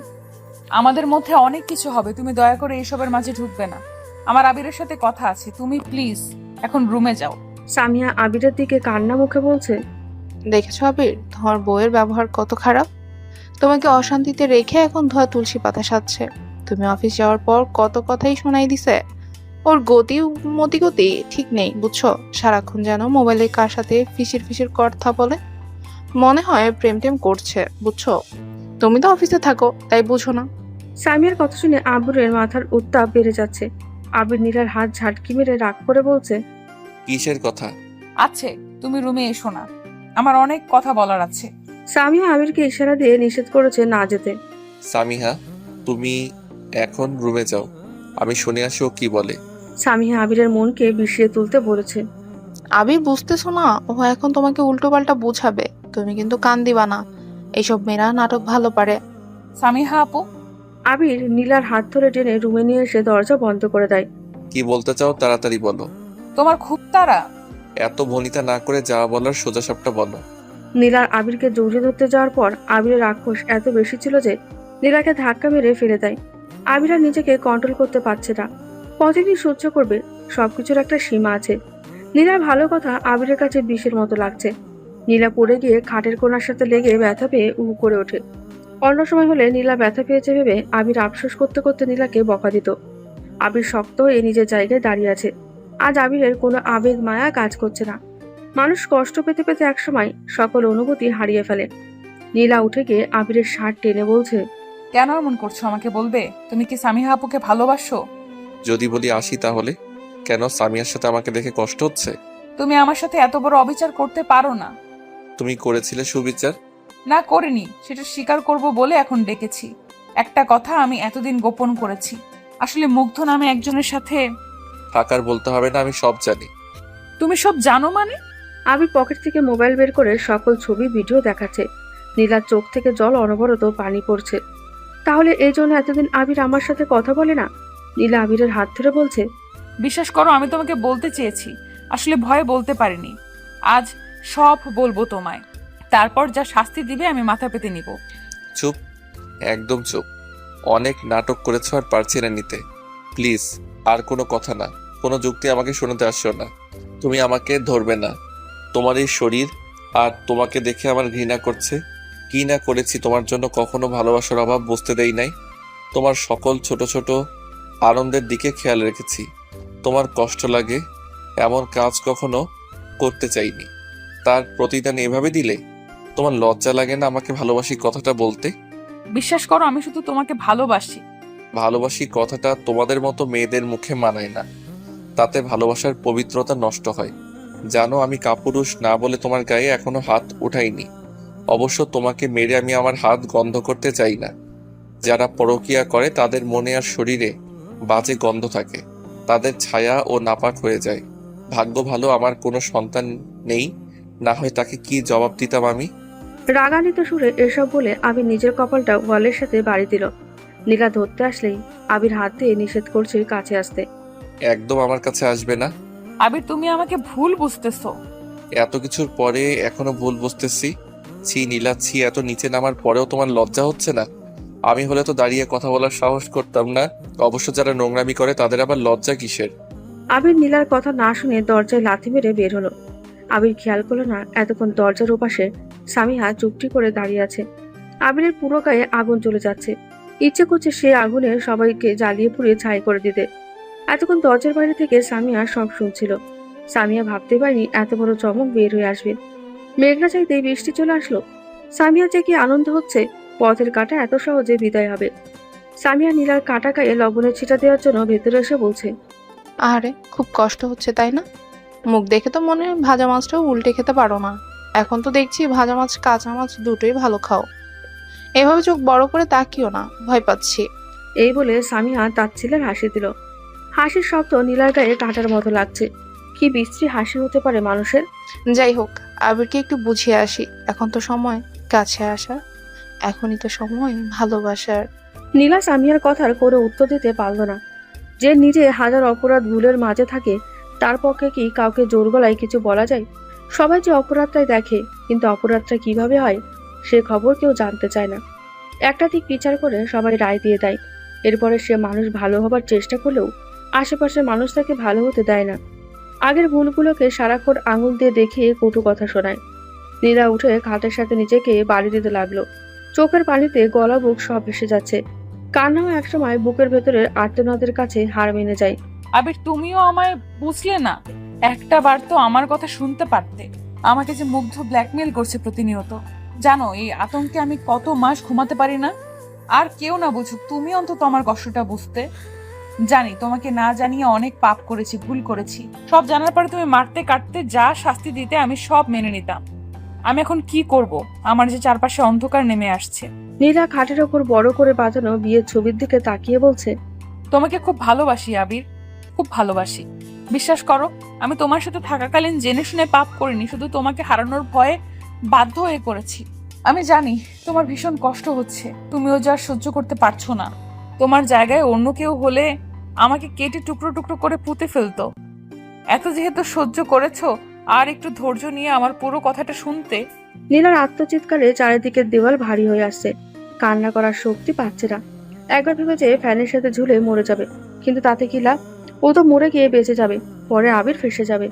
S5: আমাদের মধ্যে অনেক কিছু হবে, তুমি দয়া করে এসবের মাঝে ঢুকবে না। আমার আবিরের সাথে কথা আছে, তুমি প্লিজ এখন রুমে যাও।
S2: সামিয়া আবিরের দিকে কান্না মুখে বলছে,
S8: দেখেছো আবির, তোমার বউয়ের ব্যবহার কত খারাপ। তোমাকে অশান্তিতে রেখে এখন ধোয়া তুলসী পাতা সাজছে। তুমি অফিস যাওয়ার পর কত কথাই শোনাই দিছে। ওর মতিগতি ঠিক নেই, বুঝছো? সারাক্ষণ যেন মোবাইলে কার সাথে ফিসির ফিসির কথা বলে, মনে হয় প্রেম টেম করছে, বুঝছো? তুমি তো অফিসে থাকো, তাই বুঝো না।
S2: সামিয়ার কথা শুনে আবিরের মাথার উত্তাপ বেড়ে যাচ্ছে। আবির নীলার হাত ঝাটকি মেরে রাগ করে বলছে,
S4: কিসের কথা?
S5: আছে, তুমি রুমে এসো না, আমার অনেক কথা বলার আছে।
S2: সামিয়া আবিরকে ইশারা দিয়ে নিষেধ করেছে না যেতে।
S4: সামিহা, তুমি এখন রুমে যাও, আমি শুনে আসি ও কি বলে।
S2: সামিয়া আবিরের মনকে বিষিয়ে তুলতে বলেছে।
S8: আবির বুঝতেছো না, ও এখন তোমাকে উল্টো পাল্টা বুঝাবে। তুমি কিন্তু কান দিবা না, এইসব মেয়েরা নাটক ভালো পারে।
S5: সামিহা আপু,
S2: আবির নীলার হাত ধরে টেনে রুমে নিয়ে এসে দরজা বন্ধ করে দেয়।
S4: কি বলতে চাও তাড়াতাড়ি বলো।
S5: তোমার খুব তাড়া?
S4: এত ভনিতা না করে যা বলার সোজাসাপটা বলো।
S2: নীলার আবিরকে জড়িয়ে ধরতে যাওয়ার পর আবিরের আক্রোশ এত বেশি ছিল যে নীলাকে ধাক্কা মেরে ফেলে দেয়। আবির আর নিজেকে কন্ট্রোল করতে পারছে না। কতদিন সহ্য করবে? সবকিছুর একটা সীমা আছে। নীলার ভালো কথা আবিরের কাছে বিষের মতো লাগছে। নীলা পড়ে গিয়ে খাটের কোণার সাথে লেগে ব্যথা পেয়ে উহু করে ওঠে। অন্য সময় হলে নীলা ব্যথা পেয়েছে ভেবে আবির আফসোস করতে করতে নীলাকে বকা দিত। আবির শক্ত হয়ে নিজের জায়গায় দাঁড়িয়ে আছে। আজ আবিরের কোনো আবেগ মায়া কাজ করছে না। মানুষ কষ্ট পেতে পেতে একসময় সকল অনুভূতি হারিয়ে ফেলে। নীলা উঠে গিয়ে আবিরের শার্ট টেনে বলছে,
S5: কেন এমন করছো আমাকে বলবে? তুমি কি সামিহা আপুকে ভালোবাসো?
S4: যদি বলি আসি তাহলে কেন সামিয়ার সাথে আমাকে দেখে কষ্ট হচ্ছে?
S5: তুমি আমার সাথে এত বড় অবিচার করতে পারো না।
S4: তুমি করেছিলে সুবিচার।
S5: না করিনি, সেটা স্বীকার করব বলে এখন ডেকেছি। একটা কথা আমি এতদিন গোপন করেছি, আসলে মুগ্ধ নামে একজনের সাথে।
S4: থাকার বলতে হবে না, আমি সব জানি।
S5: তুমি সব জানো মানে?
S2: আবির পকেট থেকে মোবাইল বের করে সকল ছবি ভিডিও দেখাচ্ছে। নীলার চোখ থেকে জল অনবরত পানি পড়ছে। তাহলে এই জন্য এতদিন আবির আমার সাথে কথা বলে না? নীলা আবিরের হাত ধরে বলছে,
S5: বিশ্বাস করো, আমি তোমাকে বলতে চেয়েছি, আসলে ভয়ে বলতে পারিনি। আজ সব বলবো তোমায়, তারপর যা শাস্তি দিবে আমি মাথা পেতে নিব।
S4: চুপ, একদম চুপ। অনেক নাটক করেছো আর পারছি না নিতে। প্লিজ আর কোনো কথা না, কোনো যুক্তি আমাকে শোনাতে আসছো না। তুমি আমাকে ধরবে না। তোমার এই শরীর আর তোমাকে দেখে আমার ঘৃণা করছে। কি না করেছি তোমার জন্য, কখনো ভালোবাসার অভাব বুঝতে দেই নাই। তোমার সকল ছোট ছোট আনন্দের দিকে খেয়াল রেখেছি। তোমার কষ্ট লাগে এমন কাজ কখনো করতে চাইনি, তার প্রতিদান এভাবে দিলে? তোমার লজ্জা লাগে না আমাকে ভালোবাসি কথাটা বলতে?
S5: বিশ্বাস করো, আমি শুধু তোমাকে ভালোবাসি।
S4: ভালোবাসি কথাটা তোমাদের মতো মেয়েদের মুখে মানায় না, তাতে ভালোবাসার পবিত্রতা নষ্ট হয়। জানো আমি কাপুরুষ না বলে তোমার গায়ে এখনো হাত উঠাইনি। অবশ্য তোমাকে মেরে আমি আমার হাত গন্ধ করতে চাই না। যারা পরকীয়া করে তাদের মনে আর শরীরে বাজে গন্ধ থাকে, তাদের ছায়া ও নাপাক হয়ে যায়। ভাগ্য ভালো আমার কোনো সন্তান নেই, না হয় তাকে কি জবাব দিতাম আমি।
S2: রাগান্বিত সুরে এসব বলে আবির নিজের কপালটা ওয়ালের সাথে বাড়ি দিল। নীলা ধরতে আসলেই আবির হাত দিয়ে নিষেধ করছে কাছে আসতে।
S4: একদম আমার কাছে আসবে না।
S5: আবির, তুমি আমাকে ভুল বুঝতেছো।
S4: এত কিছুর পরে এখনো ভুল বুঝতেছি? ছি নীলা, ছি। এত নিচে নামার পরেও তোমার লজ্জা হচ্ছে না? আমি হলে তো দাঁড়িয়ে কথা বলার সাহস করতাম না। অবশ্য যারা নোংরামি করে তাদের আবার লজ্জা কিসের?
S2: আবির নীলার কথা না শুনে দরজায় লাথি মেরে বের হলো। আবির খেয়াল করলো না এতক্ষণ দরজার ওপাশে সামিহা চুপটি করে দাঁড়িয়ে আছে। আবিরের পুরো গায়ে আগুন জ্বলে যাচ্ছে। ইচ্ছে করছে সে আগুনে সবাইকে জ্বালিয়ে পুড়িয়ে ছাই করে দিতে। এতক্ষণ দরজার বাইরে থেকে সামিয়া সব শুনছিল। সামিয়া ভাবতে পারেনি এত বড় চমক বের হয়ে আসবে। মেঘনা চাইতেই বৃষ্টি চলে আসলো। সামিয়া যে কি আনন্দ হচ্ছে, পথের কাঁটা এত সহজে বিদায় হবে। সামিয়া নীলার কাটা গায়ে লবণের ছিটা দেওয়ার জন্য ভেতরে এসে বলছে,
S8: আরে খুব কষ্ট হচ্ছে তাই না? মুখ দেখে তো মনে হয় ভাজা মাছটাও উল্টে খেতে পারো না। এখন তো দেখছি ভাজা মাছ কাঁচা মাছ দুটোই ভালো খাও। এভাবে চোখ বড় করে তাকিও না, ভয় পাচ্ছি।
S2: এই বলে সামিয়া তাচ্ছিলের হাসি দিল। হাসির শব্দ নীলার গায়ে কাঁটার মতো লাগছে। কি বিশ্রী হাসি হতে পারে মানুষের।
S8: যাই হোক, আবিরকে একটু বুঝিয়ে আসি। এখন তো সময় কাছে আসার, এখনই তো সময় ভালোবাসার।
S2: নীলা সামিয়ার কথার কোনো উত্তর দিতে পারল না। যে নিজে হাজার অপরাধ ভুলের মাঝে থাকে, তার পক্ষে কি কাউকে জোর গলায় কিছু বলা যায়? সবাই যে অপরাধটাই দেখে, কিন্তু অপরাধটা কিভাবে হয় সে খবর কেউ জানতে চায় না। একটা দিক বিচার করে সবাই রায় দিয়ে দেয়। এরপরে সে মানুষ ভালো হবার চেষ্টা করলেও আশেপাশের মানুষ তাকে ভালো হতে দেয় না। আগের ভুলগুলোকে সারাক্ষণ আঙুল দিয়ে দেখিয়ে কটু কথা শোনায়। নীলা উঠে খাটের সাথে নিজেকে বাড়ি দিতে লাগলো। চোখের পানিতে গলা বুক সব ভেসে যাচ্ছে। কান্নাও একসময় বুকের ভেতরের আর্তনাদের কাছে হার মেনে যায়।
S5: আবির, তুমিও আমায় বুঝলে না। একটা বার তো আমার কথা শুনতে পারতে। আমাকে যে মুগ্ধ ব্ল্যাকমেল করছে প্রতিনিয়ত, জানো এই আতঙ্কে আমি কত মাস ঘুমাতে পারি না। আর কেউ না বুঝুক, তুমি অন্তত আমার কষ্টটা বুঝতে। জানি তোমাকে না জানিয়ে অনেক পাপ করেছি, ভুল করেছি। সব জানার পরে তুমি মারতে কাটতে যা শাস্তি দিতে আমি সব মেনে নিতাম। আমি এখন কি করব? আমার যে চারপাশে অন্ধকার নেমে আসছে।
S2: নীলা খাটের ওপর বড় করে বাঁধানো বিয়ের ছবির দিকে তাকিয়ে বলছে,
S5: তোমাকে খুব ভালোবাসি আবির, খুব ভালোবাসি। বিশ্বাস করো, আমি তোমার সাথে থাকাকালীন জেনে শুনে পাপ করিনি, শুধু তোমাকে হারানোর ভয়ে বাধ্য হয়ে করেছি। আমি জানি তোমার ভীষণ কষ্ট হচ্ছে, তুমিও যা সহ্য করতে পারছো না। তোমার জায়গায় অন্য কেউ হলে আমাকে কেটে টুকরো টুকরো করে পুঁতে ফেলতো। এত যেহেতু সহ্য করেছো, আর একটু ধৈর্য নিয়ে আমার পুরো কথাটা শুনতে।
S2: নীলার আত্মচিৎকারে চারিদিকের দেওয়াল ভারী হয়ে আসছে। কান্না করার শক্তি পাচ্ছে না। একবার ভেবেছে ফ্যানের সাথে ঝুলে মরে যাবে, কিন্তু তাতে কি লাভ? ও তো মরে গিয়ে বেঁচে যাবে, পরে আবির ফেসে যাবে।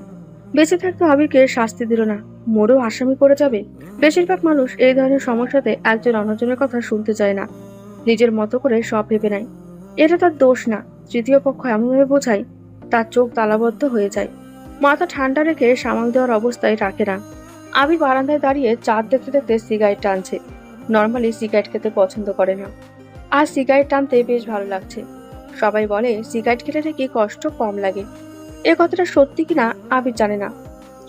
S2: বেঁচে থাকতে আবিরকে শাস্তি দিল না, মোড়েও আসামি করে যাবে। বেশিরভাগ মানুষ এই ধরনের সমস্যাতে একজন অন্যজনের কথা শুনতে চায় না, নিজের মতো করে সব ভেবে নেয়। এটা তার দোষ না, তৃতীয় পক্ষ এমনভাবে বোঝায় তার চোখ তালাবদ্ধ হয়ে যায়, মাথা ঠান্ডা রেখে সামাল দেওয়ার অবস্থায় রাখে না। আবির বারান্দায় দাঁড়িয়ে চাঁদ দেখতে দেখতে সিগারেট টানছে। নর্মালি সিগারেট খেতে পছন্দ করে না, আর সিগারেট টানতে বেশ ভালো লাগছে। সবাই বলে সিগারেট খেলে নাকি কষ্ট কম লাগে। এ কথাটা সত্যি কিনা আবির জানে না,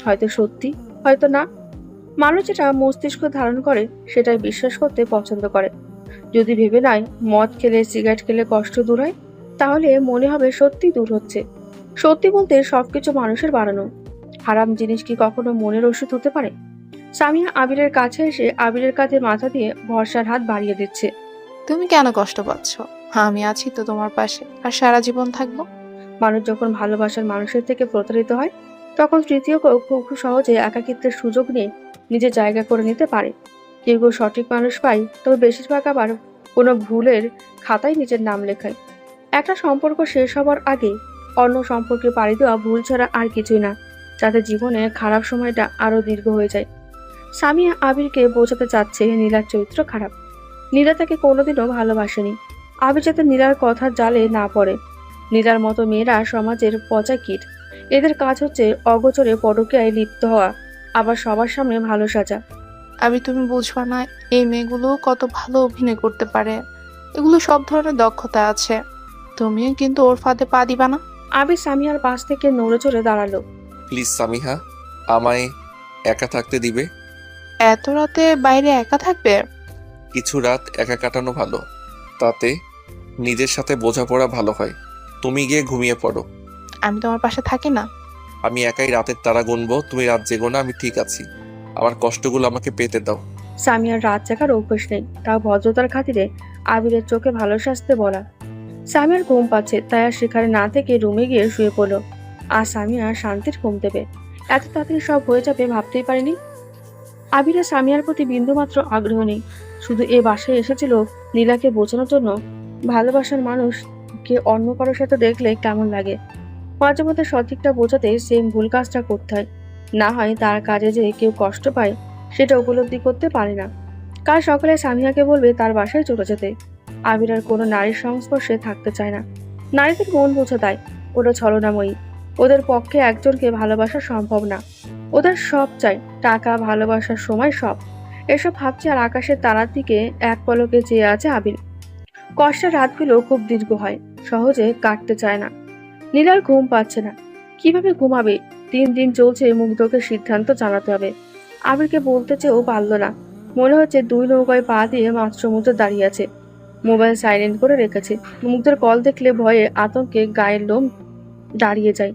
S2: হয়তো সত্যি হয়তো না। মানুষ যেটা মস্তিষ্ক ধারণ করে সেটাই বিশ্বাস করতে পছন্দ করে। যদি ভেবে নেয় মদ খেলে সিগারেট খেলে কষ্ট দূর হয়, তাহলে মনে হবে সত্যি দূর হচ্ছে। সত্যি বলতে সবকিছু মানুষের বানানো। হারাম জিনিস কি কখনো মনের ওষুধ হতে পারে? সামিয়া আবিরের কাছে এসে আবিরের কাঁধে মাথা দিয়ে ভরসার হাত বাড়িয়ে দিচ্ছে।
S8: তুমি কেন কষ্ট পাচ্ছ? আমি আছি তো তোমার পাশে, আর সারা জীবন থাকবো।
S2: মানুষ যখন ভালোবাসার মানুষের থেকে প্রতারিত হয়, তখন তৃতীয় কেউ খুব সহজে একাকিত্বের সুযোগ নিয়ে নিজের জায়গা করে নিতে পারে। কেউ কেউ সঠিক মানুষ পায়, তবে বেশিরভাগ আবার কোনো ভুলের খাতায় নিজের নাম লেখায়। একটা সম্পর্ক শেষ হবার আগে অন্য সম্পর্কে পাড়ি দেওয়া ভুল ছাড়া আর কিছুই না, যাতে জীবনে খারাপ সময়টা আরো দীর্ঘ হয়ে যায়। সামিয়া আবিরকে বোঝাতে চাচ্ছে নীলার চরিত্র খারাপ, নীলা তাকে কোনোদিনও ভালোবাসেনি। আবির যাতে নীলার কথার জালে না পড়ে। নীলার মতো মেয়েরা সমাজের পচা কীট, এদের কাজ হচ্ছে অগোচরে পরকীয়ায় লিপ্ত হওয়া, আবার সবার সামনে ভালো সাজা।
S8: তুমি বুঝবা না, এই মেয়েগুলো কত ভালো অভিনয় করতে পারে। এগুলো সব ধরনের দক্ষতা আছে, তুমিও কিন্তু ওর ফাঁদে পা দিবা না।
S2: আবির সামিয়ার পাশ থেকে নড়ে চড়ে দাঁড়ালো।
S4: প্লিজ সামিহা, আমায় একা থাকতে দিবে?
S8: এত রাতে বাইরে একা থাকবে?
S4: কিছু রাত একা কাটানো ভালো, তাতে নিজের সাথে বোঝাপড়া ভালো হয়। তুমি গিয়ে ঘুমিয়ে পড়ো,
S8: আমি তোমার পাশে থাকি না?
S4: আমি একাই রাতের তারা গুনবো, তুমি রাত জেগো না, আমি ঠিক আছি। আমার কষ্টগুলো আমাকে পেতে দাও।
S2: সামিয়ার রাত জাগার অভ্যেস নেই, তাও ভদ্রতার খাতিরে আবিরের চোখে ভালো সাজতে বলা। সামিয়ার ঘুম পাচ্ছে, তাই আর সেখানে না থেকে রুমে গিয়ে শুয়ে পড়লো। আর সামিয়া শান্তির ঘুম দেবে, এত তাড়াতাড়ি সব হয়ে যাবে ভাবতেই পারিনি। আবিরের সামিয়ার প্রতি বিন্দুমাত্র আগ্রহ নেই, শুধু এ বাসায় এসেছিল নীলাকে বোঝানোর জন্য ভালোবাসার মানুষকে অন্য কারোর সাথে দেখলে কেমন লাগে। মাঝে মধ্যে সঠিকটা বোঝাতে সেম ভুল কাজটা করতে হয়, না হয় তার কাজে যে কেউ কষ্ট পায় সেটা উপলব্ধি করতে পারে না। কাল সকালে সামিয়াকে বলবে তার বাসায় চলে যেতে। আবির আর কোনো নারীর সংস্পর্শে থাকতে চায় না। নারীদের মন বোঝা দেয়, ওরা ছলনাময়ী, ওদের পক্ষে একজনকে ভালোবাসা সম্ভব না। ওদের সব চাই, টাকা, ভালোবাসার সময়, সব। এসব ভাবছে আর আকাশের তারার দিকে এক পলকে চেয়ে আছে আবির। কষ্টের রাতগুলো খুব দীর্ঘ হয়, সহজে কাটতে চায় না। নীলার ঘুম পাচ্ছে না, কিভাবে ঘুমাবে? 3 দিন চলছে, মুগ্ধকে সিদ্ধান্ত জানাতে হবে। আবিরকে বলতে চেয়েও পারল না, মনে হচ্ছে 2 নৌকায় পা দিয়ে মাছ সমুদ্রে দাঁড়িয়ে আছে। মোবাইল সাইলেন্ট করে রেখেছে, মুগ্ধের কল দেখলে ভয়ে আতঙ্কে গায়ের লোম দাঁড়িয়ে যায়।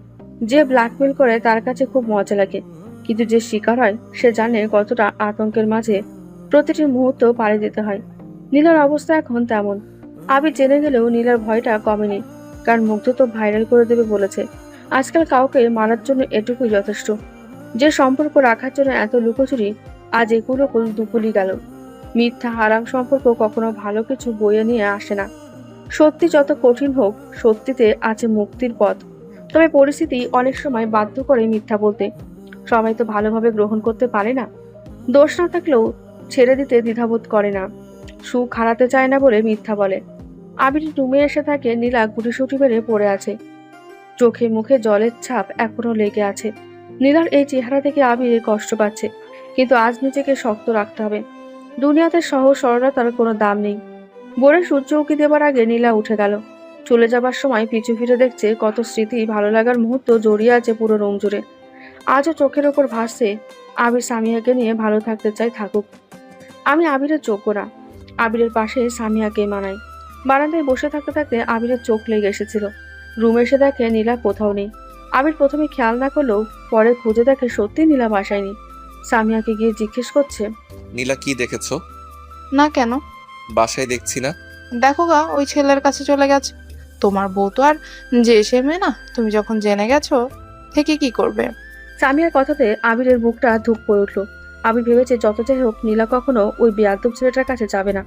S2: যে ব্ল্যাকমেল করে তার কাছে খুব মজা লাগে, কিন্তু যে শিকার হয় সে জানে কতটা আতঙ্কের মাঝে প্রতিটি মুহূর্ত পাড়ি দিতে হয়। নীলার অবস্থা এখন তেমন। আবির জেনে গেলেও নীলার ভয়টা কমেনি, কারণ মুগ্ধ তো ভাইরাল করে দেবে বলেছে। আজকাল কাউকে মারার জন্য এটুকুই যথেষ্ট। যে সম্পর্ক রাখার জন্য এত লুকোচুরি, আজ একুলকুল দুকুলি গেল। মিথ্যা হারাম সম্পর্ক কখনো ভালো কিছু বয়ে নিয়ে আসে না। সত্যি যত কঠিন হোক, সত্যিতে আছে মুক্তির পথ। তবে পরিস্থিতি অনেক সময় বাধ্য করে মিথ্যা বলতে। সবাই তো ভালোভাবে গ্রহণ করতে পারে না। দোষ না থাকলেও ছেড়ে দিতে দ্বিধাবোধ করে না, সুখ হারাতে চায় না বলে মিথ্যা বলে। আবির রুমে এসে থাকে, নীলা গুটিসুটি মেরে পড়ে আছে, চোখে মুখে জলের ছাপ এখনো লেগে আছে। নীলার এই চেহারা থেকে আবির কষ্ট পাচ্ছে, কিন্তু আজ নিজেকে শক্ত রাখতে হবে। দুনিয়াতে সহজ সরলতার কোনো দাম নেই। ভোরে সূর্য উঁকি দেবার আগে নীলা উঠে গেল। চলে যাবার সময় পিছু ফিরে দেখছে কত স্মৃতি, ভালো লাগার মুহূর্ত জড়িয়ে আছে পুরো রুম জুড়ে। আজও চোখের ওপর ভাসছে আবির সামিয়াকে নিয়ে ভালো থাকতে চাই, থাকুক। আমি আবিরের যোগ্য না। আবিরের পাশে সামিয়াকে মানাই। বারান্দায় বসে থাকতে থাকতে আবিরের চোখ লেগে এসেছিল। রুমে এসে দেখে নীলা কোথাও নেই। আবির প্রথমে খেয়াল না করলেও পরে খুঁজে দেখে সত্যি নীলা বাসায় নেই। সামিয়াকে গিয়ে জিজ্ঞেস করছে,
S4: নীলা, কি দেখেছো?
S8: না কেন?
S4: বাসায় দেখছি না।
S8: দেখো গা, ওই ছেলের কাছে চলে গেছে। তোমার বউ তো আর যে সে মেয়ে না, তুমি যখন জেনে গেছো থেকে কি করবে?
S2: সামিয়ার কথাতে আবিরের বুকটা ধুপ করে উঠল। আবির ভেবেছে যত যাই হোক নীলা কখনো ওই বেয়াদব ছেলেটার কাছে যাবে না,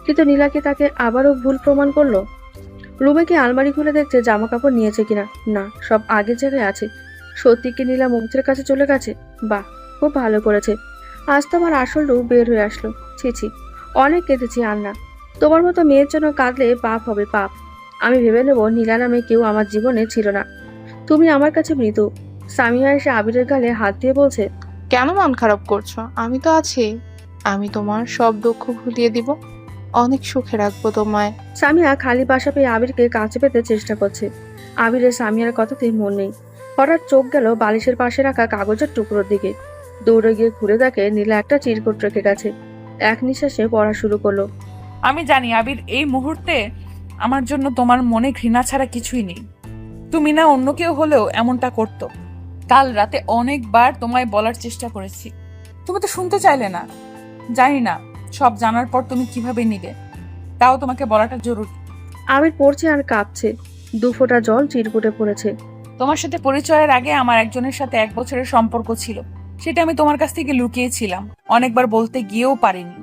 S2: কিন্তু নীলা কি তাকে আবারও ভুল প্রমাণ করলো? রুমে কি আলমারি খুলে দেখছে জামা কাপড় নিয়েছে কিনা, না, সব আগের জায়গায় আছে। সত্যি কি নীলা মুগ্ধের কাছে চলে গেছে? বাহ, খুব ভালো করেছে। আজ তো আমার আসল রূপ বের হয়ে আসলো। ছি, অনেক কেঁদেছি আর না। তোমার মতো মেয়ের জন্য কাঁদলে পাপ হবে, পাপ। আমি ভেবে নেব নীলা নামে কেউ আমার জীবনে ছিল না। তুমি আমার কাছে মৃত। সামিয়া এসে আবিরের গালে হাত দিয়ে বলছে,
S8: কেন মন খারাপ করছো? আমি তো আছি। আমি তোমার সব দুঃখ ভুলিয়ে দিব, অনেক সুখে রাখবো তোমায়।
S2: সামিয়া খালি বাসা পেয়ে আবিরকে কাছে পেতে চেষ্টা করছে। আবিরের সামিয়ার কথাতে মন নেই। হঠাৎ চোখ গেল বালিশের পাশে রাখা কাগজের টুকরোর দিকে। দৌড়ে গিয়ে ঘুরে দেখে নীলা একটা চিরকুট রেখে গেছে। এক নিঃশ্বাসে পড়া শুরু করলো।
S5: আমি জানি আবির, এই মুহূর্তে আমার জন্য তোমার মনে ঘৃণা ছাড়া কিছুই নেই। তুমি না অন্য কেউ হলেও এমনটা করতো। কাল রাতে অনেকবার তোমায় বলার চেষ্টা করেছি, তুমি তো শুনতে চাইলে না। জানি না সব জানার পর তুমি কিভাবে নিবে, তাও তোমাকে বলাটা জরুরি।
S2: আবির পড়ছে আর কাঁপছে। 2 ফোঁটা জল চিরকুটে পড়েছে।
S5: তোমার সাথে পরিচয়ের আগে আমার একজনের সাথে 1 বছরের সম্পর্ক ছিল। সেটা আমি তোমার কাছ থেকে লুকিয়েছিলাম, অনেকবার বলতে গিয়েও পারিনি।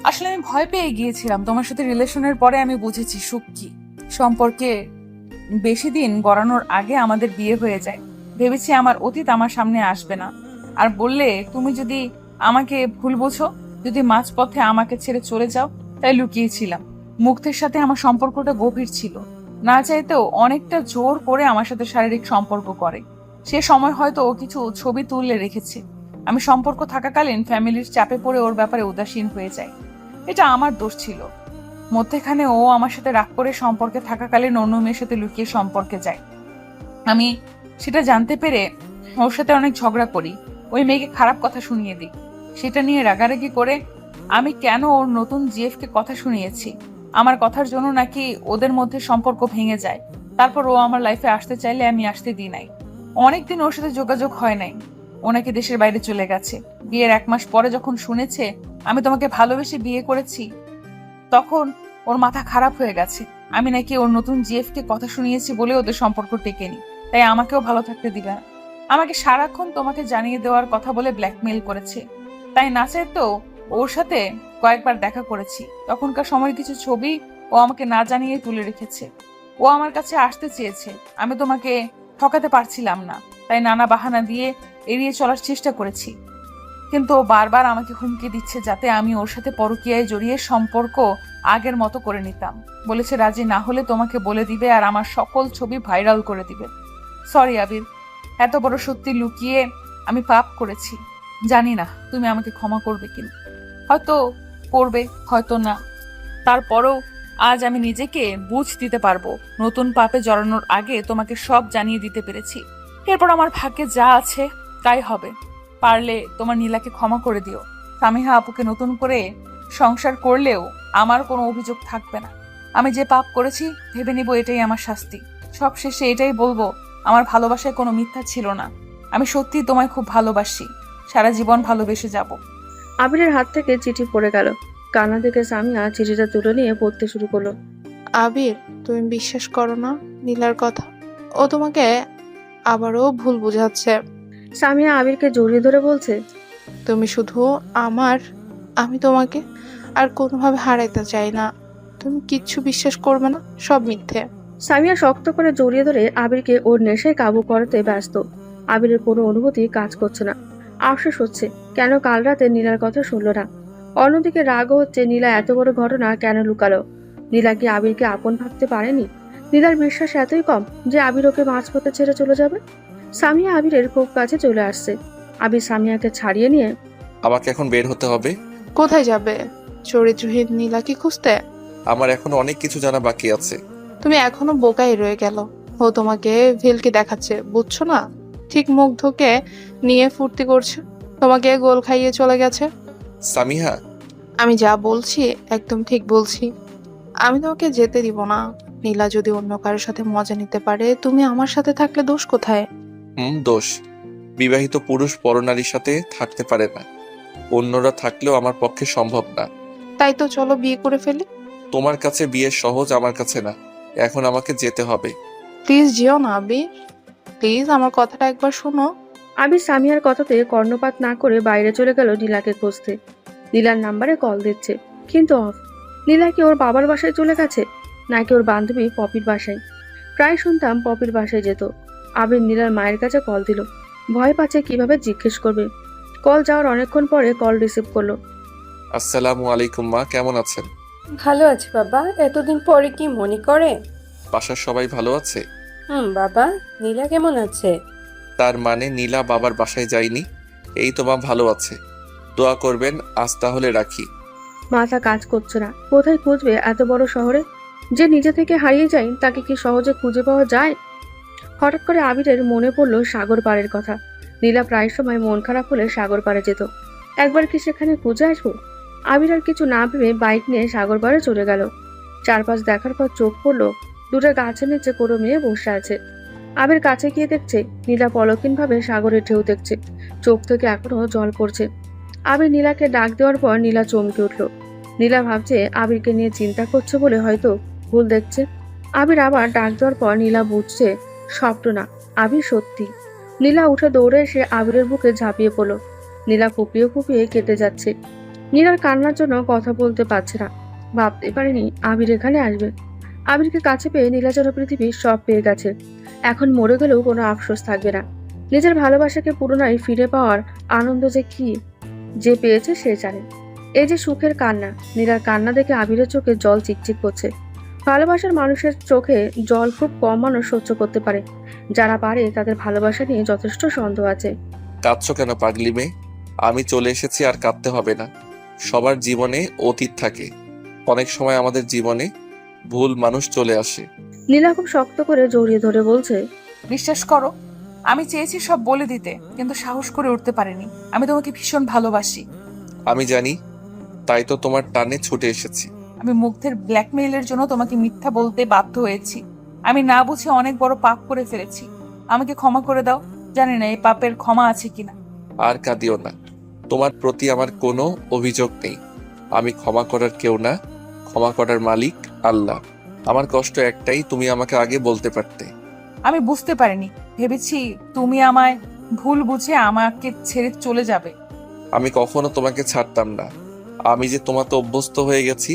S5: আসলে আমি ভয় পেয়ে গিয়েছিলাম। তোমার সাথে রিলেশনের পরে আমি বুঝেছি সুখ কি। সম্পর্কে বেশি দিন গড়ানোর আগে আমাদের বিয়ে হয়ে যায়। ভেবেছি আমার অতীত আমার সামনে আসবে না। আর বললে তুমি যদি আমাকে ভুল বোঝো, যদি মাঝপথে আমাকে ছেড়ে চলে যাও, তাই লুকিয়েছিলাম। মুগ্ধের সাথে আমার সম্পর্কটা গভীর ছিল। না চাইতেও অনেকটা জোর করে আমার সাথে শারীরিক সম্পর্ক করে। সে সময় হয়তো ও কিছু ছবি তুলে রেখেছে। আমি সম্পর্ক থাকাকালীন ফ্যামিলির চাপে পড়ে ওর ব্যাপারে উদাসীন হয়ে যায়। এটা আমার দোষ ছিল। মধ্যেখানে ও আমার সাথে রাগ করে সম্পর্কে থাকাকালীন অন্য মেয়ের সাথে লুকিয়ে সম্পর্কে যায়। আমি সেটা জানতে পেরে ওর সাথে অনেক ঝগড়া করি, ওই মেয়েকে খারাপ কথা শুনিয়ে দিই। সেটা নিয়ে রাগারাগি করে আমি কেন ওর নতুন জিএফকে কথা শুনিয়েছি। আমার কথার জন্য নাকি ওদের মধ্যে সম্পর্ক ভেঙে যায়। তারপর ও আমার লাইফে আসতে চাইলে আমি আসতে দিই নাই। অনেকদিন ওর সাথে যোগাযোগ হয় নাই। ও নাকি দেশের বাইরে চলে গেছে। বিয়ের 1 মাস পরে যখন শুনেছে আমি তোমাকে ভালোবেসে বিয়ে করেছি, তখন ওর মাথা খারাপ হয়ে গেছে। আমি নাকি ওর নতুন জিএফকে কথা শুনিয়েছি বলে ওদের সম্পর্ক টেকেনি, তাই আমাকেও ভালো থাকতে দিবে না। আমাকে সারাক্ষণ তোমাকে জানিয়ে দেওয়ার কথা বলে ব্ল্যাকমেইল করেছে। তাই না চাইতেও ওর সাথে কয়েকবার দেখা করেছি। তখনকার সময়ের কিছু ছবি ও আমাকে না জানিয়ে তুলে রেখেছে। ও আমার কাছে আসতে চেয়েছে, আমি তোমাকে ঠকাতে পারছিলাম না, তাই নানা বাহানা দিয়ে এড়িয়ে চলার চেষ্টা করেছি। কিন্তু ও বারবার আমাকে হুমকি দিচ্ছে যাতে আমি ওর সাথে পরকীয়ায় জড়িয়ে সম্পর্ক আগের মতো করে নিতাম। বলেছে রাজি না হলে তোমাকে বলে দিবে আর আমার সকল ছবি ভাইরাল করে দিবে। সরি আবির, এত বড় সত্যি লুকিয়ে আমি পাপ করেছি। জানি না তুমি আমাকে ক্ষমা করবে কিনা। হয়তো করবে, হয়তো না। তারপরও আজ আমি নিজেকে বুঝ দিতে পারবো। নতুন পাপে জড়ানোর আগে তোমাকে সব জানিয়ে দিতে পেরেছি। এরপর আমার ভাগ্যে যা আছে তাই হবে। পারলে তোমার নীলাকে ক্ষমা করে দিও। সামিহা আপুকে নতুন করে সংসার করলেও আমার কোনো অভিযোগ থাকবে না। আমি যে পাপ করেছি ভেবে নিব এটাই আমার শাস্তি। সব শেষে এটাই বলবো, আমার ভালোবাসায় কোনো মিথ্যা ছিল না। আমি সত্যি তোমায় খুব ভালোবাসি, সারা জীবন ভালোবেসে যাব।
S2: আবিরের হাত থেকে চিঠি পড়ে গেল। কান্না দেখে সামিয়া চিঠিটা তুলে নিয়ে পড়তে শুরু করলো।
S8: আবির, তুমি বিশ্বাস করো না নীলার কথা? ও তোমাকে আবারও ভুল বুঝাচ্ছে।
S2: সামিয়া আবিরকে জড়িয়ে ধরে বলছে,
S8: তুমি শুধু আমার, আমি তোমাকে আর কোনোভাবে হারাইতে চাই না। তুমি কিচ্ছু বিশ্বাস করবে না, সব মিথ্যে।
S2: সামিয়া শক্ত করে জড়িয়ে ধরে আবিরকে ওর নেশায় কাবু করাতে ব্যস্ত। আবিরের কোনো অনুভূতি কাজ করছে না। আফসোস হচ্ছে কেন কাল রাতে নীলার কথা শুনলো না। অন্যদিকে রাগও হচ্ছে নীলা এত বড় ঘটনা কেন লুকালো। নীলা কি আবিরকে আপন ভাবতে পারেনি? নীলার বিশ্বাস এতই কম যে আবির ওকে মাঝপথে ছেড়ে চলে যাবে? সামিয়া আবিরের খুব কাছে চলে আসছে। আবির সামিয়াকে ছাড়িয়ে নিয়ে,
S4: আমাকে এখন বের হতে হবে।
S8: কোথায় যাবে? চরিত্রহীন নীলাকে খুঁজতে?
S4: আমার এখনো অনেক কিছু জানা বাকি আছে।
S8: তুমি এখনো বোকাই রয়ে গেল। ও তোমাকে ভেলকি দেখাচ্ছে, বুঝছো না? ঠিক মুগ্ধকে নিয়ে ফুর্তি করছে, তোমাকে গোল খাইয়ে চলে গেছে।
S4: সামিহা,
S8: আমি যা বলছি একদম ঠিক বলছি। আমি তোমাকে যেতে দিব না। নীলা যদি অন্য কারোর সাথে মজা নিতে পারে, তুমি আমার সাথে থাকলে দোষ কোথায়?
S4: দোষ। বিবাহিত পুরুষ পরনারীর সাথে থাকতে পারে না। অন্যরা থাকলেও আমার পক্ষে সম্ভব না।
S8: তাই তো চলো বিয়ে করে ফেলি।
S4: তোমার কাছে বিয়ে সহজ, আমার কাছে না। এখন আমাকে যেতে হবে।
S8: প্লিজ যেও না আবির, প্লিজ আমার কথাটা একবার শোনো।
S2: আবির সামিয়ার কথাতে কর্ণপাত না করে বাইরে চলে গেল নীলাকে খুঁজতে। নীলার নাম্বারে কল দিচ্ছে, কিন্তু অফ। নীলা কি ওর বাবার বাসায় চলে গেছে নাকি ওর বান্ধবী পপির বাসায়? প্রায় শুনতাম পপির বাসায় যেত। আবির নীলার মায়ের কাছে কল দিল, ভয় পাচ্ছে কিভাবে জিজ্ঞেস করবে। কল যাওয়ার অনেকক্ষণ পরে কল রিসিভ করলো।
S4: আসসালামু আলাইকুম মা, কেমন আছেন?
S9: ভালো আছি বাবা, এতদিন পরে কি মনে করে?
S4: বাসার সবাই ভালো আছে?
S9: বাবা, নীলা কেমন আছে?
S4: তার মানে নীলা বাবার বাসায় যায়নি? এই তো মা, ভালো আছে। দোয়া করবেন। আজ তাহলে রাখি।
S2: মাথা কাজ করছে না, কোথায় খুঁজবে এত বড় শহরে? যে নিজে থেকে হারিয়ে যায় তাকে কি সহজে খুঁজে পাওয়া যায়? হঠাৎ করে আবিরের মনে পড়লো সাগর পাড়ের কথা। নীলা প্রায় সময় মন খারাপ হলে সাগর পাড়ে যেত। একবার কি সেখানে খুঁজে আসবো? আবির আর কিছু না ভেবে বাইক নিয়ে সাগর পাড়ে চলে গেল। চারপাশ দেখার পর চোখ পড়লো দুটো গাছের নিচে কোনো মেয়ে বসে আছে। আবির কাছে গিয়ে দেখছে নীলা পলকিন ভাবে সাগরের ঢেউ দেখছে, চোখ থেকে এখনো জল পড়ছে। আবির নীলাকে ডাক দেওয়ার পর নীলা চমকে উঠল। নীলা ভাবছে আবিরকে নিয়ে চিন্তা করছে বলে হয়তো ভুল দেখছে। আবির আবার ডাক দেওয়ার পর নীলা বুঝছে স্বপ্ন না, আবির সত্যি। নীলা উঠে দৌড়ে এসে আবিরের বুকে ঝাঁপিয়ে পড়ল। নীলা ফুপিয়ে ফুপিয়ে কেটে যাচ্ছে। নীলার কান্নার জন্য কথা বলতে পারছে না। ভাবতে পারেনি আবির এখানে আসবে। আবিরকে কাছে পেয়ে নীলা যেন পৃথিবীর সব পেয়ে গেছে। এখন মরে গেলেও কোনো আফসোস থাকবে না। নিজের ভালোবাসাকে পুনরায় ফিরে পাওয়ার আনন্দ যে কি, যে পেয়েছে সে জানে। এই যে সুখের কান্না, নীলার কান্না দেখে আবিরের চোখে জল চিকচিক করছে। ভালোবাসার মানুষের চোখে জল খুব কম মানুষ সহ্য করতে পারে। যারা পারে তাদের ভালোবাসা নিয়ে যথেষ্ট সন্দেহ আছে।
S4: কাঁদছো কেন পাগলি মেয়ে? আমি চলে এসেছি, আর কাঁদতে হবে না। সবার জীবনে অতীত থাকে। অনেক সময় আমাদের জীবনে ভুল মানুষ চলে আসে।
S2: নীলা খুব শক্ত করে জড়িয়ে ধরে বলছে,
S5: বিশ্বাস করো, আমি চেয়েছি সব বলে দিতে, কিন্তু সাহস করে উঠতে পারিনি। আমি তোমাকে ভীষণ ভালোবাসি।
S4: আমি জানি, তাই তো তোমার টানে ছুটে এসেছি।
S5: আমি মুগ্ধের ব্ল্যাকমেইলের জন্য তোমাকে মিথ্যা বলতে বাধ্য হয়েছি। আমি না বুঝে অনেক বড় পাপ করে ফেলেছি। আমাকে ক্ষমা করে দাও। জানি না এই পাপের ক্ষমা আছে কিনা।
S4: আর কাঁদিও না। তোমার প্রতি আমার কোনো অভিযোগ নেই। আমি ক্ষমা করার কেউ না, ক্ষমা করার মালিক আল্লাহ। আমার কষ্ট একটাই, তুমি আমাকে আগে বলতে পারতে।
S5: আমি বুঝতে পারিনি, ভেবেছি তুমি আমায় ভুল বুঝে আমাকে ছেড়ে চলে যাবে।
S4: আমি কখনো তোমাকে ছাড়তাম না। আমি যে তোমাতে অভ্যস্ত হয়ে গেছি।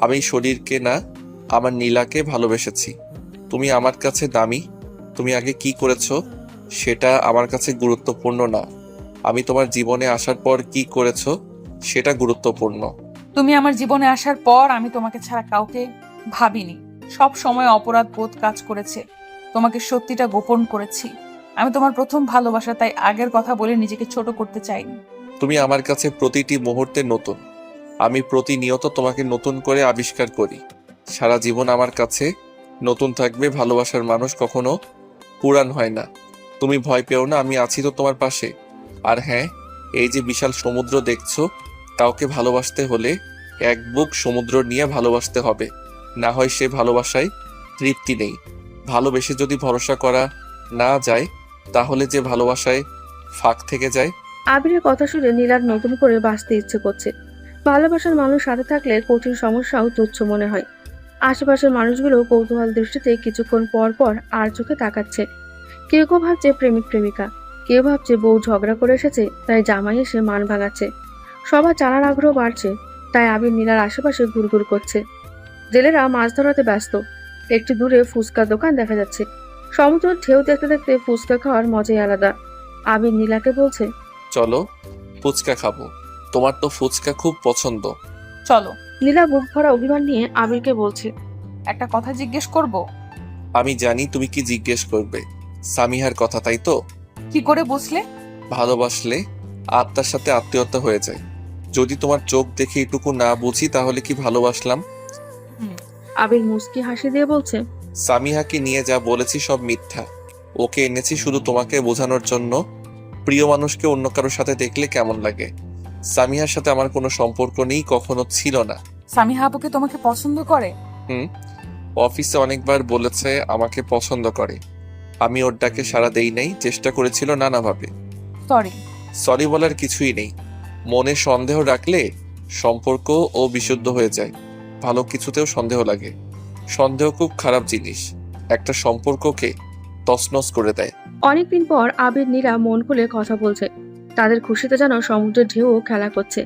S4: আমি শরীরকে না, আমার নীলাকে ভালোবেসেছি। তুমি আমার কাছে দামি। তুমি আগে কি করেছো সেটা আমার কাছে গুরুত্বপূর্ণ না। আমি তোমার জীবনে আসার পর কি করেছো সেটা গুরুত্বপূর্ণ।
S5: তুমি আমার জীবনে আসার পর আমি তোমাকে ছাড়া কাউকে ভাবিনি। সব সময় অপরাধ বোধ কাজ করেছে। তোমাকে সত্যিটা গোপন করেছি। আমি তোমার প্রথম ভালোবাসা, তাই আগের কথা বলে নিজেকে ছোট করতে চাইনি।
S4: তুমি আমার কাছে প্রতিটি মুহূর্তে নতুন। আমি প্রতিনিয়ত তোমাকে নতুন করে আবিষ্কার করি। সারা জীবন আমার কাছে নতুন থাকবে। ভালোবাসার মানুষ কখনো পুরান হয় না। তুমি ভয় পেও না, আমি আছি তো তোমার পাশে। আর হ্যাঁ, এই যে বিশাল সমুদ্র দেখছো, কাউকে ভালোবাসতে হলে এক বুক সমুদ্র নিয়ে ভালোবাসতে হবে। না হয় সে ভালোবাসায় তৃপ্তি নেই। ভালোবেসে যদি ভরসা করা না যায়, তাহলে যে ভালোবাসায় ফাঁক থেকে যায়।
S2: আবিরের কথা শুনে নীলার নতুন করে বাঁচতে ইচ্ছে করছে। ভালোবাসার মানুষ সাথে থাকলে কঠিন সমস্যাও তুচ্ছ মনে হয়। আশেপাশের মানুষগুলো কৌতূহল দৃষ্টিতে কিছুক্ষণ পর পর আর চোখে তাকাচ্ছে। কেউ কেউ ভাবছে প্রেমিক প্রেমিকা, কেউ ভাবছে বউ ঝগড়া করে এসেছে তাই জামাই এসে মান ভাঙাচ্ছে। সবার জানার আগ্রহ বাড়ছে, তাই আবির নীলার আশেপাশে ঘুরঘুর করছে। জেলেরা মাছ ধরাতে ব্যস্ত। একটু দূরে ফুচকার দোকান দেখা যাচ্ছে। সমুদ্রের ঢেউ দেখতে দেখতে ফুচকা খাওয়ার মজাই আলাদা। আবির নীলাকে বলছে,
S4: চলো ফুচকা খাবো। তোমার তো ফুচকা খুব পছন্দ।
S5: চলো।
S2: নীলা বুক ভরা অভিমান নিয়ে আবিরকে বলছে,
S5: একটা কথা জিজ্ঞেস করব?
S4: আমি জানি তুমি কি জিজ্ঞেস করবে। সামিহার কথা, তাই তো?
S5: কি করে বুঝলে?
S4: ভালোবাসলে আত্মার সাথে আত্মীয়তা হয়ে যায়। যদি তোমার চোখ দেখে এটুকু না বুঝি তাহলে কি ভালোবাসলাম?
S2: আবির মুস্কি হাসি দিয়ে বলছে,
S4: সামিহাকে নিয়ে যা বলেছি সব মিথ্যা। ওকে এনেছি শুধু তোমাকে বোঝানোর জন্য। প্রিয় মানুষকে অন্য কারোর সাথে দেখলে কেমন লাগে। সামিহার সাথে আমার কোনো সম্পর্ক নেই, কখনো ছিল না।
S5: সামিহা আপুকে তোমাকে পছন্দ করে?
S4: অফিসে অনেকবার বলেছে আমাকে পছন্দ করে। আমি ওর ডাকে সাড়া দেই নাই, চেষ্টা করেছিল নানাভাবে।
S5: সরি।
S4: সরি বলার কিছুই নেই। মনে সন্দেহ রাখলে সম্পর্ক ও বিশুদ্ধ হয়ে যায়। ভালো কিছুতেও সন্দেহ লাগে। সন্দেহ খুব খারাপ জিনিস, একটা সম্পর্ককে তছনছ করে দেয়।
S2: অনেকদিন পর আবির নীলা মন খুলে কথা বলছে। তাদের খুশিতে যেন সমুদ্রের ঢেউ খেলা করছে।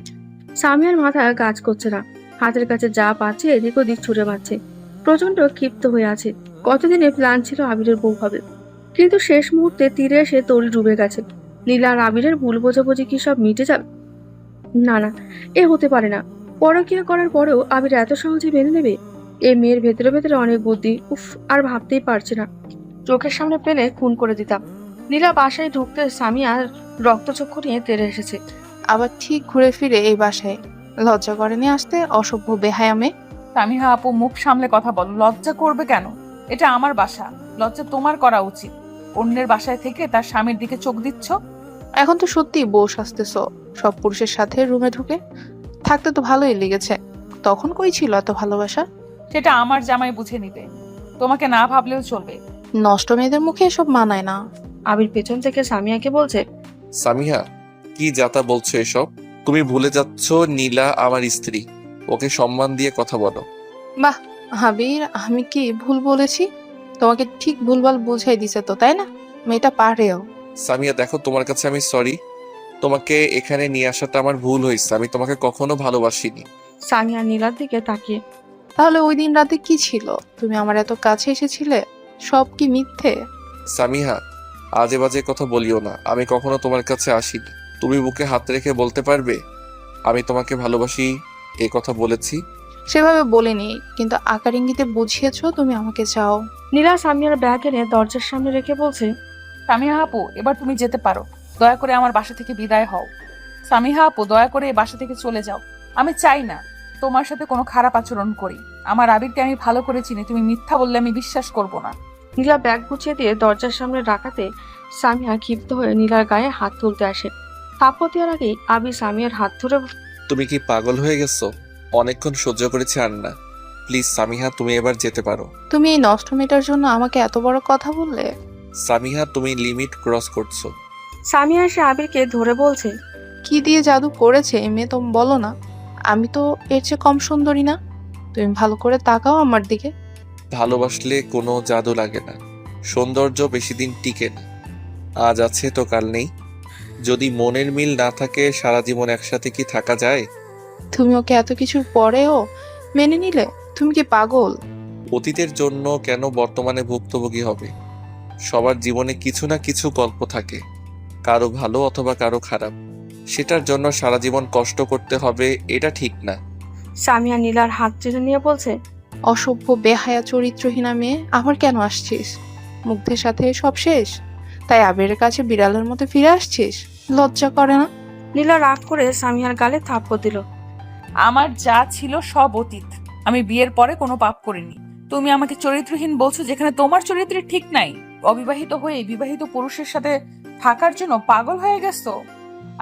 S2: সামিয়ার মাথা কাজ করছে না। হাতের কাছে যা পাচ্ছে এদিক ওদিক ছুটে মারছে। প্রচন্ড ক্ষিপ্ত হয়ে আছে। কতদিনে প্ল্যান ছিল আবিরের বউ হবে, কিন্তু শেষ মুহূর্তে তীরে এসে তরি ডুবে গেছে। নীলা আর আবিরের ভুল বোঝাবুঝি কি সব মিটে যাবে? না না, এ হতে পারে না। পরকীয়া করার পরেও আবির এত সহজে মেনে নেবে? এ মেয়ের ভেতরে ভেতরে অনেক বুদ্ধি। উফ, আর ভাবতেই পারছি না। চোখের সামনে পেলে খুন করে দিতাম। নীলা বাসায় ঢুকতে সামিয়ার রক্তচক্ষু নিয়ে তেড়ে এসেছে।
S8: আবার ঠিক ঘুরে ফিরে এই বাসায় লজ্জা করেনি আসতে, অসভ্য বেহায়া মেয়ে।
S5: সামিহা আপু, মুখ সামলে কথা বলো। লজ্জা করবে কেন? এটা আমার বাসা, লজ্জা তোমার করা উচিত। অন্যের বাসায় থেকে তার স্বামীর দিকে চোখ দিচ্ছ।
S8: এখন তো সত্যি বউ সাজতেছ সব পুরুষের সাথে রুমে ঢুকে। থাকতে তো ভালোই লেগেছে, তখন কই ছিল এত ভালোবাসা?
S5: সেটা আমার জামাই বুঝে নিবে, তোমাকে না ভাবলেও চলবে।
S8: নষ্ট মেয়েদের মুখে এসব মানায় না।
S2: আবির পেছন থেকে সামিয়াকে বলছে,
S4: সামিহা, কি যাতা বলছো এসব? তুমি ভুলে যাচ্ছ নীলা আমার স্ত্রী। ওকে সম্মান দিয়ে কথা বলো।
S8: বাহ আবির, আমি কি ভুল বলেছি? তোমাকে ঠিক ভুলভাল বুঝাই দিছে তো, তাই না? মেয়েটা পারেও।
S4: সামিয়া দেখো, তোমার কাছে আমি সরি। তোমাকে এখানে নিয়ে আসাটা আমার ভুল হয়েছে। আমি তোমাকে কখনো ভালোবাসিনি।
S2: সামিয়া নীলার দিকে তাকিয়ে,
S8: তাহলে ওই দিন রাতে কি ছিল? তুমি আমার এত কাছে এসেছিলে, সব কি মিথ্যে?
S4: সামিহা, আজে বাজে কথা বলিও না। আমি কখনো তোমার কাছে আসিনি। তুমি বুকে হাত রেখে বলতে পারবে আমি তোমাকে ভালোবাসি? এই কথা বলেছি?
S8: সেভাবে বলিনি, কিন্তু আকার ইঙ্গিতে বুঝিয়েছো তুমি আমাকে চাও।
S2: নীলা সামিয়ার ব্যাগ এনে দরজার সামনে রেখে বলছে,
S5: সামিহা আপু, এবার তুমি যেতে পারো। দয়া করে আমার বাসা থেকে বিদায় হও। সামিহা আপু, দয়া করে এই বাসা থেকে চলে যাও। আমি চাই না তোমার সাথে কোনো খারাপ আচরণ করি। আমার আবিরকে আমি ভালো করে চিনি, তুমি মিথ্যা বললে আমি বিশ্বাস করব না।
S2: নীলা ব্যাগ গুছিয়ে দিয়ে দরজার সামনে রাখাতে সামিয়া ক্ষিপ্ত হয়ে নীলার গায়ে হাত তুলতে আসে। থাপ্পড় দেওয়ার আগেই আবির সামিয়ার হাত ধরে,
S4: তুমি কি পাগল হয়ে গেছো? অনেকক্ষণ সহ্য করেছি আর না। প্লিজ সামিহা, তুমি এবার যেতে পারো।
S8: তুমি এই নষ্ট মেয়েটার জন্য আমাকে এত বড় কথা বললে?
S4: সামিহা, তুমি লিমিট ক্রস করছো।
S2: সামিয়া এসে আবিরকে ধরে বলছে,
S8: কি দিয়ে জাদু করেছে এই মেয়ে, তুমি বলো না? আমি তো এর চেয়ে কম সুন্দরী না। তুমি ভালো করে তাকাও আমার দিকে।
S4: ভালোবাসলে কোনো জাদু লাগে না। সৌন্দর্য বেশি দিন টিকে না। আজ আছে তো কাল নেই। যদি মনের মিল না থাকে, সারা জীবন একসাথে কি থাকা যায়?
S8: তুমি ওকে এত কিছুর পরেও মেনে নিলে? তুমি কি পাগল?
S4: অতীতের জন্য কেন বর্তমানে ভুক্তভোগী হবে? সবার জীবনে কিছু না কিছু গল্প থাকে, কারো ভালো অথবা কারো খারাপ। সেটার জন্য সারা জীবন কষ্ট করতে হবে, এটা ঠিক না।
S2: সামিয়া নীলার হাত টেনে নিয়ে বলছে,
S8: অসভ্য বেহায়া চরিত্রহীনা মেয়ে, আবার কেন আসছিস? মুগ্ধের সাথে সব শেষ, তাই আবিরের কাছে বিড়ালের মতো ফিরে আসছিস? লজ্জা করে না?
S2: নীলা রাগ করে সামিয়ার গালে থাপ্পড় দিল।
S5: আমার যা ছিল সব অতীত। আমি বিয়ের পরে কোনো পাপ করিনি। তুমি আমাকে চরিত্রহীন বলছো, যেখানে তোমার চরিত্রের ঠিক নাই। অবিবাহিত হয়ে বিবাহিত পুরুষের সাথে থাকার জন্য পাগল হয়ে গেছো?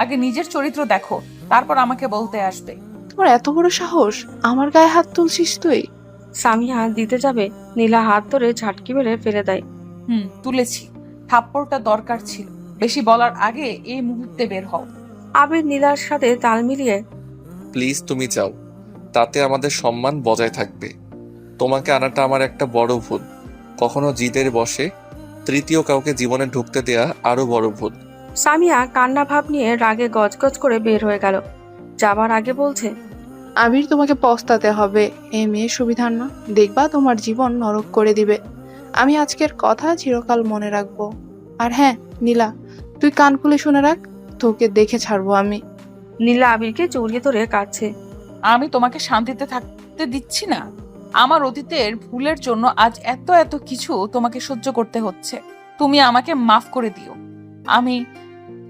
S5: আগে নিজের চরিত্র দেখো, তারপর আমাকে বলতে আসবে।
S8: তোমার এত বড় সাহস, আমার গায়ে হাত তুলছিস তুই?
S2: সামিয়া দিতে যাবে, নীলা হাত ধরে ঝাটকি মেরে ফেলে দেয়।
S5: তুলেছি। থাপ্পড়টা দরকার ছিল। বেশি বলার আগে এই মুহূর্তে বের হও।
S2: আবির নীলার সাথে তাল মিলিয়ে,
S4: প্লিজ তুমি যাও, তাতে আমাদের সম্মান বজায় থাকবে। তোমাকে আনাটা আমার একটা বড় ভুল। কখনো জিদের বসে তৃতীয় কাউকে জীবনে ঢুকতে দেয়া আরো বড় ভুল।
S2: সামিয়া কান্না ভাব নিয়ে রাগে গজগজ করে বের হয়ে গেল। যাবার আগে বলছে,
S8: আবির, তোমাকে পস্তাতে হবে। এই মেয়ে সুবিধার না, দেখবা তোমার জীবন নরক করে দিবে। আমি আজকের কথা চিরকাল মনে রাখবো। আর হ্যাঁ নীলা, তুই কান খুলে শুনে রাখ, তোকে দেখে ছাড়বো আমি।
S2: নীলা আবিরকে জড়িয়ে ধরে কাঁদছে।
S5: আমি তোমাকে শান্তিতে থাকতে দিচ্ছি না। আমার অতীতের ভুলের জন্য আজ এত এত কিছু তোমাকে সহ্য করতে হচ্ছে। তুমি আমাকে মাফ করে দিও। আমি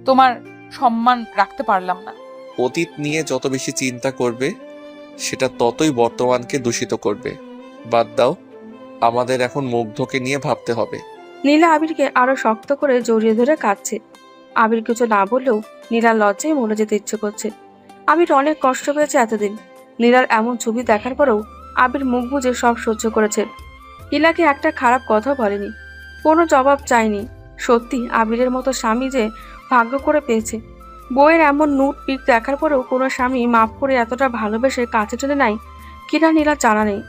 S5: তোমার সম্মান রাখতে পারলাম না।
S4: অতীত নিয়ে যত বেশি চিন্তা করবে, সেটা ততই বর্তমানকে দূষিত করবে। বাদ দাও, আমাদের এখন মুগ্ধকে নিয়ে ভাবতে হবে।
S2: নীলা আবিরকে আরো শক্ত করে জড়িয়ে ধরে কাঁদছে। আবির কিছু না বললেও নীলার লজ্জায় মরে যেতে ইচ্ছে করছে। আবির অনেক কষ্ট পেয়েছে এতদিন। নীলার এমন ছবি দেখার পরেও আবির মুখ বুজে সব সহ্য করেছে। নীলাকে একটা খারাপ কথা বলেনি, কোনো জবাব চায়নি। সত্যি আবিরের মতো স্বামী যে ভাগ্য করে পেয়েছে। বইয়ের এমন নুট পিক দেখার পরেও কোনো স্বামী মাফ করে এতটা ভালোবেসে কাছে টেনে নেয় কিনা নীলা জানা নেই।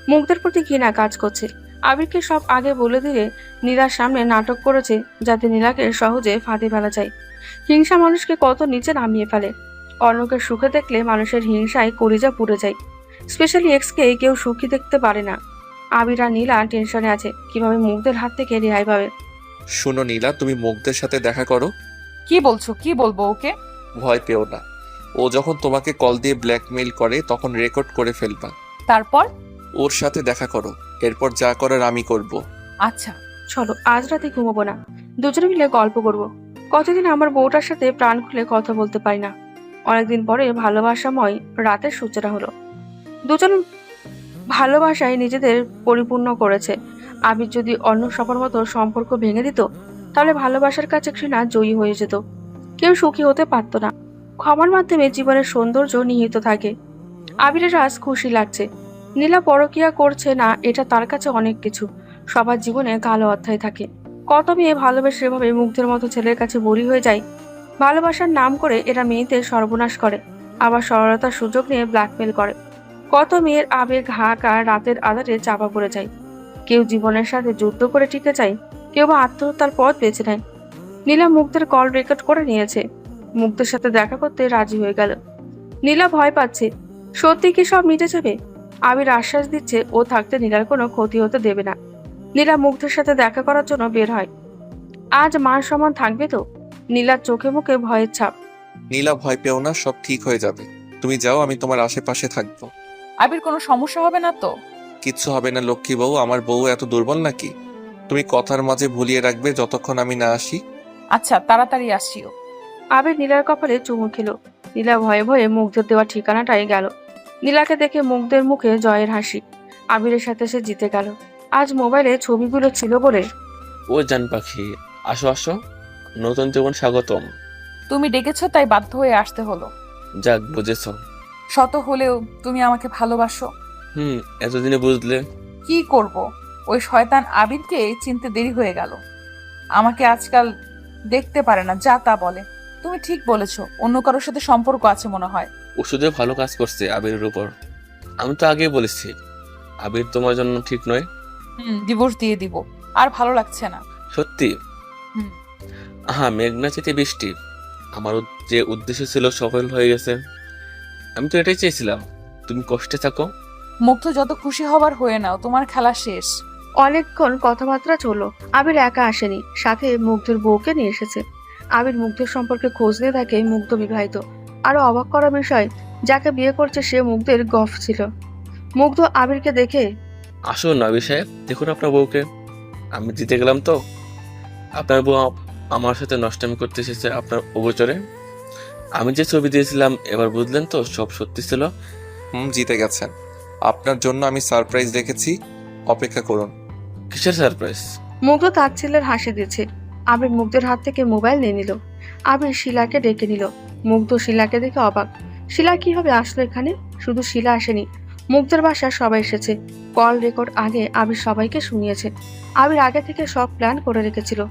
S2: মুগ্ধের প্রতি ঘৃণা কাজ করছে। আবিরকে সব আগে বলে দিয়ে নীলার সামনে নাটক করেছে, যাতে নীলাকে সহজে ফাঁদে ফেলা যায়। হিংসা মানুষকে কত নিচে নামিয়ে ফেলে। অন্যকে সুখে দেখলে মানুষের হিংসায় কলিজা পুড়ে যায়। স্পেশালি এক্সকে কেউ সুখী দেখতে পারে না। আবির আর নীলা টেনশনে আছে কিভাবে মুগ্ধের হাত থেকে রেহাই পাবে।
S4: শোনো নীলা, তুমি মুগ্ধের সাথে দেখা করো।
S5: কি বলছো? কি বলবো ওকে?
S4: ভয় পেও না। ও যখন তোমাকে কল দিয়ে ব্ল্যাকমেইল করে তখন রেকর্ড করে ফেলবা।
S5: তারপর?
S4: ওর সাথে দেখা করো, এরপর যা করার আমি করব।
S5: আচ্ছা।
S2: চলো আজ রাতে ঘুমাবো না, দুজনে মিলে গল্প করব। কতদিন আমার বউটার সাথে প্রাণ খুলে কথা বলতে পারি না। অনেকদিন পরে ভালোবাসাময় রাতের সূচনা হলো। দুজন ভালোবাসায় নিজেদের পরিপূর্ণ করেছে। আবির যদি অন্য সবার মতো সম্পর্ক ভেঙে দিত, তাহলে ভালোবাসার কাছে ঘৃণা জয়ী হয়ে যেত। কেউ সুখী হতে পারতো না। ক্ষমার মাধ্যমে জীবনের সৌন্দর্য নিহিত থাকে। আবিরের আজ খুশি লাগছে। নীলা পরকিয়া করছে না, এটা তার কাছে অনেক কিছু। সবার জীবনে কালো অধ্যায় থাকে। কত মেয়ে ভালোবেসে এভাবে মুগ্ধের মতো ছেলের কাছে বলি হয়ে যায়। ভালোবাসার নাম করে এরা মেয়েদের সর্বনাশ করে, আবার সরলতার সুযোগ নিয়ে ব্ল্যাকমেল করে। কত মেয়ের আবেগ হাহাকার রাতের আধারে চাপা পড়ে যায়। কেউ জীবনের সাথে যুদ্ধ করে টিকে যায়, কেউ বা আত্মহত্যার পথ বেছে নেয়। নীলা মুগ্ধের কল রেকর্ড করে নিয়েছে। মুগ্ধের সাথে দেখা করতে রাজি হয়ে গেল। নীলা ভয় পাচ্ছে, সত্যি কি সব মিটে যাবে? আবির আশ্বাস দিচ্ছে ও থাকতে নীলার কোনো ক্ষতি হতে দেবে না। নীলা মুগ্ধের সাথে দেখা করার জন্য বের হয়। আজ মান সম্মান থাকবে তো? নীলার চোখে মুখে ভয়ের ছাপ।
S4: নীলা ভয় পেও না, সব ঠিক হয়ে যাবে। তুমি যাও, আমি তোমার আশেপাশে থাকবো।
S5: আবির কোনো সমস্যা হবে না তো?
S4: কিচ্ছু হবে না লক্ষ্মী বউ, আমার বউ এত দুর্বল নাকি? তুমি কথার মাঝে ভুলিয়ে রাখবে যতক্ষণ আমি না আসি।
S5: আচ্ছা, তাড়াতাড়ি আসিও।
S2: আবির নীলার কপালে চুমু খেল। নীলা ভয়ে ভয়ে মুগ্ধের দেওয়া ঠিকানাটাই গেল। নীলাকে দেখে মুগ্ধের মুখে জয়ের হাসি। আবিরের সাথে সে জিতে গেল। আজ মোবাইলে ছবিগুলো ছিল বলে।
S6: ও জান পাখি, আসো আসো, নতুন জীবন স্বাগতম।
S5: তুমি ডেকেছো তাই বাধ্য হয়ে আসতে হলো।
S6: যাক, বুঝেছ।
S5: শত হলেও তুমি আমাকে ভালোবাসো।
S6: এতদিনে বুঝলে।
S5: কি করব, ওই শয়তান আবিরকে চিনতে দেরি হয়ে গেল। আমাকে আজকাল দেখতে পারে না, যা তা বলে। তুমি ঠিক বলেছো, অন্য কারোর সাথে সম্পর্ক আছে মনে হয়।
S6: ওষুধে ভালো কাজ করছে আবিরের উপর। আমি তো আগেই বলেছি আবির তোমার জন্য ঠিক নয়।
S5: ডিভোর্স দিয়ে দিব, আর ভালো লাগছে না।
S6: সত্যি?
S5: হুম।
S6: মেঘনা চেতে বৃষ্টি। আমার যে উদ্দেশ্য ছিল সফল হয়ে গেছে। আমি তো এটাই চেয়েছিলাম, তুমি কষ্টে থাকো।
S5: মুগ্ধ যত খুশি হবার হয়ে নাও, তোমার খেলা শেষ।
S2: অনেকক্ষণ কথাবার্তা চললো। আবির একা আসেনি, সাথে মুগ্ধের বউকে নিয়ে এসেছে। আবির মুগ্ধের সম্পর্কে খোঁজ নিয়ে থাকে মুগ্ধ বিবাহিত। আরো অবাক করার বিষয়, যাকে বিয়ে করছে সে মুগ্ধের গফ ছিল। মুগ্ধ আবিরকে দেখে,
S6: আসুন নবী সাহেব, দেখুন আপনার বউকে। আমি জিতে গেলাম তো। আপনার বউ আমার সাথে নষ্টামি করতে এসেছে আপনার অগোচরে। আমি যে ছবি দিয়েছিলাম এবার বুঝলেন তো সব সত্যি ছিল।
S4: জিতে গেছেন। আপনার জন্য আমি সারপ্রাইজ রেখেছি, অপেক্ষা করুন।
S6: কিসের সারপ্রাইজ?
S2: মুগ্ধ তাচ্ছিল্যের হাসি দিচ্ছে। আবির মুগ্ধের হাত থেকে মোবাইল নিয়ে নিল। আবির শিলাকে ডেকে নিল। মুগ্ধ শিলাকে দেখে অবাক। শিলা কিভাবে আসলো এখানে? শুধু শিলা আসেনি, মুগ্ধের বাসায় সবাই এসেছে। কল রেকর্ড আগে আবির সবাইকে শুনিয়েছে। আবির আগে থেকে সব প্ল্যান করে রেখেছিল।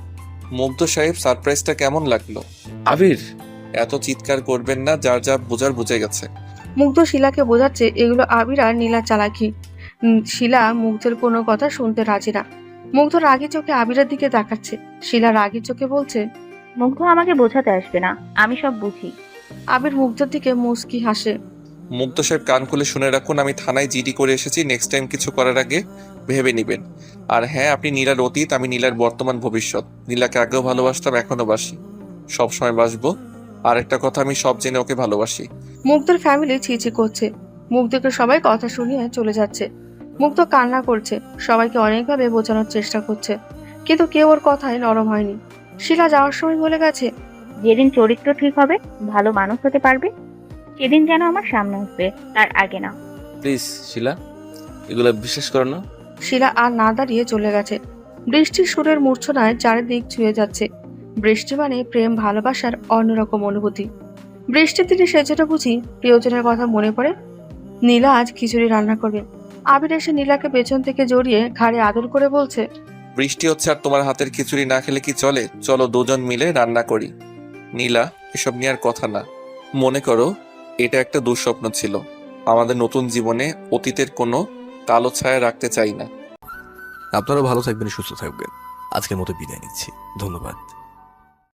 S4: মুগ্ধ সাহেব, সারপ্রাইজটা কেমন লাগলো?
S6: আবির,
S4: এত চিৎকার করবেন না, যার যা বোঝার বুঝে গেছে।
S2: মুগ্ধ শিলাকে বোঝাচ্ছে এগুলো আবির আর নীলা চালাকি। শিলা মুগ্ধের কোনো কথা শুনতে রাজি না। মুগ্ধ রাগী চোখে আবিরের দিকে তাকাচ্ছে। শিলা রাগী চোখে বলছে,
S1: মুগ্ধ আমাকে বোঝাতে আসবে না, আমি সব বুঝি।
S2: আবির মুগ্ধের দিকে মুচকি হাসে।
S4: মুগ্ধ সাহেব, কান খুলে শুনে রাখুন, আমি থানায় জিডি করে এসেছি। নেক্সট টাইম কিছু করার আগে ভেবে নিবেন। আর হ্যাঁ, আপনি নীলার অতীত, আমি নীলার বর্তমান ভবিষ্যৎ। নীলাকে আগেও ভালোবাসতাম, এখনো বাসি, সবসময় বাসবো। আর একটা কথা, আমি সব জেনে ওকে ভালোবাসি।
S2: মুগ্ধের ফ্যামিলি ছিছি করছে। মুগ্ধকে সবাই কথা শুনিয়ে চলে যাচ্ছে। মুগ্ধ কান্না করছে, সবাইকে অনেকভাবে বোঝানোর চেষ্টা করছে, কিন্তু কেউ ওর কথায় নরম হয়নি। শিলা যাওয়ার সময় বলে গেছে,
S1: যেদিন চরিত্র ঠিক হবে, ভালো মানুষ হতে পারবে, সেদিন যেন আমার সামনে আসবে, তার আগে না।
S6: প্লিজ শিলা, এগুলো বিশ্বাস করো না।
S2: শিলা আর না দাঁড়িয়ে চলে গেছে। বৃষ্টির সুরের মূর্ছনায় চারিদিক ছুঁয়ে যাচ্ছে। বৃষ্টি মানে প্রেম ভালোবাসার অন্যরকম অনুভূতি। বৃষ্টির দিনে সেজন্য বুঝি প্রিয়জনের কথা মনে পড়ে। নীলা আজ খিচুড়ি রান্না করবে। আবির এসে নীলাকে পেছন থেকে জড়িয়ে ঘাড়ে আদর করে বলছে,
S4: বৃষ্টি হচ্ছে আর তোমার হাতের খিচুড়ি না খেলে কি চলে? চলো দুজন মিলে রান্না করি। নীলা, এসব নিয়ে আর কথা না। মনে করো এটা একটা দুঃস্বপ্ন ছিল। আমাদের নতুন জীবনে অতীতের কোনো কালো ছায়া রাখতে চাই না।
S10: আপনারা ভালো থাকবেন, সুস্থ থাকবেন। আজকের মতো বিদায় নিচ্ছি, ধন্যবাদ।